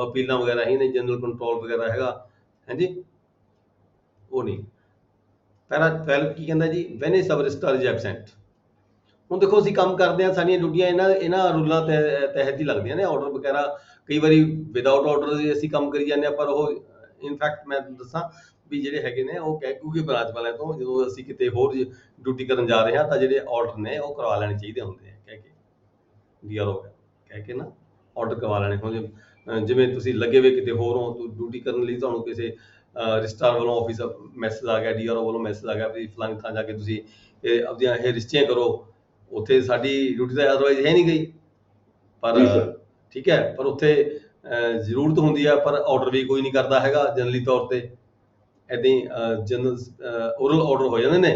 ਅਪੀਲਾਂ ਵਗੈਰਾ ਹੀ ਨੇ, ਜਨਰਲ ਕੰਟਰੋਲ ਵਗੈਰਾ ਹੈਗਾ, ਹਾਂਜੀ ਉਹ ਨਹੀਂ। ਪੈਰਾ 12 ਕੀ ਕਹਿੰਦਾ ਜੀ, when a sub registrar is absent. ਹੁਣ ਦੇਖੋ ਅਸੀਂ ਕੰਮ ਕਰਦੇ ਹਾਂ, ਸਾਡੀਆਂ ਡਿਊਟੀਆਂ ਇਹਨਾਂ ਰੂਲਾਂ ਤਹਿਤ ਹੀ ਲੱਗਦੀਆਂ ਨੇ, ਆਰਡਰ ਵਗੈਰਾ ਕਈ ਵਾਰੀ ਵਿਦਆਊਟ ਆਰਡਰ ਅਸੀਂ ਕੰਮ ਕਰੀ ਜਾਂਦੇ ਹਾਂ, ਪਰ ਉਹ ਇਨਫੈਕਟ ਮੈਂ ਦੱਸਾਂ ਵੀ ਜਿਹੜੇ ਹੈਗੇ ਨੇ ਉਹ ਕਹਿ ਕਿਉਂਕਿ ਬ੍ਰਾਂਚ ਵਾਲਿਆਂ ਤੋਂ ਜਦੋਂ ਅਸੀਂ ਕਿਤੇ ਹੋਰ ਡਿਊਟੀ ਕਰਨ ਜਾ ਰਹੇ ਹਾਂ ਤਾਂ ਜਿਹੜੇ ਆਰਡਰ ਨੇ ਉਹ ਕਰਵਾ ਲੈਣੇ ਚਾਹੀਦੇ ਹੁੰਦੇ ਆ, ਕਹਿ ਕੇ ਡੀਆਰਓ ਕਹਿ ਕੇ ਨਾ ਆਰਡਰ ਕਰਵਾ ਲੈਣੇ ਹੁਣ ਜਿਵੇਂ ਤੁਸੀਂ ਲੱਗੇ ਹੋਏ ਕਿਤੇ ਹੋਰ ਹੋ ਡਿਊਟੀ ਕਰਨ ਲਈ, ਤੁਹਾਨੂੰ ਕਿਸੇ ਰਜਿਸਟਰਾਰ ਵੱਲੋਂ ਆਫਿਸ ਮੈਸੇਜ ਆ ਗਿਆ, ਡੀਆਰਓ ਵੱਲੋਂ ਮੈਸੇਜ ਆ ਗਿਆ ਵੀ ਫਲਾਣੀ ਥਾਂ ਜਾ ਕੇ ਤੁਸੀਂ ਆਪਦੀਆਂ ਇਹ ਰਜਿਸਟਰੀਆਂ ਕਰੋ, ਉੱਥੇ ਸਾਡੀ ਡਿਊਟੀ ਤਾਂ ਅਦਰਵਾਈਜ਼ ਹੈ ਨਹੀਂ ਗਈ, ਪਰ ਜੀ ਸਰ। ਠੀਕ ਹੈ, ਪਰ ਉੱਥੇ ਜ਼ਰੂਰਤ ਹੁੰਦੀ ਆ, ਪਰ ਆਰਡਰ ਵੀ ਕੋਈ ਨਹੀਂ ਕਰਦਾ ਹੈਗਾ ਜਨਰਲੀ ਤੌਰ ਤੇ। ਏਦਾਂ ਹੀ ਜਨਰਲ ਓਰਲ ਆਰਡਰ ਹੋ ਜਾਂਦੇ ਨੇ,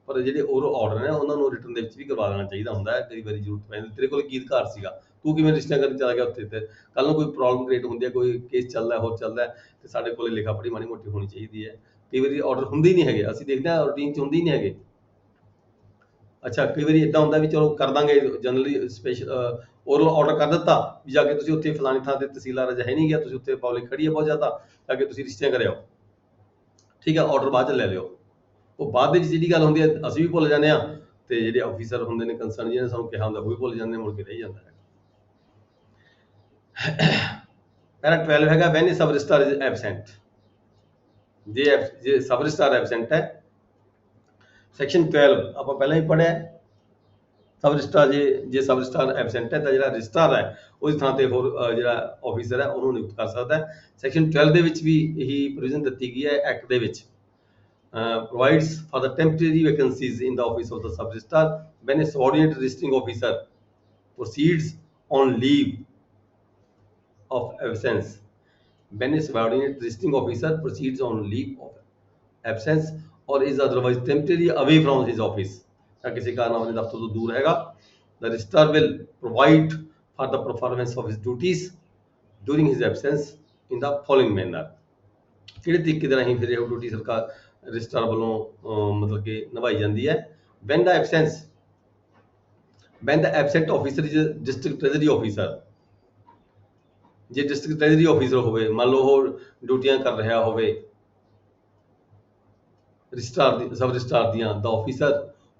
ਪਰ ਜਿਹੜੇ ਓਰਲ ਆਰਡਰ ਨੇ ਉਹਨਾਂ ਨੂੰ ਰਿਟਨ ਦੇ ਵਿੱਚ ਵੀ ਕਰਵਾ ਲੈਣਾ ਚਾਹੀਦਾ ਹੁੰਦਾ ਹੈ। ਕਈ ਵਾਰੀ ਜ਼ਰੂਰਤ ਪੈਂਦੀ, ਤੇਰੇ ਕੋਲ ਕੀ ਅਧਿਕਾਰ ਸੀਗਾ, ਤੂੰ ਕਿਵੇਂ ਰਜਿਸਟਰ ਕਰਨ ਚਲਾ ਗਿਆ ਉੱਥੇ, ਤੇ ਕੱਲ ਨੂੰ ਕੋਈ ਪ੍ਰੋਬਲਮ ਕ੍ਰੀਏਟ ਹੁੰਦੀ ਹੈ, ਕੋਈ ਕੇਸ ਚੱਲਦਾ ਹੋਰ ਚੱਲਦਾ ਤੇ ਸਾਡੇ ਕੋਲੇ ਲਿਖਾ ਪੜੀ ਮਾੜੀ ਮੋਟੀ ਹੋਣੀ ਚਾਹੀਦੀ ਹੈ। ਕਈ ਵਾਰੀ ਆਰਡਰ ਹੁੰਦੇ ਹੀ ਨਹੀਂ ਹੈਗੇ, ਅਸੀਂ ਦੇਖਦੇ ਹਾਂ ਰੂਟੀਨ 'ਚ ਹੁੰਦੇ ਹੀ ਨਹੀਂ ਹੈਗੇ। ਅੱਛਾ, ਕਈ ਵਾਰੀ ਇੱਦਾਂ ਹੁੰਦਾ ਵੀ ਚਲੋ ਕਰ ਦਾਂਗੇ, ਜਨਰਲੀ ਸਪੈਸ਼ਲ ਓਰਲ ਆਰਡਰ ਕਰ ਦਿੱਤਾ ਵੀ ਜਾ ਕੇ ਤੁਸੀਂ ਉੱਥੇ ਫਲਾਣੀ ਥਾਂ ਤੇ ਤਹਿਸੀਲਦਾਰ ਅਜੇ ਹੈ ਨਹੀਂ ਗਿਆ, ਤੁਸੀਂ ਉੱਥੇ ਪਬਲਿਕ ਖੜੀ ਹੈ ਬਹੁਤ ਜ਼ਿਆਦਾ, ਜਾ ਕੇ ਤੁਸੀਂ ਰਜਿਸਟਰ ਕਰਿਓ, ਠੀਕ ਹੈ, ਆਰਡਰ ਬਾਅਦ 'ਚ ਲੈ ਲਿਓ। ਉਹ ਬਾਅਦ ਦੇ ਵਿੱਚ ਜਿਹੜੀ ਗੱਲ ਹੁੰਦੀ ਹੈ ਅਸੀਂ ਵੀ ਭੁੱਲ ਜਾਂਦੇ ਹਾਂ, ਤੇ ਜਿਹੜੇ ਆਫੀਸਰ ਹੁੰਦੇ ਨੇ ਕੰਸਰਨ ਜਿਹਨੇ ਸਾਨੂੰ ਕਿਹਾ ਹੁੰਦਾ ਉਹ ਵੀ ਭੁੱਲ ਜਾਂਦੇ, ਮੁੜ ਕੇ ਰਹਿ ਜਾਂਦਾ ਹੈ। ਪੈਰਾ 12 ਹੈਗਾ when a sub registrar is absent, ਜੇ ਸਬ ਰਜਿਸਟਰਾਰ ਐਬਸੈਂਟ ਹੈ। ਸੈਕਸ਼ਨ 12 ਆਪਾਂ ਪਹਿਲਾਂ ਹੀ ਪੜ੍ਹਿਆ, ਸਬ ਰਜਿਸਟਰਾਰ ਜੇ ਸਬ ਰਜਿਸਟਰਾਰ ਐਬਸੈਂਟ ਹੈ ਤਾਂ ਜਿਹੜਾ ਰਜਿਸਟਰਾਰ ਹੈ ਉਹਦੀ ਥਾਂ ਤੇ ਹੋਰ ਜਿਹੜਾ ਆਫੀਸਰ ਹੈ ਉਹਨੂੰ ਨਿਯੁਕਤ ਕਰ ਸਕਦਾ ਹੈ। ਸੈਕਸ਼ਨ 12 ਦੇ ਵਿੱਚ ਵੀ ਇਹੀ ਪ੍ਰੋਵੀਜ਼ਨ ਦਿੱਤੀ ਗਈ ਹੈ ਐਕਟ ਦੇ ਵਿੱਚ, provides for the temporary vacancies in the office of the sub registrar when a subordinate registering officer proceeds on leave of absence, when a subordinate registering officer proceeds on leave of absence or is otherwise temporarily away from his office, ਤਾਂ ਕਿਸੇ ਕਾਰਨ ਆਪਣੇ ਦਫ਼ਤਰ ਤੋਂ ਦੂਰ ਹੈਗਾ, the registrar will provide for the performance of his duties during his absence in the following manner। ਕਿਹੜੇ ਤਰੀਕੇ ਦੇ ਰਾਹੀਂ ਫਿਰ ਇਹ ਡਿਊਟੀ ਸਰਕਾਰ ਰਜਿਸਟਰਾਰ ਵੱਲੋਂ ਮਤਲਬ ਕਿ ਨਿਭਾਈ ਜਾਂਦੀ ਹੈ। when the absent officer is a district treasury officer, ਜੇ ਡਿਸਟ੍ਰਿਕਟ ਟ੍ਰੈਜਰੀ ਆਫੀਸਰ ਹੋਵੇ, ਮੰਨ ਲਓ ਉਹ ਡਿਊਟੀਆਂ ਕਰ ਰਿਹਾ ਹੋਵੇ ਸਬ ਰਜਿਸਟਰਾਰ ਦੀਆਂ, ਦਾ ਆਫੀਸਰ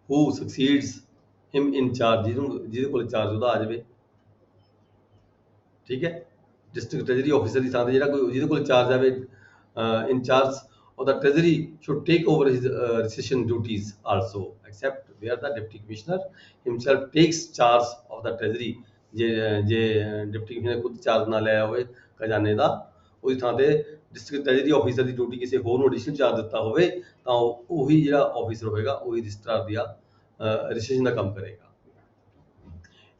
ਹੂ ਸਕਸੀਡਸ ਹਿਮ ਇਨ ਚਾਰਜ, ਜਿਹਦੇ ਕੋਲ ਚਾਰਜ ਉਹਦਾ ਆ ਜਾਵੇ, ਠੀਕ ਹੈ, ਡਿਸਟ੍ਰਿਕਟ ਟ੍ਰੈਜਰੀ ਆਫੀਸਰ ਦੀ ਥਾਂ ਤੇ ਜਿਹੜਾ ਕੋਈ ਜਿਹਦੇ ਕੋਲ ਚਾਰਜ ਆਵੇ, in charge of the treasury should take over his recession duties also, except where the deputy commissioner himself takes charge of the treasury। ਜੇ ਡਿਪਟੀ ਕਮਿਸ਼ਨਰ ਖੁਦ ਚਾਰਜ ਨਾ ਲਿਆ ਹੋਵੇ ਖਜ਼ਾਨੇ ਦਾ, ਉਹਦੀ ਥਾਂ ਤੇ ਡਿਸਟ੍ਰਿਕਟ ਟ੍ਰੈਜਰੀ ਆਫੀਸਰ ਦੀ ਡਿਊਟੀ ਕਿਸੇ ਹੋਰ ਨੂੰ ਐਡੀਸ਼ਨਲ ਚਾਰਜ ਦਿੱਤਾ ਹੋਵੇ, ਤਾਂ ਉਹੀ ਜਿਹੜਾ ਆਫੀਸਰ ਹੋਏਗਾ ਉਹੀ ਰਜਿਸਟਰਾਰ ਦੀ ਰਜਿਸਟ੍ਰੇਸ਼ਨ ਦਾ ਕੰਮ ਕਰੇਗਾ।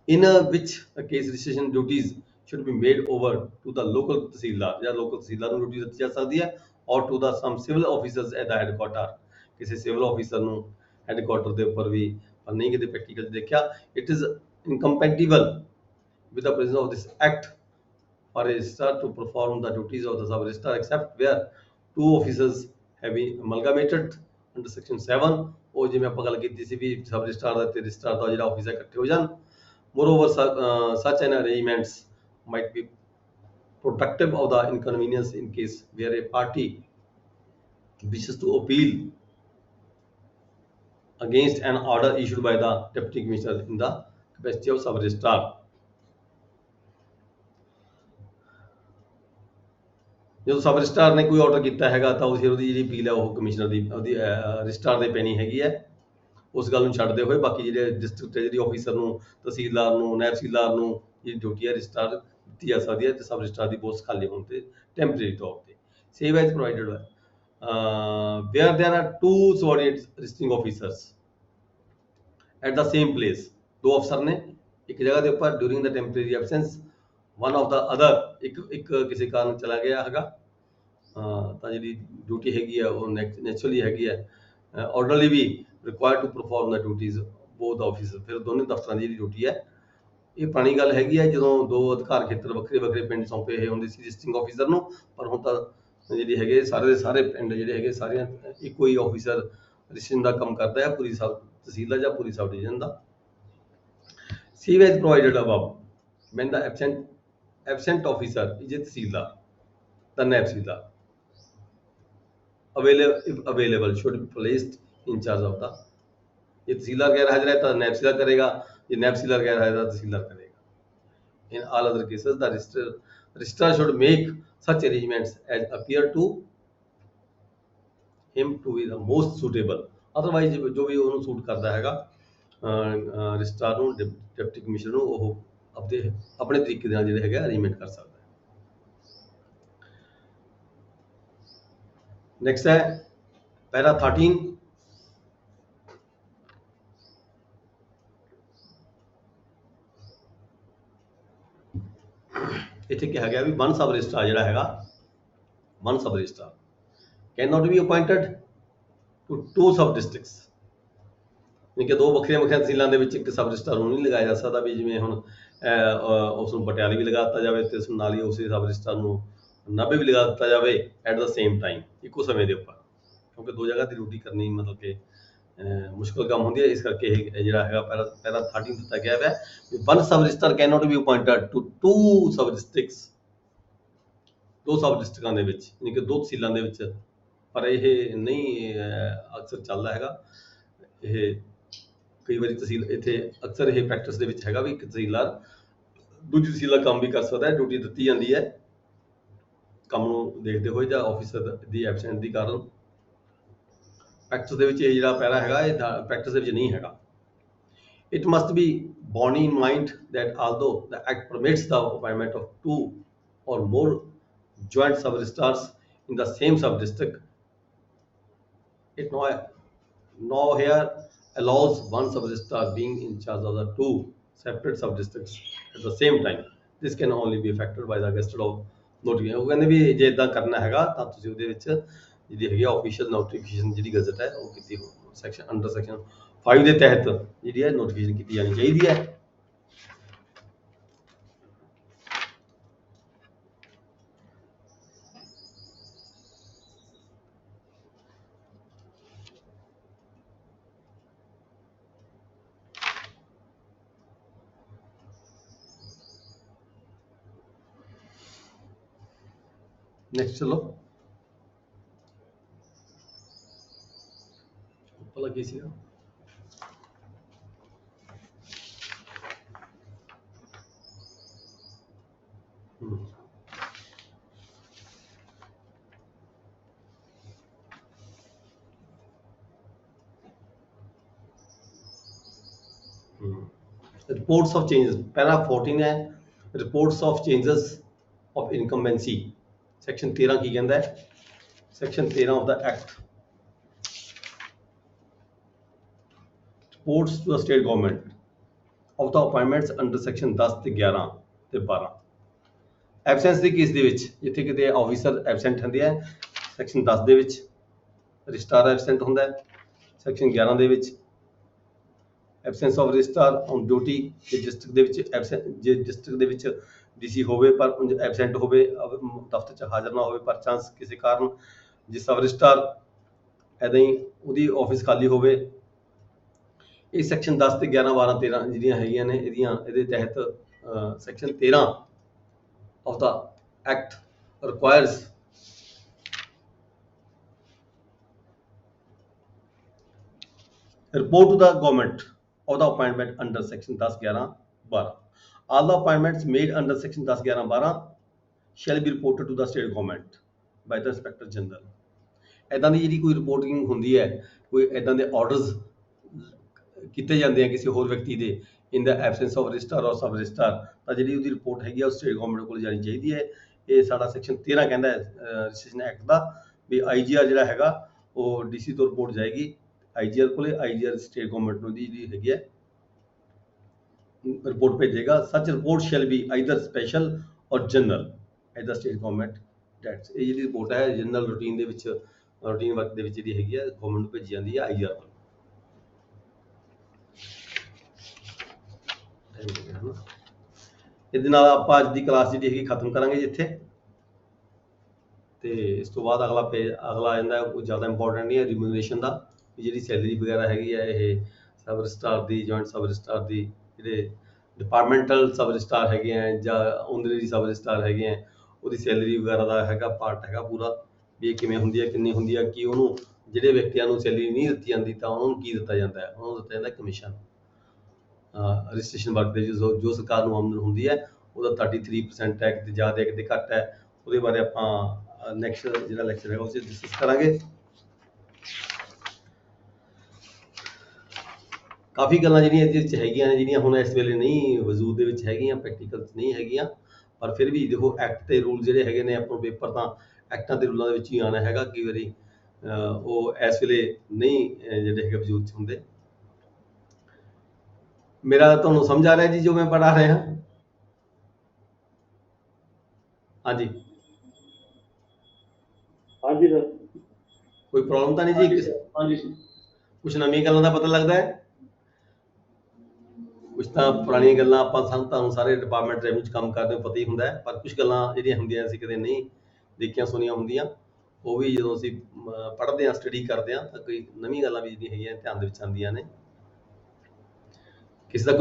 in which case registration duties should be made over to the local ਤਹਿਸੀਲਦਾਰ, ਜਾਂ ਲੋਕਲ ਤਹਿਸੀਲਦਾਰ ਨੂੰ ਡਿਊਟੀ ਦਿੱਤੀ ਜਾ ਸਕਦੀ ਹੈ, ਔਰ to the some civil officers at the headquarter, ਕਿਸੇ ਸਿਵਲ ਆਫੀਸਰ ਨੂੰ ਹੈਡਕੁਆਟਰ ਦੇ ਉੱਪਰ ਵੀ, ਪਰ ਨਹੀਂ ਕਿਤੇ ਪ੍ਰੈਕਟੀਕਲ ਦੇਖਿਆ। it is incompatible with the provision of this act for a registrar to perform the duties of the sub registrar except where two officers have been amalgamated under section 7। ਉਹ ਜਿਵੇਂ ਆਪਾਂ ਗੱਲ ਕੀਤੀ ਸੀ ਵੀ ਸਬ ਰਜਿਸਟਰਾਰ ਦਾ ਤੇ registrar ਦਾ ਜਿਹੜਾ office ਹੈ ਇਕੱਠੇ ਹੋ ਜਾਣ। moreover such an arrangements might be productive of the inconvenience in case where a party wishes to appeal against an order issued by the deputy commissioner in the capacity of sub registrar। ਜਦੋਂ sub registrar ਨੇ ਕੋਈ order ਕੀਤਾ ਹੈਗਾ ਤਾਂ ਉਹਦੀ ਜਿਹੜੀ appeal ਹੈ ਉਹ ਕਮਿਸ਼ਨਰ ਦੀ ਉਹਦੀ ਰਜਿਸਟਰਾਰ ਦੇ ਪੈਣੀ ਹੈਗੀ ਹੈ। ਉਸ ਗੱਲ ਨੂੰ ਛੱਡਦੇ ਹੋਏ ਬਾਕੀ ਜਿਹੜੇ ਡਿਸਟ੍ਰਿਕਟ ਟ੍ਰੈਜਰੀ ਆਫੀਸਰ ਨੂੰ, ਤਹਿਸੀਲਦਾਰ ਨੂੰ, ਨਾਇਬ ਤਹਿਸੀਲਦਾਰ ਨੂੰ ਜਿਹੜੀ ਡਿਊਟੀ ਹੈ ਰਜਿਸਟਰਾਰ ਦਿੱਤੀ ਜਾ ਸਕਦੀ ਹੈ, ਤੇ ਸਬ ਰਜਿਸਟਰਾਰ ਦੀ ਪੋਸਟ ਖਾਲੀ ਹੋਣ ਤੇ ਟੈਂਪਰੇਰੀ ਤੌਰ ਤੇ save as provided where there are two subordinate registering officers at the same place। ਦੋ ਅਫਸਰ ਨੇ ਇੱਕ ਜਗ੍ਹਾ ਦੇ ਉੱਪਰ during the temporary absence one of the other, ਇੱਕ ਕਿਸੇ ਕਾਰਨ ਚਲਾ ਗਿਆ ਹੈਗਾ, ਤਾਂ ਜਿਹੜੀ ਡਿਊਟੀ ਹੈਗੀ ਆ ਉਹ ਨੈਚੁਰਲੀ ਹੈਗੀ ਹੈ ordinarily be required to perform the duties both office. ਫਿਰ ਦੋਨੇ ਦਫ਼ਤਰਾਂ ਦੀ ਜਿਹੜੀ ਡਿਊਟੀ ਹੈ, ਇਹ ਪੁਰਾਣੀ ਗੱਲ ਹੈਗੀ ਹੈ ਜਦੋਂ ਦੋ ਅਧਿਕਾਰ ਖੇਤਰ ਵੱਖਰੇ ਵੱਖਰੇ ਪਿੰਡ ਸੌਂਪੇ ਹੋਏ ਹੁੰਦੇ ਸੀ ਰਜਿਸਟਰਿੰਗ ਆਫੀਸਰ ਨੂੰ, ਪਰ ਹੁਣ ਤਾਂ ਜਿਹੜੀ ਹੈਗੇ ਸਾਰੇ ਦੇ ਸਾਰੇ ਪਿੰਡ ਜਿਹੜੇ ਹੈਗੇ ਸਾਰੀਆਂ ਇੱਕੋ ਹੀ ਆਫੀਸਰ ਰਜਿਸਟਰਿੰਗ ਦਾ ਕੰਮ ਕਰਦਾ ਹੈ, ਪੂਰੀ ਸਬ ਤਹਿਸੀਲ ਦਾ ਜਾਂ ਪੂਰੀ ਸਬ ਡਿਵੀਜ਼ਨ ਦਾ। Save as provided above when the absent officer is a tehsildar, the naib tehsildar if available should be placed in charge of the, ये तहसीलदार गैर हाजिर है तो नायब तहसीलदार करेगा, ये नायब तहसीलदार गैर हाजिर है तो तहसीलदार करेगा। In all other cases the registrar should make such arrangements as appear to him to be the most suitable, otherwise जो भी ਉਹਨੂੰ ਸੂਟ ਕਰਦਾ ਹੈਗਾ ਰਜਿਸਟਰਾਰ ਨੂੰ, ਡਿਪਟੀ ਕਮਿਸ਼ਨਰ ਨੂੰ, ਉਹ ਆਪਣੇ ਤਰੀਕੇ ਦੇ ਨਾਲ ਜਿਹੜੇ ਹੈਗਾ ਅਰੇਂਜਮੈਂਟ ਕਰ ਸਕਦਾ ਹੈ। ਨੈਕਸਟ ਹੈ ਪੈਰਾ 13। ਇੱਥੇ ਕਿਹਾ ਗਿਆ ਵੀ ਵਨ ਸਬ ਰਜਿਸਟਰਾਰ ਜਿਹੜਾ ਹੈਗਾ, one sub registrar can not be appointed to 2 sub districts, ਯਾਨੀ ਕਿ ਦੋ ਵੱਖਰੀਆਂ ਵੱਖਰੀਆਂ ਤਹਿਸੀਲਾਂ ਦੇ ਵਿੱਚ ਇੱਕ ਸਬ ਰਜਿਸਟਰਾਰ ਨੂੰ ਨਹੀਂ ਲਗਾਇਆ ਜਾ ਸਕਦਾ ਵੀ ਜਿਵੇਂ ਹੁਣ ਉਸ ਨੂੰ ਪਟਿਆਲੇ ਵੀ ਲਗਾ ਦਿੱਤਾ ਜਾਵੇ ਤੇ ਉਸ ਨਾਲ ਹੀ ਉਸੇ ਸਬ ਰਜਿਸਟਰਾਰ ਨੂੰ ਨਾਭੇ ਵੀ ਲਗਾ ਦਿੱਤਾ ਜਾਵੇ ਐਟ ਦਾ ਸੇਮ ਟਾਈਮ, ਇੱਕੋ ਸਮੇਂ ਦੇ ਉੱਪਰ, ਕਿਉਂਕਿ ਦੋ ਜਗ੍ਹਾ ਦੀ ਡਿਊਟੀ ਕਰਨੀ ਮਤਲਬ ਕਿ ਮੁਸ਼ਕਲ ਕੰਮ ਹੁੰਦੀ ਹੈ। ਇਸ ਕਰਕੇ ਇਹ ਜਿਹੜਾ ਹੈਗਾ ਪੈਰਾ 13 ਦਿੱਤਾ ਗਿਆ ਹੈ ਵੀ one sub registrar can not be appointed to 2 sub districts, ਦੋ ਸਬ ਡਿਸਟ੍ਰਿਕਟਾਂ ਦੇ ਵਿੱਚ, ਯਾਨੀ ਕਿ ਦੋ ਤਹਿਸੀਲਾਂ ਦੇ ਵਿੱਚ। ਪਰ ਇਹ ਨਹੀਂ ਅਕਸਰ ਚੱਲਦਾ ਹੈਗਾ, ਇਹ ਕਈ ਵਾਰੀ ਤਹਿਸੀਲ ਇੱਥੇ ਅਕਸਰ ਇਹ ਪ੍ਰੈਕਟਿਸ ਦੇ ਵਿੱਚ ਹੈਗਾ ਵੀ ਇੱਕ ਤਹਿਸੀਲਦਾਰ ਦੂਜੀ ਤਹਿਸੀਲ ਦਾ ਕੰਮ ਵੀ ਕਰ ਸਕਦਾ ਹੈ, ਡਿਊਟੀ ਦਿੱਤੀ ਜਾਂਦੀ ਹੈ ਕੰਮ ਨੂੰ ਦੇਖਦੇ ਹੋਏ ਜਾਂ ਆਫਿਸਰ ਦੀ ਐਬਸੈਂਟ ਦੀ ਕਾਰਨ। ਪ੍ਰੈਕਟਿਸ ਦੇ ਵਿੱਚ ਇਹ ਜਿਹੜਾ ਪੈਰਾ ਹੈਗਾ ਇਹ ਪ੍ਰੈਕਟਿਸ ਦੇ ਵਿੱਚ ਨਹੀਂ ਹੈਗਾ। It must be borne in mind that although the Act permits the appointment of 2 or more joint sub-registrars in the same sub-district, it now here allows one sub-registrar being in charge of the 2 separate sub-districts at the same time. This can only be effected by the gazetted of notification। ਉਹ ਕਹਿੰਦੇ ਵੀ ਜੇ ਇਦਾਂ ਕਰਨਾ ਹੈਗਾ ਤਾਂ ਤੁਸੀਂ ਉਹਦੇ ਵਿੱਚ ਜਿਹੜੀ ਹੈਗੀ ਆਫੀਸ਼ੀਅਲ ਨੋਟੀਫਿਕੇਸ਼ਨ ਜਿਹੜੀ ਗਜ਼ਟ ਹੈ ਉਹ ਕੀਤੀ ਸੈਕਸ਼ਨ ਅੰਡਰ ਸੈਕਸ਼ਨ 5 ਦੇ ਤਹਿਤ ਜਿਹੜੀ ਹੈ ਨੋਟੀਫਿਕੇਸ਼ਨ ਕੀਤੀ ਜਾਣੀ ਚਾਹੀਦੀ ਹੈ। नेक्स्ट चलो भला की सीगा रिपोर्ट्स ऑफ चेंजेस पैरा 14 है, reports of changes of incumbency. Section 13 की कहता है, section 13 of the act reports to the state government of the appointments under section 10 ਤੇ 11 ਤੇ 12 ਐਬਸੈਂਸ ਦੇ ਕੇਸ ਦੇ ਵਿੱਚ ਜਿੱਥੇ ਕਿਤੇ ਆਫੀਸਰ ਐਬਸੈਂਟ ਹੁੰਦੇ ਆ ਸੈਕਸ਼ਨ 10 ਦੇ ਵਿੱਚ ਰਜਿਸਟਰਾਰ ਐਬਸੈਂਟ ਹੁੰਦਾ ਹੈ, ਸੈਕਸ਼ਨ 11 ਦੇ ਵਿੱਚ absence of registrar on duty ਜੇ ਡਿਸਟ੍ਰਿਕਟ ਦੇ ਵਿੱਚ ਐਬਸੈਂਟ, ਜੇ ਡਿਸਟ੍ਰਿਕਟ ਦੇ ਵਿੱਚ ਡੀਸੀ ਹੋਵੇ ਪਰ ਐਬਸੈਂਟ ਹੋਵੇ, ਦਫ਼ਤਰ 'ਚ ਹਾਜ਼ਰ ਨਾ ਹੋਵੇ ਪਰ ਚਾਂਸ ਕਿਸੇ ਕਾਰਨ, ਜਿਸ ਸਬ ਰਜਿਸਟਰਾਰ ਇੱਦਾਂ ਹੀ ਉਹਦੀ ਆਫਿਸ ਖਾਲੀ ਹੋਵੇ, ਇਹ ਸੈਕਸ਼ਨ 10 ਤੇ 11 12 13 ਜਿਹੜੀਆਂ ਹੈਗੀਆਂ ਨੇ ਇਹਦੇ ਤਹਿਤ section 13 of the act requires report to the government of the appointment under section 10 11 12. All the appointments made under section 10 11 12 shall be reported to the state government by the inspector general। ਇਦਾਂ ਦੀ ਜਿਹੜੀ ਕੋਈ reporting ਹੁੰਦੀ ਹੈ, ਕੋਈ ਇਦਾਂ ਦੇ orders ਕੀਤੇ ਜਾਂਦੇ ਆ ਕਿਸੇ ਹੋਰ ਵਿਅਕਤੀ ਦੇ ਇਨ ਦਾ ਐਬਸੈਂਸ ਆਫ ਰਜਿਸਟਰ ਔਰ ਸਬ ਰਜਿਸਟਰ, ਤਾਂ ਜਿਹੜੀ ਉਹਦੀ ਰਿਪੋਰਟ ਹੈਗੀ ਆ ਉਹ ਸਟੇਟ ਗਵਰਨਮੈਂਟ ਕੋਲ ਜਾਣੀ ਚਾਹੀਦੀ ਹੈ। ਇਹ ਸਾਡਾ ਸੈਕਸ਼ਨ 13 ਕਹਿੰਦਾ ਹੈ ਰਜਿਸਟ੍ਰੇਸ਼ਨ ਐਕਟ ਦਾ ਵੀ ਆਈਜੀਆਰ ਜਿਹੜਾ ਹੈਗਾ ਉਹ ਡੀਸੀ ਤੋਂ ਰਿਪੋਰਟ ਜਾਏਗੀ ਆਈਜੀਆਰ ਕੋਲੇ, ਆਈਜੀਆਰ ਸਟੇਟ ਗਵਰਨਮੈਂਟ ਨੂੰ ਦੀ ਜਿਹੜੀ ਹੈਗੀ ਹੈ ਰਿਪੋਰਟ ਭੇਜੇਗਾ। Such report shall be either special or general at the state government ਡੈਟਸ। ਇਹ ਜਿਹੜੀ ਰਿਪੋਰਟ ਹੈ ਜਨਰਲ ਰੂਟੀਨ ਦੇ ਵਿੱਚ ਰੂਟੀਨ ਵਰਕ ਦੇ ਵਿੱਚ ਜਿਹੜੀ ਹੈਗੀ ਹੈ ਗਵਰਨਮੈਂਟ ਨੂੰ ਭੇਜੀ ਜਾਂਦੀ ਹੈ ਆਈਆਰ ਵੱਲ। ਇਹਦੇ ਨਾਲ ਆਪਾਂ ਅੱਜ ਦੀ ਕਲਾਸ ਜਿਹੜੀ ਹੈਗੀ ਖਤਮ ਕਰਾਂਗੇ ਜੀ ਇੱਥੇ। ਤੇ ਇਸ ਤੋਂ ਬਾਅਦ ਅਗਲਾ ਪੇਜ ਅਗਲਾ ਆ ਜਾਂਦਾ ਕੋਈ ਜ਼ਿਆਦਾ ਇੰਪੋਰਟੈਂਟ ਨਹੀਂ ਹੈ ਰਿਮੂਨਰੇਸ਼ਨ ਦਾ, ਵੀ ਜਿਹੜੀ ਸੈਲਰੀ ਵਗੈਰਾ ਹੈਗੀ ਹੈ ਇਹ ਸਬ ਰਜਿਸਟਰਾਰ ਦੀ, ਜੁਆਇੰਟ ਸਬ ਰਜਿਸਟਰਾਰ ਦੀ, ਜਿਹੜੇ ਡਿਪਾਰਟਮੈਂਟਲ ਸਬ ਰਜਿਸਟਰਾਰ ਹੈਗੇ ਹੈ ਜਾਂ ਓਨਰਰੀ ਸਬ ਰਜਿਸਟਰਾਰ ਹੈਗੇ ਹੈ, ਉਹਦੀ ਸੈਲਰੀ ਵਗੈਰਾ ਦਾ ਹੈਗਾ ਪਾਰਟ ਹੈਗਾ ਪੂਰਾ, ਵੀ ਇਹ ਕਿਵੇਂ ਹੁੰਦੀ ਹੈ, ਕਿੰਨੀ ਹੁੰਦੀ ਹੈ, ਕਿ ਉਹਨੂੰ ਜਿਹੜੇ ਵਿਅਕਤੀਆਂ ਨੂੰ ਸੈਲਰੀ ਨਹੀਂ ਦਿੱਤੀ ਜਾਂਦੀ ਤਾਂ ਉਹਨਾਂ ਨੂੰ ਕੀ ਦਿੱਤਾ ਜਾਂਦਾ ਹੈ, ਉਹਨਾਂ ਨੂੰ ਦਿੱਤਾ ਜਾਂਦਾ ਕਮਿਸ਼ਨ। ਰਜਿਸਟ੍ਰੇਸ਼ਨ ਵਰਕ ਦੇ ਜੋ ਸਰਕਾਰ ਨੂੰ ਆਮਦਨ ਹੁੰਦੀ ਹੈ ਉਹਦਾ 33% ਹੈ, ਕਿਤੇ ਜ਼ਿਆਦਾ ਹੈ ਕਿਤੇ ਘੱਟ ਹੈ। ਉਹਦੇ ਬਾਰੇ ਆਪਾਂ ਨੈਕਸਟ ਜਿਹੜਾ ਲੈਕਚਰ ਹੈ ਉਹ 'ਚ ਡਿਸਕਸ ਕਰਾਂਗੇ। ਕਾਫੀ ਗੱਲਾਂ ਜਿਹੜੀਆਂ ਇਹਦੇ ਵਿੱਚ ਹੈਗੀਆਂ ਨੇ ਜਿਹੜੀਆਂ ਹੁਣ ਇਸ ਵੇਲੇ ਨਹੀਂ ਵਜੂਦ ਦੇ ਵਿੱਚ ਹੈਗੀਆਂ, ਪ੍ਰੈਕਟੀਕਲ ਨਹੀਂ ਹੈਗੀਆਂ, ਪਰ ਫਿਰ ਵੀ ਦੇਖੋ ਐਕਟ ਤੇ ਰੂਲ ਜਿਹੜੇ ਹੈਗੇ ਨੇ ਆਪਾਂ ਪੇਪਰ ਤਾਂ ਐਕਟਾਂ ਦੇ ਰੂਲਾਂ ਦੇ ਵਿੱਚ ਹੀ ਆਉਣਾ ਹੈਗਾ। ਕਈ ਵਾਰੀ ਉਹ ਇਸ ਵੇਲੇ ਨਹੀਂ ਜਿਹੜੇ ਹੈਗੇ ਵਜੂਦ 'ਚ ਹੁੰਦੇ। ਮੇਰਾ ਤੁਹਾਨੂੰ ਸਮਝ ਆ ਰਿਹਾ ਜੀ ਜੋ ਮੈਂ ਪੜ੍ਹਾ ਰਿਹਾ? ਹਾਂਜੀ ਹਾਂਜੀ ਸਰ। ਕੋਈ ਪ੍ਰੋਬਲਮ ਤਾਂ ਨਹੀਂ ਜੀ? ਹਾਂਜੀ ਸਰ। ਕੁਛ ਨਵੀਆਂ ਗੱਲਾਂ ਦਾ ਪਤਾ ਲੱਗਦਾ ਹੈ, ਕੁਛ ਤਾਂ ਪੁਰਾਣੀਆਂ ਗੱਲਾਂ ਆਪਾਂ ਤੁਹਾਨੂੰ ਸਾਰੇ ਡਿਪਾਰਟਮੈਂਟ ਰੈਵਨਿਊ 'ਚ ਕੰਮ ਕਰਦੇ ਹੋ ਪਤਾ ਹੀ ਹੁੰਦਾ ਹੈ, ਪਰ ਕੁਛ ਗੱਲਾਂ ਜਿਹੜੀਆਂ ਹੁੰਦੀਆਂ ਅਸੀਂ ਕਦੇ ਨਹੀਂ ਦੇਖੀਆਂ ਸੁਣੀਆਂ ਹੁੰਦੀਆਂ, ਉਹ ਵੀ ਜਦੋਂ ਅਸੀਂ ਪੜ੍ਹਦੇ ਹਾਂ ਸਟੱਡੀ ਕਰਦੇ ਹਾਂ ਤਾਂ ਕੋਈ ਨਵੀਂ ਗੱਲਾਂ ਵੀ ਜਿਹੜੀਆਂ ਹੈਗੀਆਂ ਧਿਆਨ ਦੇ ਵਿੱਚ ਆਉਂਦੀਆਂ ਨੇ। ਕਿਸੇ ਦਾ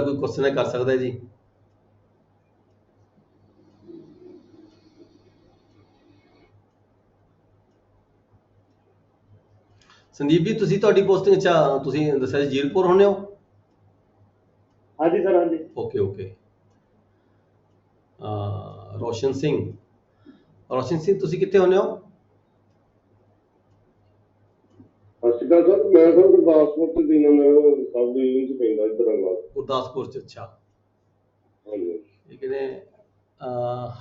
ਕੋਈ ਕੁਐਸਚਨ ਹੈ ਕਰ ਸਕਦਾ ਹੈ ਜੀ? ਸੰਦੀਪ ਜੀ ਤੁਸੀਂ ਤੁਹਾਡੀ ਪੋਸਟਿੰਗ ਅੱਛਾ ਤੁਸੀਂ ਦੱਸਿਆ ਜੀਰਕਪੁਰ ਹੁੰਦੇ ਹੋ? ਹਾਂਜੀ ਸਰ। ਹਾਂਜੀ ਓਕੇ। ਰੋਸ਼ਨ ਸਿੰਘ ਤੁਸੀਂ ਕਿੱਥੇ ਹੁੰਦੇ ਹੋ? ਸਤਿ ਸ਼੍ਰੀ ਅਕਾਲ ਸਰ। ਮੈਂ ਸਰ ਗੁਰਦਾਸਪੁਰ ਤੇ ਦੀਨਾਨਗਰ ਸਬ ਡਿਵੀਜ਼ਨ 'ਚ ਪੈਂਦਾ ਇੱਧਰ ਹੈਗਾ। ਗੁਰਦਾਸਪੁਰ 'ਚ? ਅੱਛਾ। ਹਾਂਜੀ। ਇਹ ਕਿਹਨੇ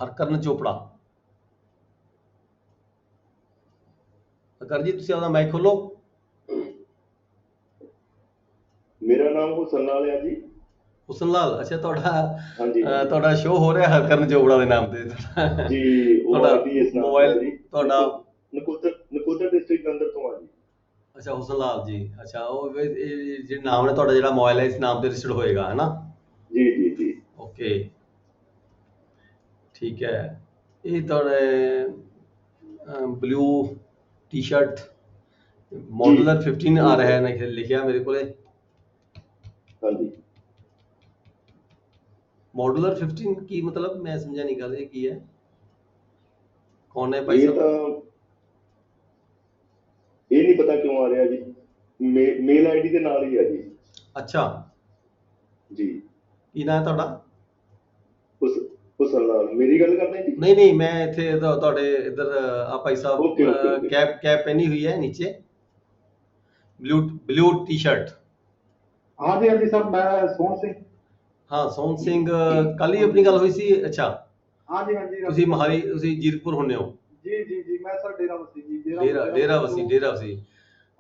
ਹਰਕਰਨ ਚੋਪੜਾ। ਹਰਕਰਨ ਜੀ ਤੁਸੀਂ ਆਪਣਾ ਮਾਈਕ ਖੋਲੋ। ਮੇਰਾ ਨਾਮ ਹੁਸਨ ਲਾਲ ਹੈ ਜੀ। ਹੁਸਨ ਲਾਲ? ਅੱਛਾ ਹਾਂਜੀ। ਤੁਹਾਡਾ ਸ਼ੋਅ ਹੋ ਰਿਹਾ ਹਰਕਰਨ ਚੋਪੜਾ ਦੇ ਨਾਮ ਤੇ ਜੀ। ਤੁਹਾਡਾ ਮੋਬਾਈਲ ਤੁਹਾਡਾ ਨਕੋਦਰ ਡਿਸਟ੍ਰਿਕਟ ਅੰਦਰ ਤੋਂ ਆ ਜੀ। ਅੱਛਾ ਹੁਸਨ ਲਾਲ ਜੀ। ਅੱਛਾ ਉਹ ਜਿਹੜਾ ਨਾਮ ਹੈ ਤੁਹਾਡਾ ਜਿਹੜਾ ਮੋਬਾਈਲ ਹੈ ਇਸ ਨਾਮ ਤੇ ਰਜਿਸਟਰਡ ਹੋਏਗਾ ਹੈ ਨਾ? ਜੀ। ਓਕੇ ਠੀਕ ਹੈ। ਇਹ ਤੁਹਾਡੇ ਬਲੂ ਟੀ-ਸ਼ਰਟ ਮੋਡੂਲਰ 15 ਆ ਰਿਹਾ ਹੈ ਲਿਖਿਆ ਮੇਰੇ ਕੋਲੇ। ਹਾਂਜੀ। ਮੋਡੂਲਰ 15 ਕੀ ਮਤਲਬ? ਮੈਂ ਸਮਝਿਆ ਨਹੀਂ ਗੱਲ ਇਹ ਕੀ ਹੈ, ਕੌਣ ਹੈ ਭਾਈ ਸਾਹਿਬ? ਇਹ ਨਹੀਂ ਪਤਾ ਕਿਉਂ ਆ ਰਿਹਾ ਜੀ, ਮੇਲ ਆਈਡੀ ਦੇ ਨਾਲ ਹੀ ਹੈ ਜੀ। ਅੱਛਾ ਜੀ। ਕੀ ਨਾਮ ਹੈ ਤੁਹਾਡਾ? ਹੁਸਨ ਲਾਲ। ਮੇਰੀ ਗੱਲ ਕਰਦੇ ਜੀ? ਨਹੀਂ ਮੈਂ ਇੱਥੇ ਤੁਹਾਡੇ ਇੱਧਰ ਆ ਭਾਈ ਸਾਹਿਬ ਕੈਪ ਪਹਿਨੀ ਹੋਈ ਹੈ ਨੀਚੇ, ਬਲੂ ਟੀ-ਸ਼ਰਟ। ਹਾਂਜੀ ਸਰ। ਮੈਂ ਸੋਹਣ ਸਿੰਘ। ਹਾਂ ਸੋਹਣ ਸਿੰਘ, ਕੱਲ ਹੀ ਆਪਣੀ ਗੱਲ ਹੋਈ ਸੀ। ਅੱਛਾ ਹਾਂਜੀ ਤੁਸੀਂ ਮਹਾਲੀ, ਤੁਸੀਂ ਜੀਰਕਪੁਰ ਹੁੰਦੇ ਹੋ? ਜੀ ਮੈਂ ਸਰ ਡੇਰਾਬੱਸੀ ਜੀ।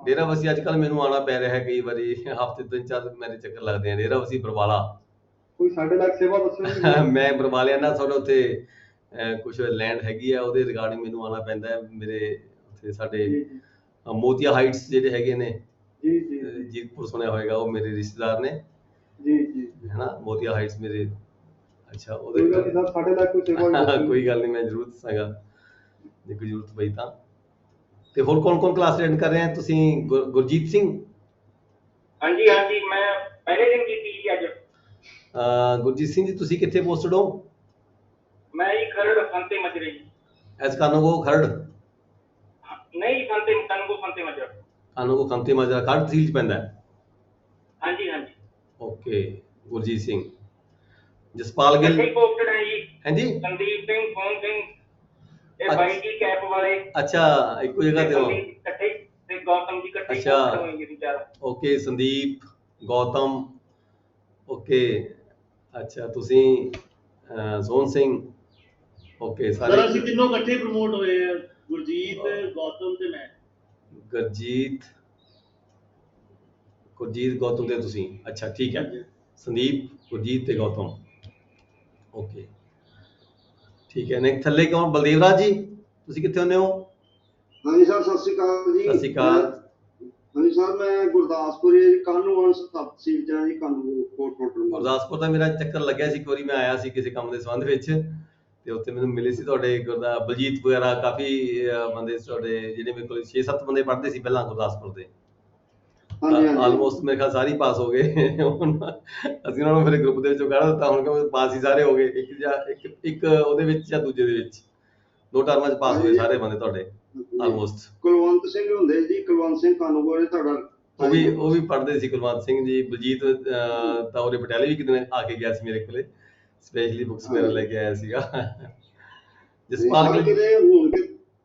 ਡੇਰਾਬੱਸੀ ਅੱਜ ਕੱਲ ਮੈਨੂੰ ਆਉਣਾ ਪੈ ਰਿਹਾ ਹੈ ਕਈ ਵਾਰੀ, ਹਫ਼ਤੇ 3-4 ਮੇਰੇ ਚੱਕਰ ਲੱਗਦੇ ਆ। ਡੇਰਾਬੱਸੀ ਬਰਵਾਲਾ ਕੋਈ ਸਾਡੇ ਨਾਲ ਸੇਵਾ ਦੱਸੋ। ਮੈਂ ਬਰਵਾਲਿਆ ਨਾ ਤੁਹਾਡੇ ਉੱਥੇ ਕੁਝ ਲੈਂਡ ਹੈਗੀ ਆ, ਉਹਦੇ ਰਿਗਾਰਡਿੰਗ ਮੈਨੂੰ ਆਉਣਾ ਪੈਂਦਾ ਹੈ। ਮੇਰੇ ਉੱਥੇ ਸਾਡੇ ਮੋਤੀਆ ਹਾਈਟਸ ਜਿਹੜੇ ਹੈਗੇ ਨੇ ਜੀ ਜੀਰਕਪੁਰ ਸੁਣਿਆ ਹੋਏਗਾ, ਉਹ ਮੇਰੇ ਰਿਸ਼ਤੇਦਾਰ ਨੇ ਜੀ ਹੈ ਨਾ, ਮੋਤੀਆ ਹਾਈਟਸ ਮੇਰੇ। ਅੱਛਾ ਉਹਦੇ ਕੋਈ ਗੱਲ ਨਹੀਂ ਸਰ, ਸਾਡੇ ਨਾਲ ਕੋਈ ਸੇਵਾ ਕੋਈ ਗੱਲ ਨਹੀਂ, ਮੈਂ ਜ਼ਰੂਰ ਦੱਸਾਂਗਾ ਜੇ ਕੋਈ ਜ਼ਰੂਰਤ ਪਈ ਤਾਂ। ਤੇ ਹੋਰ ਕੌਣ ਕਲਾਸ ਅਟੈਂਡ ਕਰ ਰਹੇ ਆ ਤੁਸੀਂ? ਗੁਰਜੀਤ ਸਿੰਘ? ਹਾਂਜੀ ਮੈਂ ਪਹਿਲੇ ਦਿਨ ਕੀਤੀ ਸੀ ਅੱਜ। ਗੁਰਜੀਤ ਸਿੰਘ ਜੀ ਤੁਸੀਂ ਕਿੱਥੇ ਪੋਸਟਡ ਹੋ? ਮੈਂ ਜੀ ਖਰੜ ਫੰਤੇ ਮਜਰੇ ਜੀ। ਐਸ ਕਾਨੂੰਗੋ ਖਰੜ? ਨਹੀਂ ਕਾਨੂੰਗੋ ਫੰਤੇ ਮਜਰਾ। ਕਾਨੂੰਗੋ ਫੰਤੇ ਮਜਰਾ ਖਰੜ ਤਹਿਸੀਲ 'ਚ ਪੈਂਦਾ ਹੈ? ਹਾਂਜੀ ਓਕੇ। ਗੁਰਜੀਤ ਸਿੰਘ। ਜਸਪਾਲ ਗਿੱਲ? ਕਿੱਥੇ ਪੋਸਟਡ ਹੈ ਜੀ? ਹਾਂਜੀ। ਸੰਦੀਪ ਸਿੰਘ, ਸੋਹਣ ਸਿੰਘ, ਇਹ ਬਾਈ ਜੀ ਕੈਪ ਵਾਲੇ। ਅੱਛਾ ਇੱਕੋ ਜਗ੍ਹਾ ਤੇ ਹੋ? ਇਕੱਠੇ ਤੇ ਗੌਤਮ ਜੀ ਇਕੱਠੇ ਅੱਛਾ ਹੋਣਗੇ ਵਿਚਾਰ। ਓਕੇ। ਸੰਦੀਪ, ਗੌਤਮ, ਓਕੇ। ਅੱਛਾ ਤੁਸੀਂ ਸੋਹਣ ਸਿੰਘ, ਓਕੇ। ਸਰ ਅਸੀਂ ਤਿੰਨੋਂ ਇਕੱਠੇ ਪ੍ਰਮੋਟ ਹੋਏ ਆ, ਗੁਰਜੀਤ, ਗੌਤਮ ਤੇ ਮੈਂ। ਗੁਰਜੀਤ, ਗੌਤਮ ਤੇ ਤੁਸੀਂ? ਅੱਛਾ ਠੀਕ ਹੈ। ਸੰਦੀਪ, ਗੁਰਜੀਤ ਤੇ ਗੌਤਮ, ਓਕੇ ਠੀਕ ਹੈ। ਨੇ ਥੱਲੇ ਕੌਣ? ਬਲਦੇਵ ਰਾਜ ਜੀ ਤੁਸੀਂ ਕਿੱਥੇ ਹੁੰਦੇ ਹੋ? ਹਾਂਜੀ ਸਰ, ਸਤਿ ਸ਼੍ਰੀ ਅਕਾਲ ਜੀ। ਸਤਿ ਸ਼੍ਰੀ ਅਕਾਲ। ਹਾਂਜੀ ਸਰ, ਮੈਂ ਗੁਰਦਾਸਪੁਰ ਜੀ, ਕਾਨੂੰ ਤਹਿਸੀਲ ਚ ਜੀ, ਕਾਨੂੰ ਕੋਟ ਗੁਰਦਾਸਪੁਰ ਦਾ ਮੇਰਾ ਚੱਕਰ ਲੱਗਿਆ ਸੀ, ਇੱਕ ਵਾਰੀ ਮੈਂ ਆਇਆ ਸੀ ਕਿਸੇ ਕੰਮ ਦੇ ਸੰਬੰਧ ਵਿੱਚ, ਤੇ ਉੱਥੇ ਮੈਨੂੰ ਮਿਲੇ ਸੀ ਤੁਹਾਡੇ ਬਲਜੀਤ ਵਗੈਰਾ, ਕਾਫੀ ਬੰਦੇ ਤੁਹਾਡੇ, ਜਿਹੜੇ ਮੇਰੇ ਕੋਲ 6-7 ਬੰਦੇ ਪੜ੍ਹਦੇ ਸੀ ਪਹਿਲਾਂ ਗੁਰਦਾਸਪੁਰ ਦੇ। ਹਾਂਜੀ ਹਾਂਜੀ ਆਲਮੋਸਟ ਮੇਰੇ ਖਿਆਲ ਸਾਰੇ ਹੀ ਪਾਸ ਹੋ ਗਏ। ਹੁਣ ਅਸੀਂ ਉਹਨਾਂ ਨੂੰ ਫਿਰ ਗਰੁੱਪ ਦੇ ਵਿੱਚੋਂ ਕੱਢ ਦਿੱਤਾ, ਹੁਣ ਕਿ ਪਾਸ ਹੀ ਸਾਰੇ ਹੋ ਗਏ, ਇੱਕ ਉਹਦੇ ਵਿੱਚ ਜਾਂ ਦੂਜੇ ਦੇ ਵਿੱਚ 2 ਟਰਮਾਂ 'ਚ ਪਾਸ ਹੋਏ ਸਾਰੇ ਬੰਦੇ ਤੁਹਾਡੇ ਆਲਮੋਸਟ। ਕੁਲਵੰਤ ਸਿੰਘ ਹੁੰਦੇ ਜੀ, ਕੁਲਵੰਤ ਸਿੰਘ ਕਾਨੂੰਗੋਰੇ, ਤੁਹਾਡਾ ਉਹ ਵੀ ਪੜ੍ਹਦੇ ਸੀ, ਕੁਲਵੰਤ ਸਿੰਘ ਜੀ। ਬਲਜੀਤ ਤਾਂ ਉਹਦੇ ਪਟਿਆਲੇ ਵੀ ਕਿਤੇ ਆ ਕੇ ਗਿਆ ਸੀ ਮੇਰੇ ਕੋਲੇ, ਸਪੈਸ਼ਲੀ ਬੁੱਕਸ ਵਗੈਰਾ ਲੈ ਕੇ ਆਇਆ ਸੀਗਾ। ਜਸਪਾਲ ਗਿੱਲ ਕਿਤੇ ਹੁਣ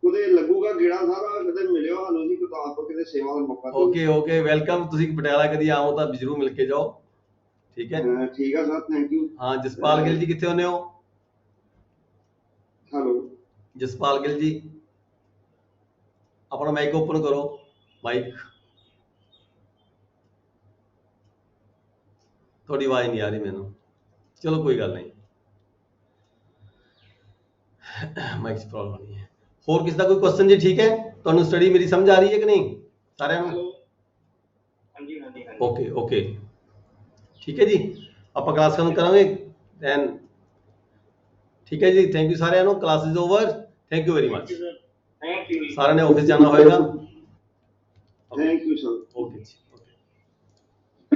ਉਹਦੇ ਲੱਗੂਗਾ ਗੇੜਾ ਸਾਰਾ, ਕਿਤੇ ਮਿਲਿਓ ਸਾਨੂੰ ਜੀ, ਗੁਰਦਾਸਪੁਰ ਕਿਤੇ ਸੇਵਾ ਦਾ ਮੌਕਾ ਦਿਓ। Okay welcome. ਤੁਸੀਂ ਪਟਿਆਲਾ ਕਦੀ ਆਓ ਤਾਂ ਜ਼ਰੂਰ ਮਿਲ ਕੇ ਜਾਓ, ਠੀਕ ਹੈ। ਠੀਕ ਆ ਸਰ, ਥੈਂਕ ਯੂ। ਹਾਂ, ਜਸਪਾਲ ਗਿੱਲ ਜੀ ਕਿੱਥੇ ਹੁੰਦੇ ਹੋ? ਹੈਲੋ ਜਸਪਾਲ ਗਿੱਲ ਜੀ, ਆਪਣਾ ਮਾਈਕ ਓਪਨ ਕਰੋ, ਮਾਈਕ। ਤੁਹਾਡੀ ਆਵਾਜ਼ ਨਹੀਂ ਆ ਰਹੀ ਮੈਨੂੰ, ਚਲੋ ਕੋਈ ਗੱਲ ਨਹੀਂ, ਮਾਈਕ 'ਚ ਪ੍ਰੋਬਲਮ ਨਹੀਂ ਹੈ। ਹੋਰ ਕਿਸੇ ਦਾ ਕੋਈ ਕੁਐਸਚਨ ਜੀ? ਠੀਕ ਹੈ, ਤੁਹਾਨੂੰ ਸਟੱਡੀ ਮੇਰੀ ਸਮਝ ਆ ਰਹੀ ਹੈ ਕਿ ਨਹੀਂ ਸਾਰਿਆਂ ਨੂੰ? ਹਾਂਜੀ ਹਾਂਜੀ ਓਕੇ ਠੀਕ ਹੈ ਜੀ, ਆਪਾਂ ਕਲਾਸ ਖਤਮ ਕਰਾਂਗੇ ਦੈਨ। ਠੀਕ ਹੈ ਜੀ, ਥੈਂਕ ਯੂ ਸਾਰਿਆਂ ਨੂੰ। Class is over, thank you very much. Thank you. ਸਾਰਿਆਂ ਨੇ ਆਫਿਸ ਜਾਣਾ ਹੋਏਗਾ। Thank you sir. ਓਕੇ ਜੀ।